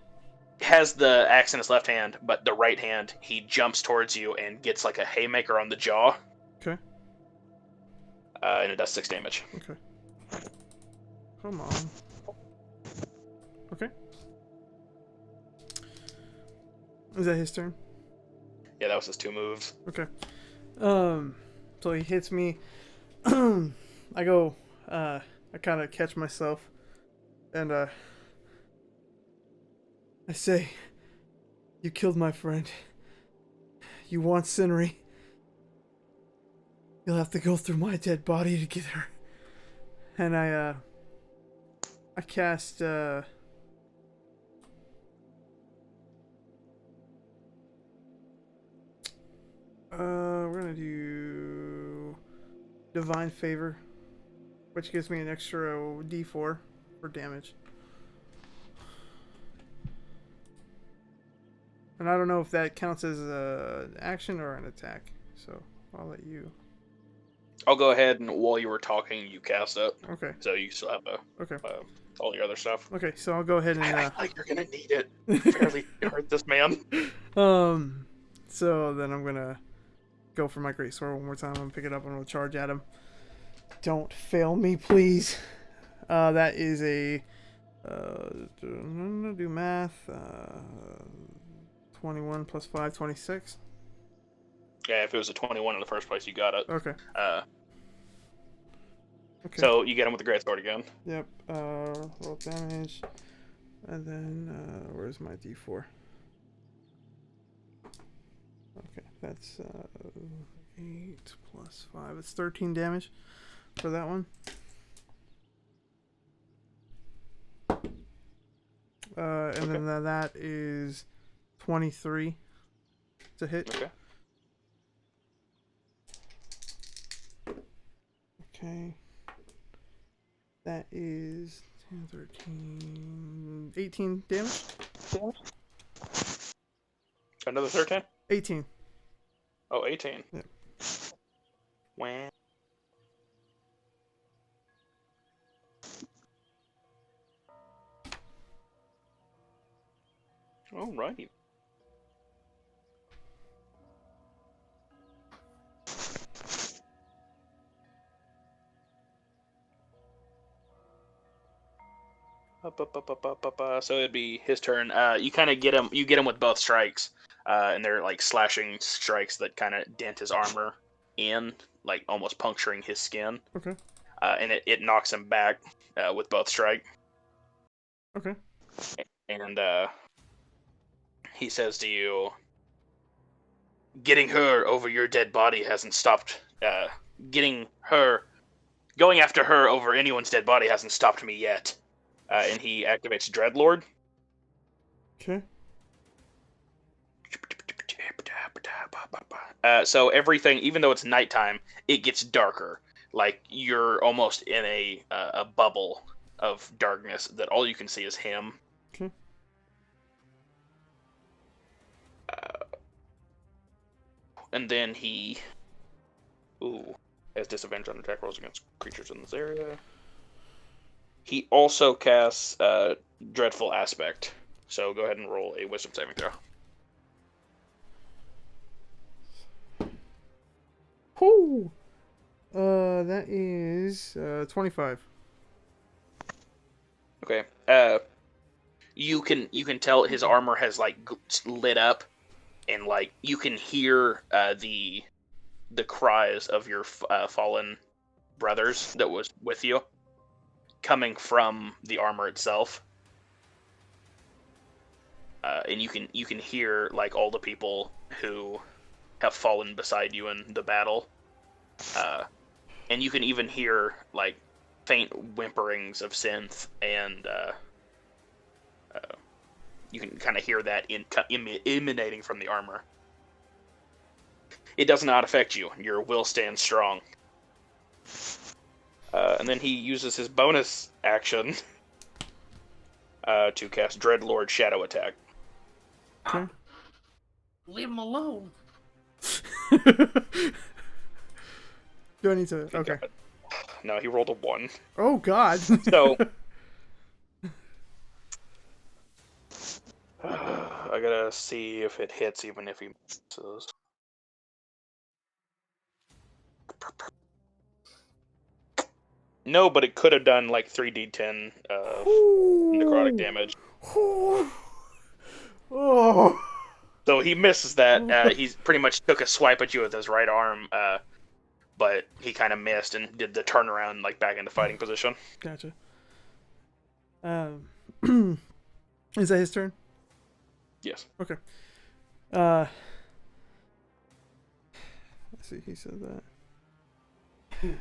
Speaker 3: has the axe in his left hand, but the right hand, he jumps towards you and gets like a haymaker on the jaw.
Speaker 1: Okay.
Speaker 3: And it does 6 damage.
Speaker 1: Okay. Come on. Okay. Is that his turn?
Speaker 3: Yeah, that was his 2 moves.
Speaker 1: Okay. So he hits me. I go, I kind of catch myself, and I say, "You killed my friend. You want Cinnery. You'll have to go through my dead body to get her." And I cast, we're gonna do Divine Favor, which gives me an extra D4 for damage. And I don't know if that counts as an action or an attack, so I'll let you.
Speaker 3: I'll go ahead and while you were talking, you cast it.
Speaker 1: Okay.
Speaker 3: So you still have all your other stuff.
Speaker 1: Okay, so I'll go ahead and.
Speaker 3: I like you're gonna need it. Barely hurt this man.
Speaker 1: So then I'm gonna go for my great sword one more time. I'm gonna pick it up and I'm gonna charge at him. Don't fail me, please. That is a. Do math. 21 plus 5, 26.
Speaker 3: Yeah, if it was a 21 in the first place, you got it.
Speaker 1: Okay. Okay.
Speaker 3: So you get him with the great sword again.
Speaker 1: Yep. Roll damage. And then, where's my D4? Okay, that's 8 plus 5. It's 13 damage for that one. And then that is 23 to hit.
Speaker 3: Okay.
Speaker 1: Okay. That is 10, 13, 18 damage.
Speaker 3: Another 13?
Speaker 1: 18.
Speaker 3: Oh, 18.
Speaker 1: Yeah.
Speaker 3: Wah. Alrighty. So it'd be his turn. You kind of get him. You get him with both strikes, and they're like slashing strikes that kind of dent his armor in, like almost puncturing his skin.
Speaker 1: Okay.
Speaker 3: And it knocks him back with both strike.
Speaker 1: Okay.
Speaker 3: And he says to you, "Getting her over your dead body hasn't stopped. Going after her over anyone's dead body hasn't stopped me yet." And he activates Dreadlord.
Speaker 1: Okay.
Speaker 3: So everything, even though it's nighttime, it gets darker. Like you're almost in a bubble of darkness that all you can see is him.
Speaker 1: Okay.
Speaker 3: And then he has disadvantage on attack rolls against creatures in this area. He also casts Dreadful Aspect. So go ahead and roll a Wisdom saving throw.
Speaker 1: Whoo! That is 25.
Speaker 3: Okay. You can tell his armor has like lit up, and like you can hear the cries of your fallen brothers that was with you coming from the armor itself. And you can hear like all the people who have fallen beside you in the battle. And you can even hear like faint whimperings of synth, and you can kind of hear that emanating from the armor. It does not affect you. Your will stands strong. And then he uses his bonus action to cast Dreadlord Shadow Attack.
Speaker 1: Okay.
Speaker 2: Leave him alone.
Speaker 1: Do I need to? Okay.
Speaker 3: No, he rolled a 1.
Speaker 1: Oh, God.
Speaker 3: So I gotta see if it hits, even if he misses. No, but it could have done like 3d10 necrotic damage.
Speaker 1: Oh.
Speaker 3: So he misses that. He's pretty much took a swipe at you with his right arm, but he kind of missed and did the turnaround like back into fighting position.
Speaker 1: Gotcha. Is that his turn?
Speaker 3: Yes.
Speaker 1: Okay. Let's see. He said that.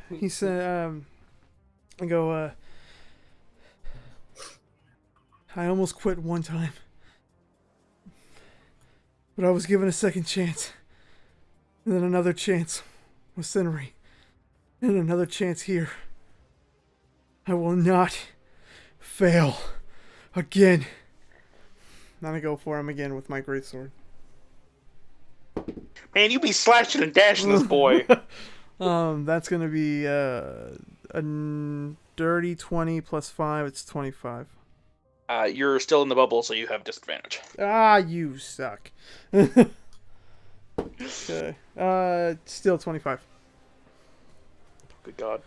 Speaker 1: He said, I go, I almost quit one time, but I was given a second chance, and then another chance with Cinery, and another chance here. I will not fail again. Now I go for him again with my greatsword.
Speaker 3: Man, you be slashing and dashing this boy.
Speaker 1: That's gonna be a dirty 20 plus 5. It's 25.
Speaker 3: You're still in the bubble, so you have disadvantage.
Speaker 1: Ah, you suck. Okay. Still 25.
Speaker 3: Good God.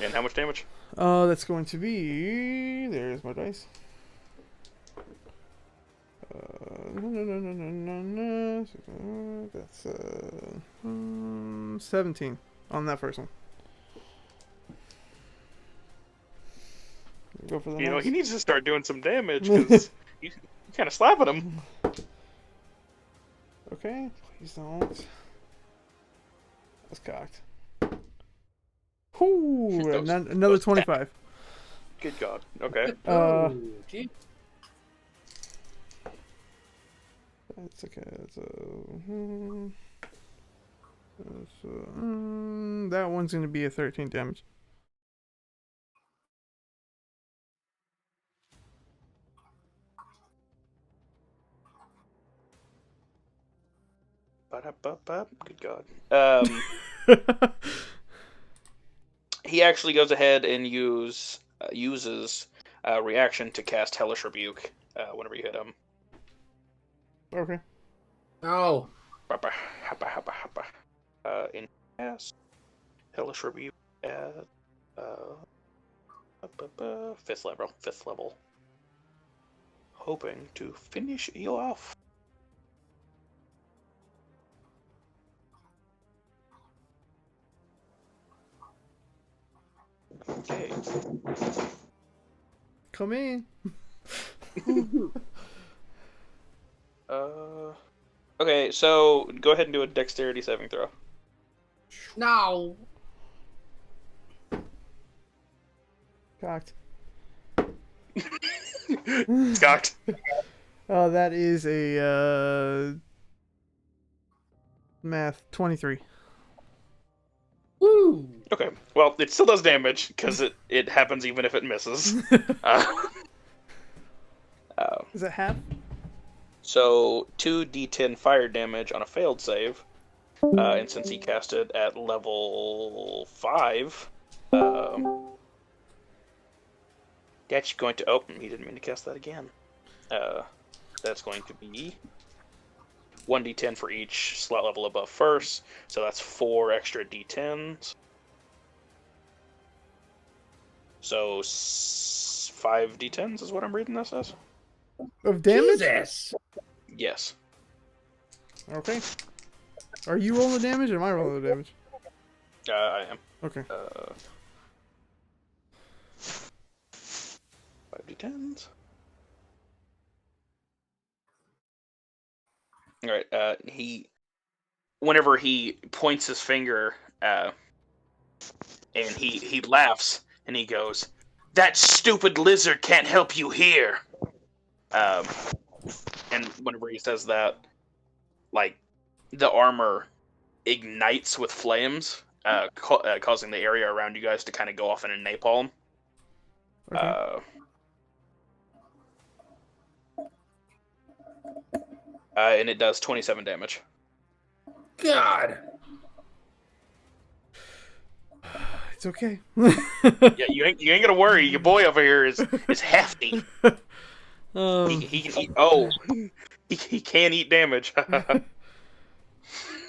Speaker 3: And how much damage?
Speaker 1: That's going to be. There's my dice. No. That's 17 on that first one. Go for the
Speaker 3: You know,
Speaker 1: next.
Speaker 3: he needs to start doing some damage, because you kind of slapping him.
Speaker 1: Okay, please don't. That's cocked. Whoo! Another 25.
Speaker 3: Good God. Okay.
Speaker 2: Gee.
Speaker 1: That's okay. That one's going to be a 13 damage.
Speaker 3: Good God. He actually goes ahead and uses reaction to cast Hellish Rebuke whenever you hit him.
Speaker 1: Okay.
Speaker 2: Oh.
Speaker 3: In cast Hellish Rebuke at 5th level. Hoping to finish you off. Okay.
Speaker 1: Come in.
Speaker 3: Okay, so go ahead and do a dexterity saving throw.
Speaker 2: No.
Speaker 1: Cocked.
Speaker 3: Cocked.
Speaker 1: Oh, that is a math 23.
Speaker 2: Woo.
Speaker 3: Okay, well, it still does damage, because it happens even if it misses.
Speaker 1: Is that half?
Speaker 3: So, 2d10 fire damage on a failed save, and since he cast it at level 5, that's going to... Oh, he didn't mean to cast that again. That's going to be 1d10 for each slot level above first, so that's 4 extra d10s. So 5 d10s is what I'm reading this as?
Speaker 1: Of damage?
Speaker 2: Jesus.
Speaker 3: Yes.
Speaker 1: Okay. Are you rolling the damage or am I rolling the damage?
Speaker 3: I am.
Speaker 1: Okay.
Speaker 3: 5d10s. Alright, whenever he points his finger, and he laughs, and he goes, "That stupid lizard can't help you here!" And whenever he says that, like, the armor ignites with flames, causing the area around you guys to kind of go off in a napalm.
Speaker 1: Okay.
Speaker 3: And it does 27 damage.
Speaker 2: God.
Speaker 1: It's okay.
Speaker 3: Yeah, you ain't gonna worry. Your boy over here is hefty. He can eat damage.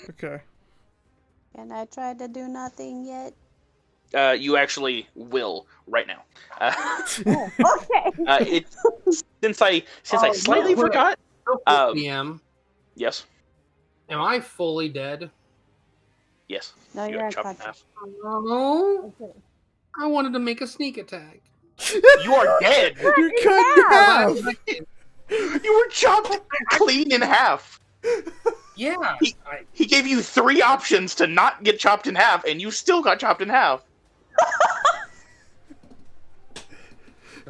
Speaker 1: Okay.
Speaker 4: And I tried to do nothing yet.
Speaker 3: You actually will right now.
Speaker 4: Okay.
Speaker 3: Since I slightly forgot.
Speaker 2: PM.
Speaker 3: Yes.
Speaker 2: Am I fully dead?
Speaker 3: Yes.
Speaker 4: No,
Speaker 3: You
Speaker 4: you're
Speaker 3: got chopped in
Speaker 4: unconscious.
Speaker 3: half.
Speaker 2: Oh.
Speaker 4: Okay.
Speaker 2: I wanted to make a sneak attack.
Speaker 3: You are dead.
Speaker 1: You're cut in half.
Speaker 3: You were chopped clean in half.
Speaker 2: Yeah.
Speaker 3: He gave you 3 options to not get chopped in half, and you still got chopped in half.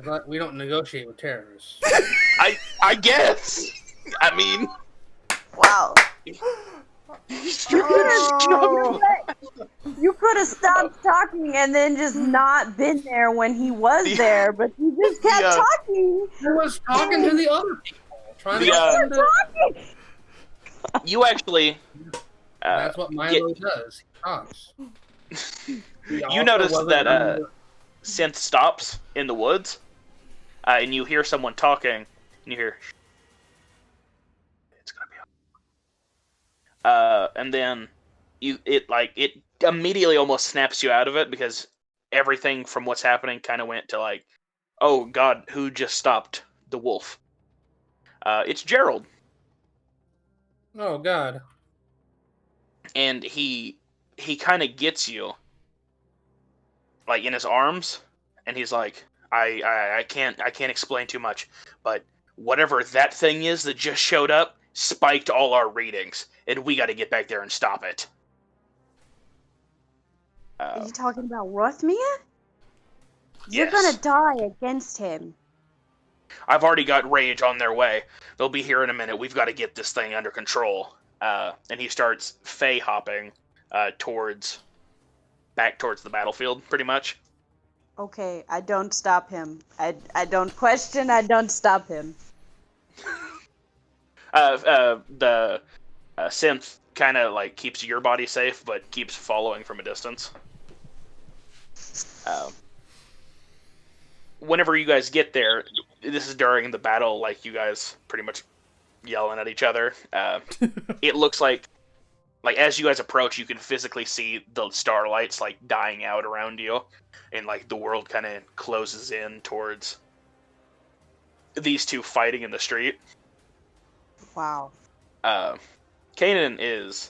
Speaker 2: But we don't negotiate with terrorists.
Speaker 3: I guess. I mean,
Speaker 4: Wow.
Speaker 1: Oh.
Speaker 4: You could have stopped talking and then just not been there when he was there, but you just kept talking.
Speaker 2: I was talking to the other people. Trying to
Speaker 4: Talking.
Speaker 3: you actually.
Speaker 2: That's what Milo does. He talks.
Speaker 3: You notice that synth stops in the woods, and you hear someone talking, and you hear, "It's gonna be okay." And then it immediately almost snaps you out of it, because everything from what's happening kind of went to like, "Oh God, who just stopped the wolf?" It's Gerald,
Speaker 2: Oh God.
Speaker 3: and he kind of gets you, like, in his arms, and he's like, I can't explain too much, but whatever that thing is that just showed up spiked all our readings, and we got to get back there and stop it.
Speaker 4: Are you talking about Rothmere? You're
Speaker 3: Yes.
Speaker 4: gonna die against him.
Speaker 3: I've already got Rage on their way. They'll be here in a minute. We've got to get this thing under control. And he starts fey hopping back towards the battlefield, pretty much.
Speaker 4: Okay, I don't stop him. I don't question, I don't stop him.
Speaker 3: The synth kind of like keeps your body safe, but keeps following from a distance. Whenever you guys get there, this is during the battle, like you guys pretty much yelling at each other. It looks like as you guys approach, you can physically see the starlights like dying out around you, and like the world kind of closes in towards these two fighting in the street.
Speaker 4: Wow.
Speaker 3: Kanan is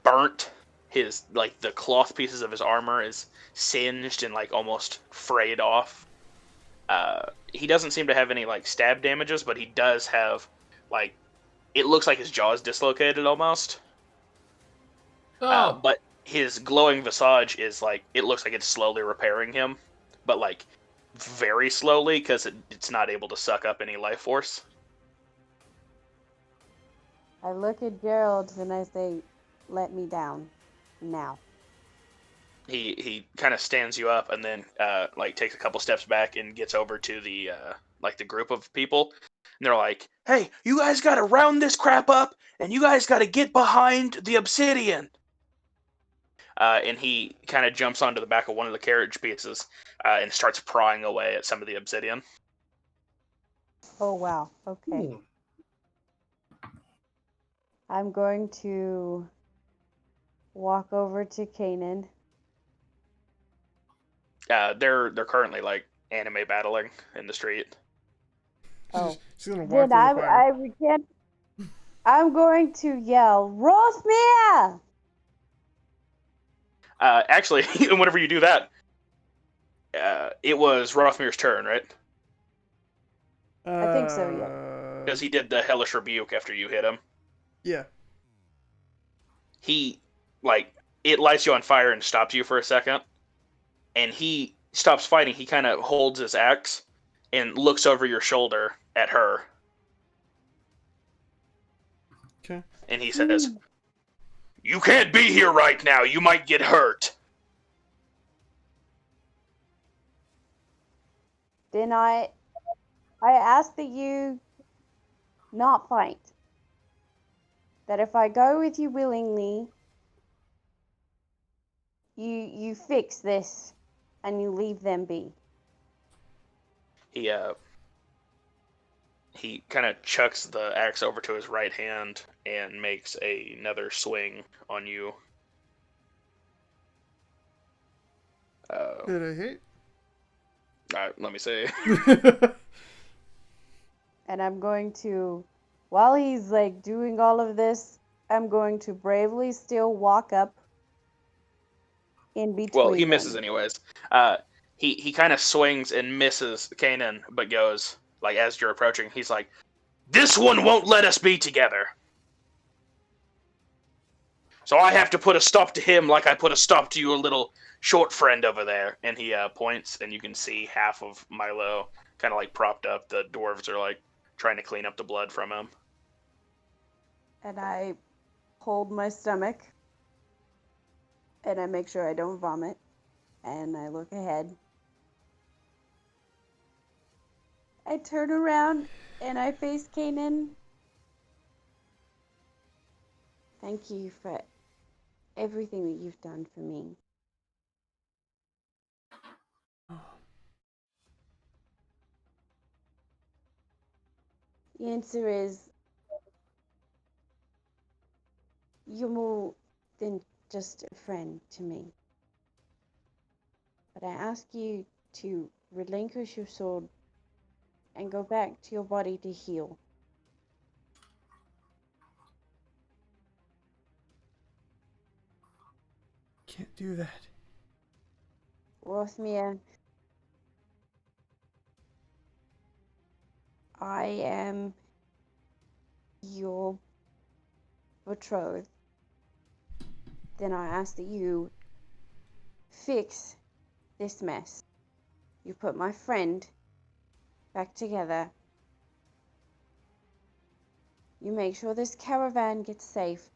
Speaker 3: burnt. His like the cloth pieces of his armor is singed and like almost frayed off. He doesn't seem to have any like stab damages, but he does have like it looks like his jaw is dislocated almost. But his glowing visage is like it looks like it's slowly repairing him, but like very slowly because it's not able to suck up any life force.
Speaker 4: I look at Gerald and I say, let me down. Now.
Speaker 3: He kind of stands you up and then like takes a couple steps back and gets over to the like the group of people, and they're like, "Hey, you guys got to round this crap up, and you guys got to get behind the obsidian." And he kind of jumps onto the back of one of the carriage pieces and starts prying away at some of the obsidian.
Speaker 4: Oh wow. Okay. I'm going to walk over to Kanan.
Speaker 3: They're currently like anime battling in the street.
Speaker 1: Oh, she's gonna walk
Speaker 4: Then
Speaker 1: through the fire.
Speaker 4: I'm going to yell, Rothmere!
Speaker 3: Actually, whenever you do that, it was Rothmir's turn, right?
Speaker 4: I think so, yeah.
Speaker 3: Because he did the hellish rebuke after you hit him.
Speaker 1: Yeah.
Speaker 3: He, like, it lights you on fire and stops you for a second. And he stops fighting. He kind of holds his axe and looks over your shoulder at her.
Speaker 1: Okay.
Speaker 3: And he says, "You can't be here right now. You might get hurt."
Speaker 4: Then I ask that you not fight. That if I go with you willingly, you fix this and you leave them be.
Speaker 3: He kind of chucks the axe over to his right hand and makes another swing on you.
Speaker 1: Did I hit?
Speaker 3: Let me see.
Speaker 4: And I'm going to, while he's like doing all of this, I'm going to bravely still walk up in between.
Speaker 3: Well, he misses anyways. He kind of swings and misses Kanan, but goes, like, as you're approaching, he's like, "This one won't let us be together. So I have to put a stop to him like I put a stop to your little short friend over there." And he points, and you can see half of Milo kind of like propped up. The dwarves are like trying to clean up the blood from him.
Speaker 4: And I hold my stomach. And I make sure I don't vomit. And I look ahead. I turn around and I face Kanan. Thank you for everything that you've done for me. The answer is you're more than just a friend to me. But I ask you to relinquish your sword and go back to your body to heal.
Speaker 1: Can't do that.
Speaker 4: Rothmere, I am your betrothed. Then I ask that you fix this mess You put my friend back together. You make sure this caravan gets safe.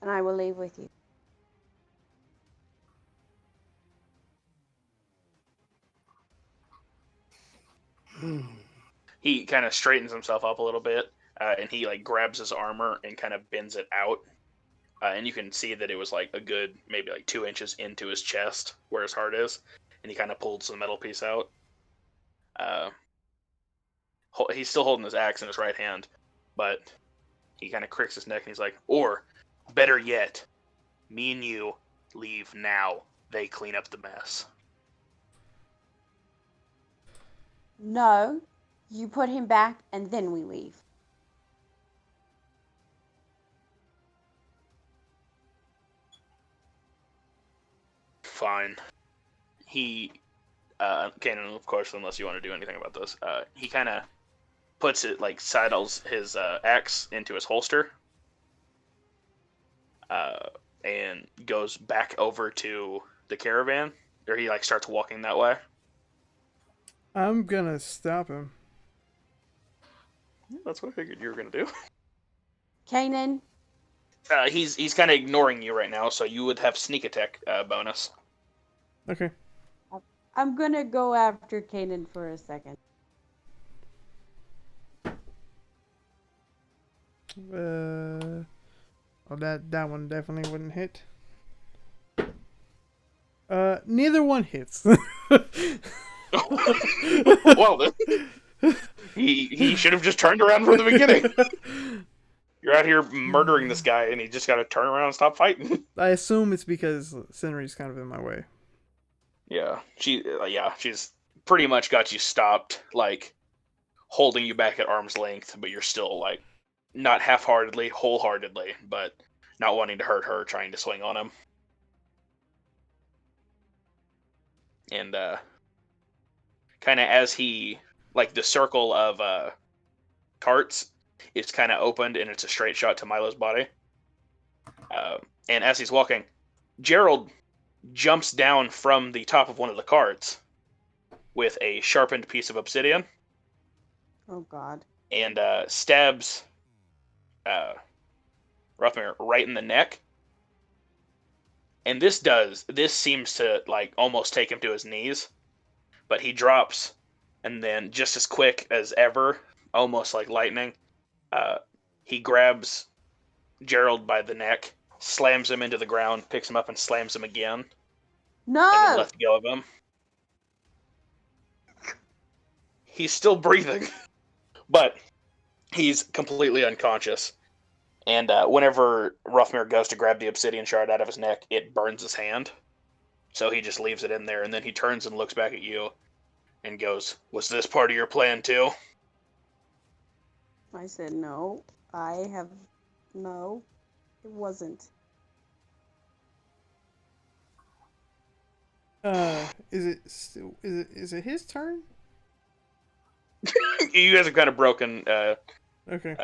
Speaker 4: And I will leave with you.
Speaker 3: He kind of straightens himself up a little bit, and he like grabs his armor and kind of bends it out. And you can see that it was like a good, maybe like 2 inches into his chest where his heart is. And he kind of pulls the metal piece out. He's still holding his axe in his right hand, but he kind of cricks his neck and he's like, or better yet, me and you leave now. They clean up the mess.
Speaker 4: No, you put him back and then we leave.
Speaker 3: Fine. He, Kanan, of course, unless you want to do anything about this, he kind of puts it, like, sidles his axe into his holster, and goes back over to the caravan, or he, like, starts walking that way.
Speaker 1: I'm gonna stop him.
Speaker 3: That's what I figured you were gonna do.
Speaker 4: Kanan,
Speaker 3: He's kind of ignoring you right now, so you would have sneak attack bonus.
Speaker 1: Okay.
Speaker 4: I'm gonna go after Kanan for a second.
Speaker 1: Well, that one definitely wouldn't hit. Neither one hits.
Speaker 3: Well, then, he should have just turned around from the beginning. You're out here murdering this guy, and he just got to turn around and stop fighting.
Speaker 1: I assume it's because Scenery's kind of in my way.
Speaker 3: Yeah, she's pretty much got you stopped, like, holding you back at arm's length, but you're still, like, not half-heartedly, wholeheartedly, but not wanting to hurt her, trying to swing on him. And, kind of as he, like, the circle of, carts is kind of opened, and it's a straight shot to Milo's body. And as he's walking, Gerald jumps down from the top of one of the carts with a sharpened piece of obsidian.
Speaker 4: Oh, God.
Speaker 3: And stabs Ruthmere right in the neck. And this seems to, like, almost take him to his knees. But he drops, and then just as quick as ever, almost like lightning, he grabs Gerald by the neck, slams him into the ground, picks him up and slams him again.
Speaker 4: No!
Speaker 3: And then lets go of him. He's still breathing, but he's completely unconscious. And whenever Ruthmere goes to grab the obsidian shard out of his neck, it burns his hand. So he just leaves it in there, and then he turns and looks back at you and goes, "Was this part of your plan too?"
Speaker 4: I said no. No, it wasn't.
Speaker 1: Is it his turn?
Speaker 3: You guys are kind of broken.
Speaker 1: Okay.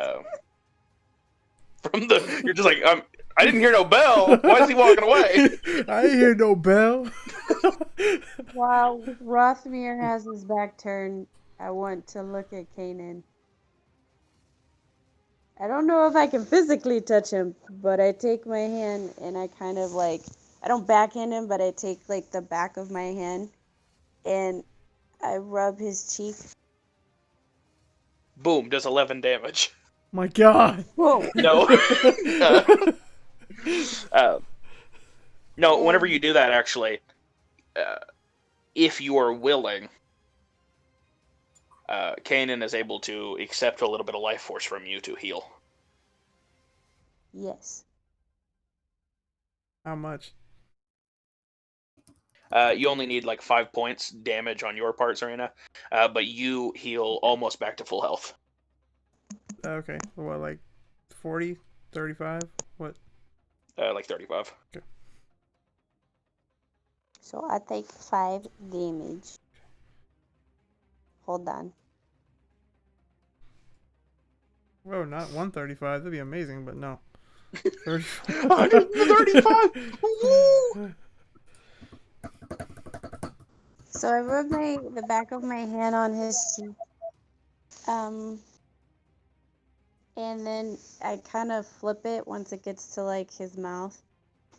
Speaker 3: From the, you're just like, I didn't hear no bell. Why is he walking away?
Speaker 1: I didn't hear no bell.
Speaker 4: While Rothmere has his back turned, I want to look at Kanan. I don't know if I can physically touch him, but I take my hand and I kind of like, I don't backhand him, but I take like the back of my hand and I rub his cheek.
Speaker 3: Boom, does 11 damage.
Speaker 1: My God.
Speaker 4: Whoa.
Speaker 3: No. No, whenever you do that, actually, if you are willing, Kanan is able to accept a little bit of life force from you to heal.
Speaker 4: Yes.
Speaker 1: How much?
Speaker 3: You only need like 5 points damage on your part, Serena, but you heal almost back to full health.
Speaker 1: Okay. What, like 40? 35? What?
Speaker 3: Like 35.
Speaker 1: Okay.
Speaker 4: So I take 5 damage. Hold on.
Speaker 1: Oh, not 135. That'd be amazing, but no. 35.
Speaker 3: 135! Woo!
Speaker 4: So I rub the back of my hand on his cheek. And then I kind of flip it once it gets to like his mouth,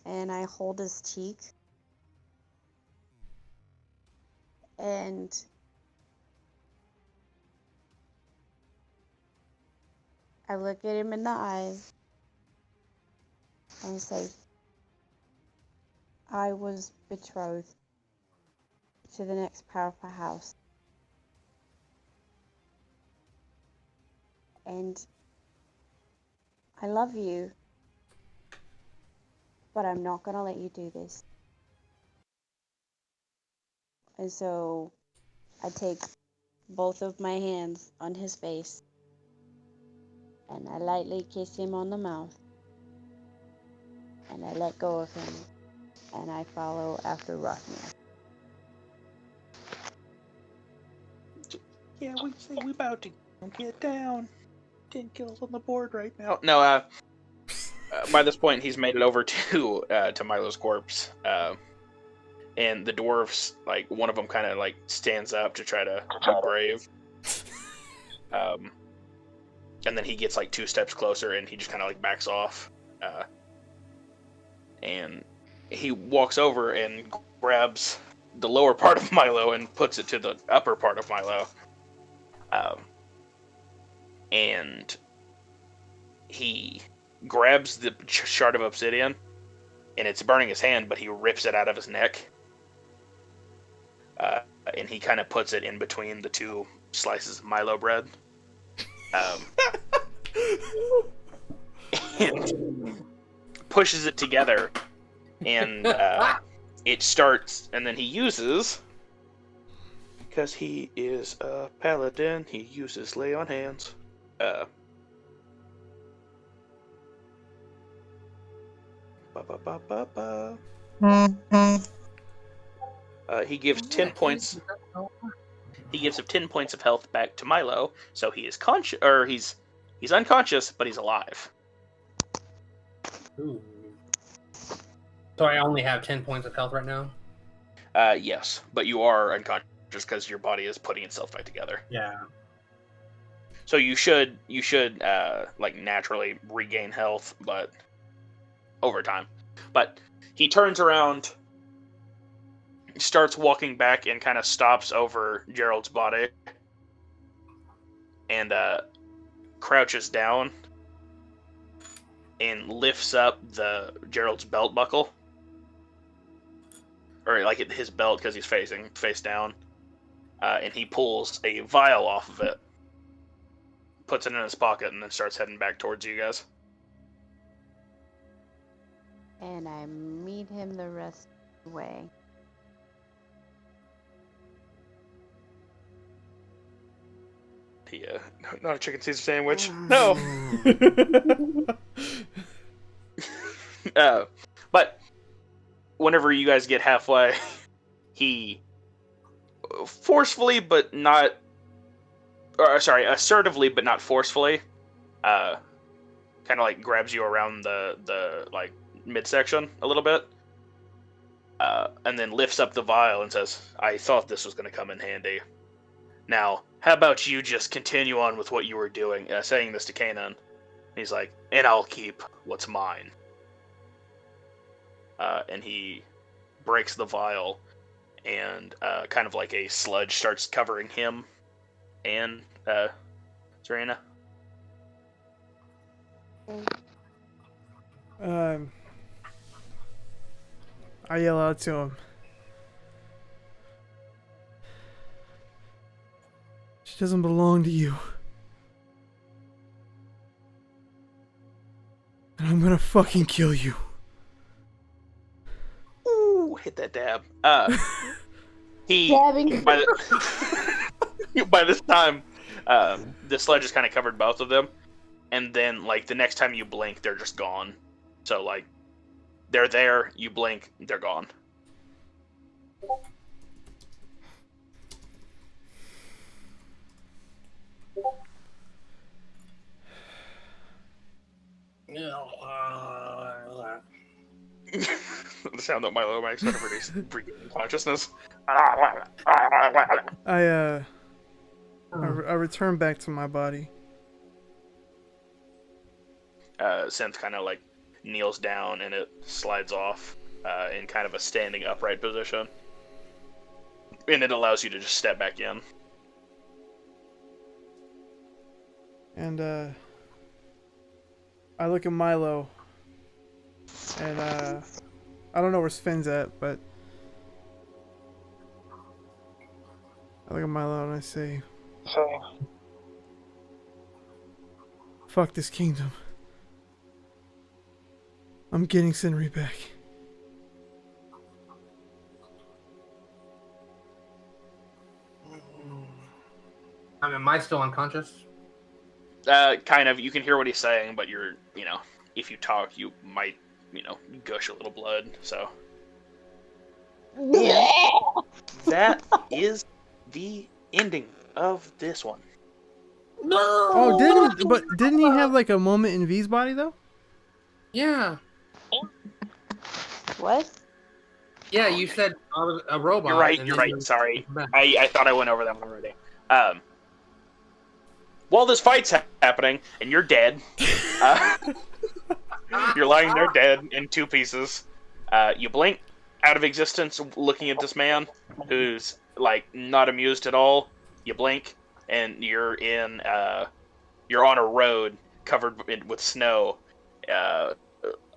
Speaker 4: and I hold his cheek. And I look at him in the eyes and say, I was betrothed to the next powerful house. And I love you, but I'm not going to let you do this. And so I take both of my hands on his face and I lightly kiss him on the mouth. And I let go of him and I follow after Rothmere.
Speaker 3: Yeah, we say we about to get down. 10 kills on the board right now. No, by this point he's made it over to Milo's corpse. And the dwarves, like, one of them kind of like stands up to try to be brave. And then he gets like 2 steps closer and he just kind of like backs off. And he walks over and grabs the lower part of Milo and puts it to the upper part of Milo. And he grabs the shard of obsidian, and it's burning his hand, but he rips it out of his neck. And he kind of puts it in between the 2 slices of Milo bread. And pushes it together, and it starts, and then he uses, because he is a paladin, he uses lay on hands. He gives 10 points. He gives him 10 points of health back to Milo, so he is conscious, or he's unconscious, but he's alive.
Speaker 2: Ooh. So I only have 10 points of health right now?
Speaker 3: Yes, but you are unconscious because your body is putting itself back together.
Speaker 2: Yeah.
Speaker 3: So you should like naturally regain health, but over time. But he turns around, starts walking back, and kind of stops over Gerald's body, and crouches down and lifts up Gerald's belt buckle, or like his belt because he's facing face down, and he pulls a vial off of it, puts it in his pocket, and then starts heading back towards you guys.
Speaker 4: And I meet him the rest of the way.
Speaker 3: Not a chicken Caesar sandwich. No. But whenever you guys get halfway, he assertively but not forcefully, kind of like grabs you around the like midsection a little bit, and then lifts up the vial and says, "I thought this was going to come in handy. Now, how about you just continue on with what you were doing?" Saying this to Kanan. He's like, "And I'll keep what's mine." And he breaks the vial, and kind of like a sludge starts covering him and Serena.
Speaker 1: I yell out to him. She doesn't belong to you. And I'm gonna fucking kill you.
Speaker 3: Ooh, hit that dab. He
Speaker 4: Dabbing.
Speaker 3: by this time, the sludge has kind of covered both of them, and then like the next time you blink, they're just gone. So like, they're there, you blink, they're gone. the sound that Milo makes whenever he's regaining consciousness.
Speaker 1: I return back to my body.
Speaker 3: Synth kind of like kneels down and it slides off in kind of a standing upright position. And it allows you to just step back in.
Speaker 1: And I look at Milo, and I don't know where Sven's at, but I look at Milo and I say, "Fuck this kingdom. I'm getting Senri back."
Speaker 2: I mean, am I still unconscious?
Speaker 3: Kind of. You can hear what he's saying, but you're, if you talk, you might, gush a little blood, so. That is the ending of this one.
Speaker 2: No.
Speaker 1: Oh, didn't he have like a moment in V's body though?
Speaker 2: Yeah.
Speaker 4: What?
Speaker 2: Yeah, you said I was a robot.
Speaker 3: You're right. Sorry. I thought I went over that one already. While this fight's happening, and you're dead, you're lying there dead in two pieces. You blink out of existence, looking at this man who's like not amused at all. You blink, and you're on a road covered with snow,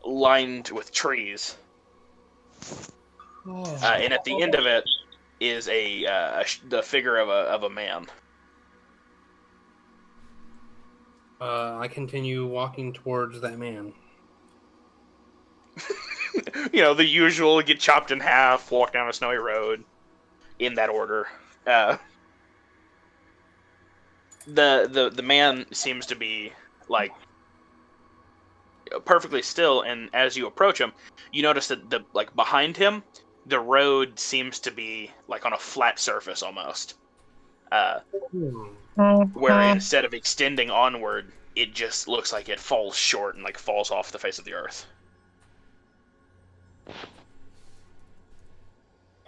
Speaker 3: lined with trees. And at the end of it is the figure of a man.
Speaker 2: I continue walking towards that man.
Speaker 3: The usual: get chopped in half, walk down a snowy road, in that order. The man seems to be like perfectly still, and as you approach him, you notice that behind him, the road seems to be like on a flat surface almost. Where instead of extending onward, it just looks like it falls short and like falls off the face of the earth.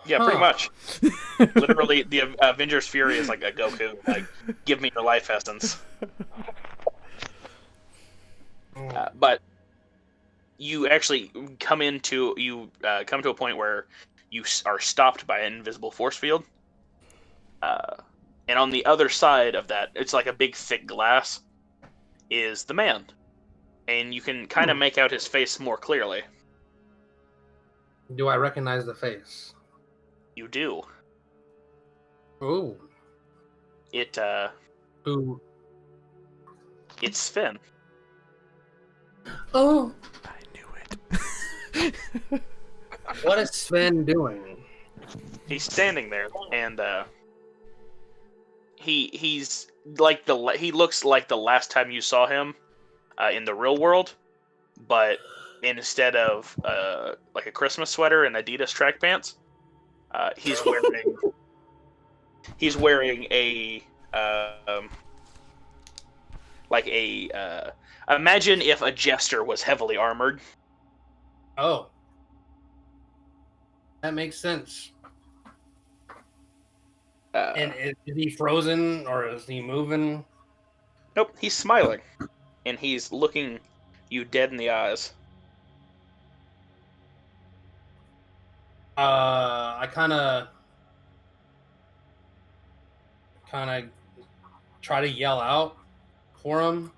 Speaker 3: Yeah, pretty much. Literally, the Avengers Fury is like a Goku. Like, give me your life essence. But you actually come to a point where you are stopped by an invisible force field. And on the other side of that, it's like a big thick glass, is the man. And you can kind of make out his face more clearly.
Speaker 2: Do I recognize the face?
Speaker 3: You do.
Speaker 2: Oh. Who?
Speaker 3: It's Sven.
Speaker 2: Oh.
Speaker 1: I knew it.
Speaker 2: What is Sven doing?
Speaker 3: He's standing there, and he's like he looks like the last time you saw him in the real world, but instead of like a Christmas sweater and Adidas track pants, he's wearing a imagine if a jester was heavily armored.
Speaker 2: Oh. That makes sense. And is he frozen, or is he moving?
Speaker 3: Nope, he's smiling, and he's looking you dead in the eyes.
Speaker 2: I kind of try to yell out for him.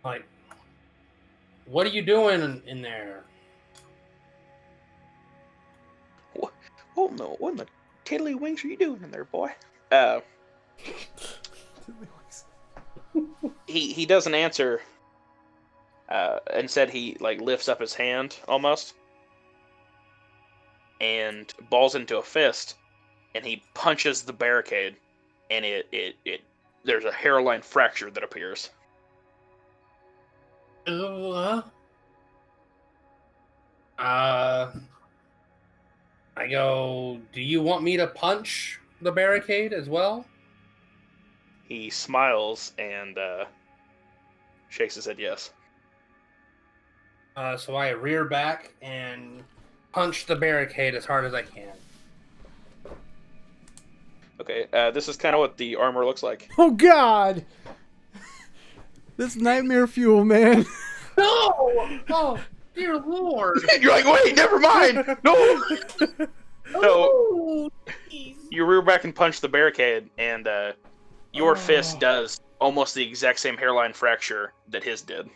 Speaker 2: Like, what are you doing in there?
Speaker 3: Oh no, what in the tiddlywinks are you doing in there, boy? He doesn't answer. Instead, he like lifts up his hand almost, and balls into a fist, and he punches the barricade, and it there's a hairline fracture that appears.
Speaker 2: I go, do you want me to punch the barricade as well?
Speaker 3: He smiles and shakes his head yes.
Speaker 2: So I rear back and punch the barricade as hard as I can.
Speaker 3: Okay, this is kind of what the armor looks like.
Speaker 1: Oh God! This nightmare fuel, man.
Speaker 2: No! Oh, dear Lord!
Speaker 3: You're like, wait, never mind! No! So,
Speaker 2: Oh,
Speaker 3: you rear back and punch the barricade, and your fist does almost the exact same hairline fracture that his did.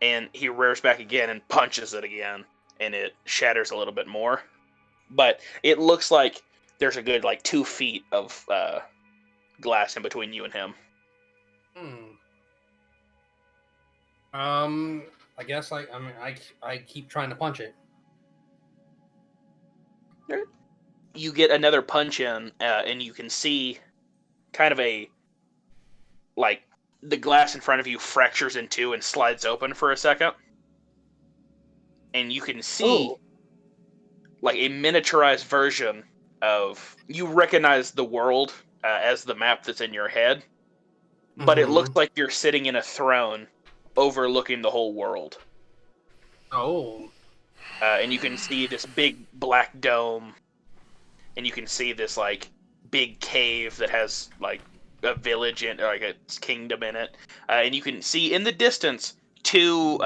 Speaker 3: And he rears back again and punches it again, and it shatters a little bit more. But it looks like there's a good, 2 feet of glass in between you and him.
Speaker 2: I guess I keep trying to punch it.
Speaker 3: You get another punch in, and you can see kind of the glass in front of you fractures in two and slides open for a second. And you can see a miniaturized version of... You recognize the world as the map that's in your head, but it looks like you're sitting in a throne overlooking the whole world. And you can see this big black dome, and you can see this big cave that has a village in, or a kingdom in it, and you can see in the distance 2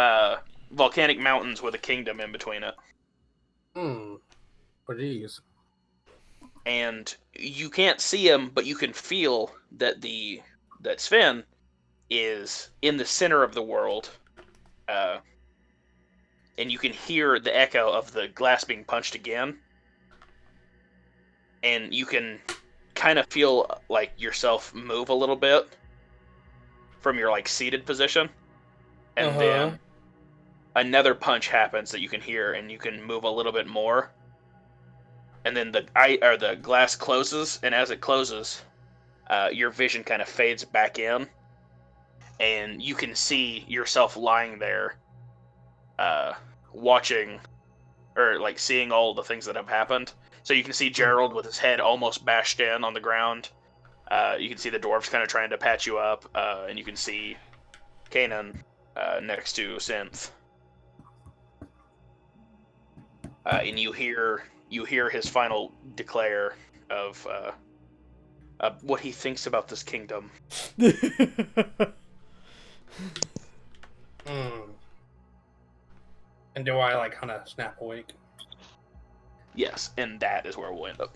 Speaker 3: volcanic mountains with a kingdom in between it.
Speaker 2: What are these?
Speaker 3: And you can't see him, but you can feel that that Sven is in the center of the world, and you can hear the echo of the glass being punched again. And you can kind of feel yourself move a little bit from your seated position. And then another punch happens that you can hear, and you can move a little bit more. And then the glass closes, and as it closes, your vision kind of fades back in, and you can see yourself lying there, watching, or seeing all the things that have happened. So you can see Gerald with his head almost bashed in on the ground. You can see the dwarves kind of trying to patch you up, and you can see Kanan next to Synth. And you hear his final declare of what he thinks about this kingdom.
Speaker 2: And do I kind of snap awake?
Speaker 3: Yes, and that is where we'll end up.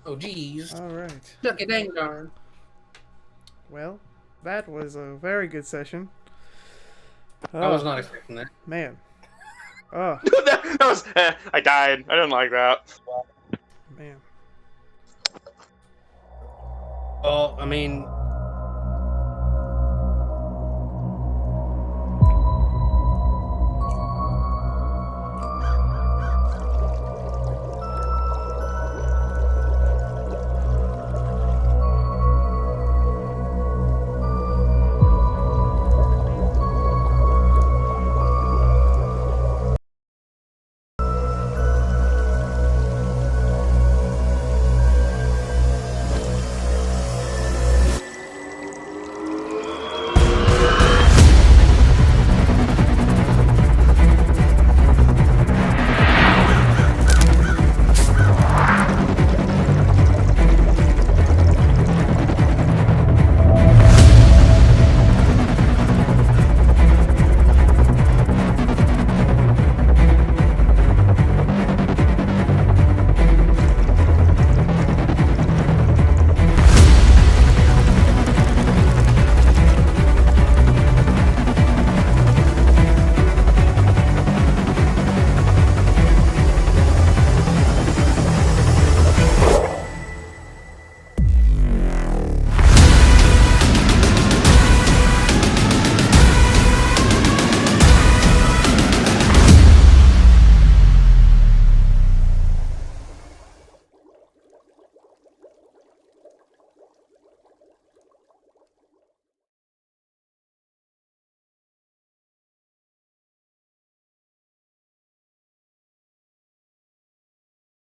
Speaker 2: Oh, geez.
Speaker 1: All right.
Speaker 2: Duck it, dang darn.
Speaker 1: Well, that was a very good session.
Speaker 2: I was not expecting that.
Speaker 1: Man. Oh,
Speaker 3: that was... I died. I didn't like that.
Speaker 1: man.
Speaker 2: Well, I mean,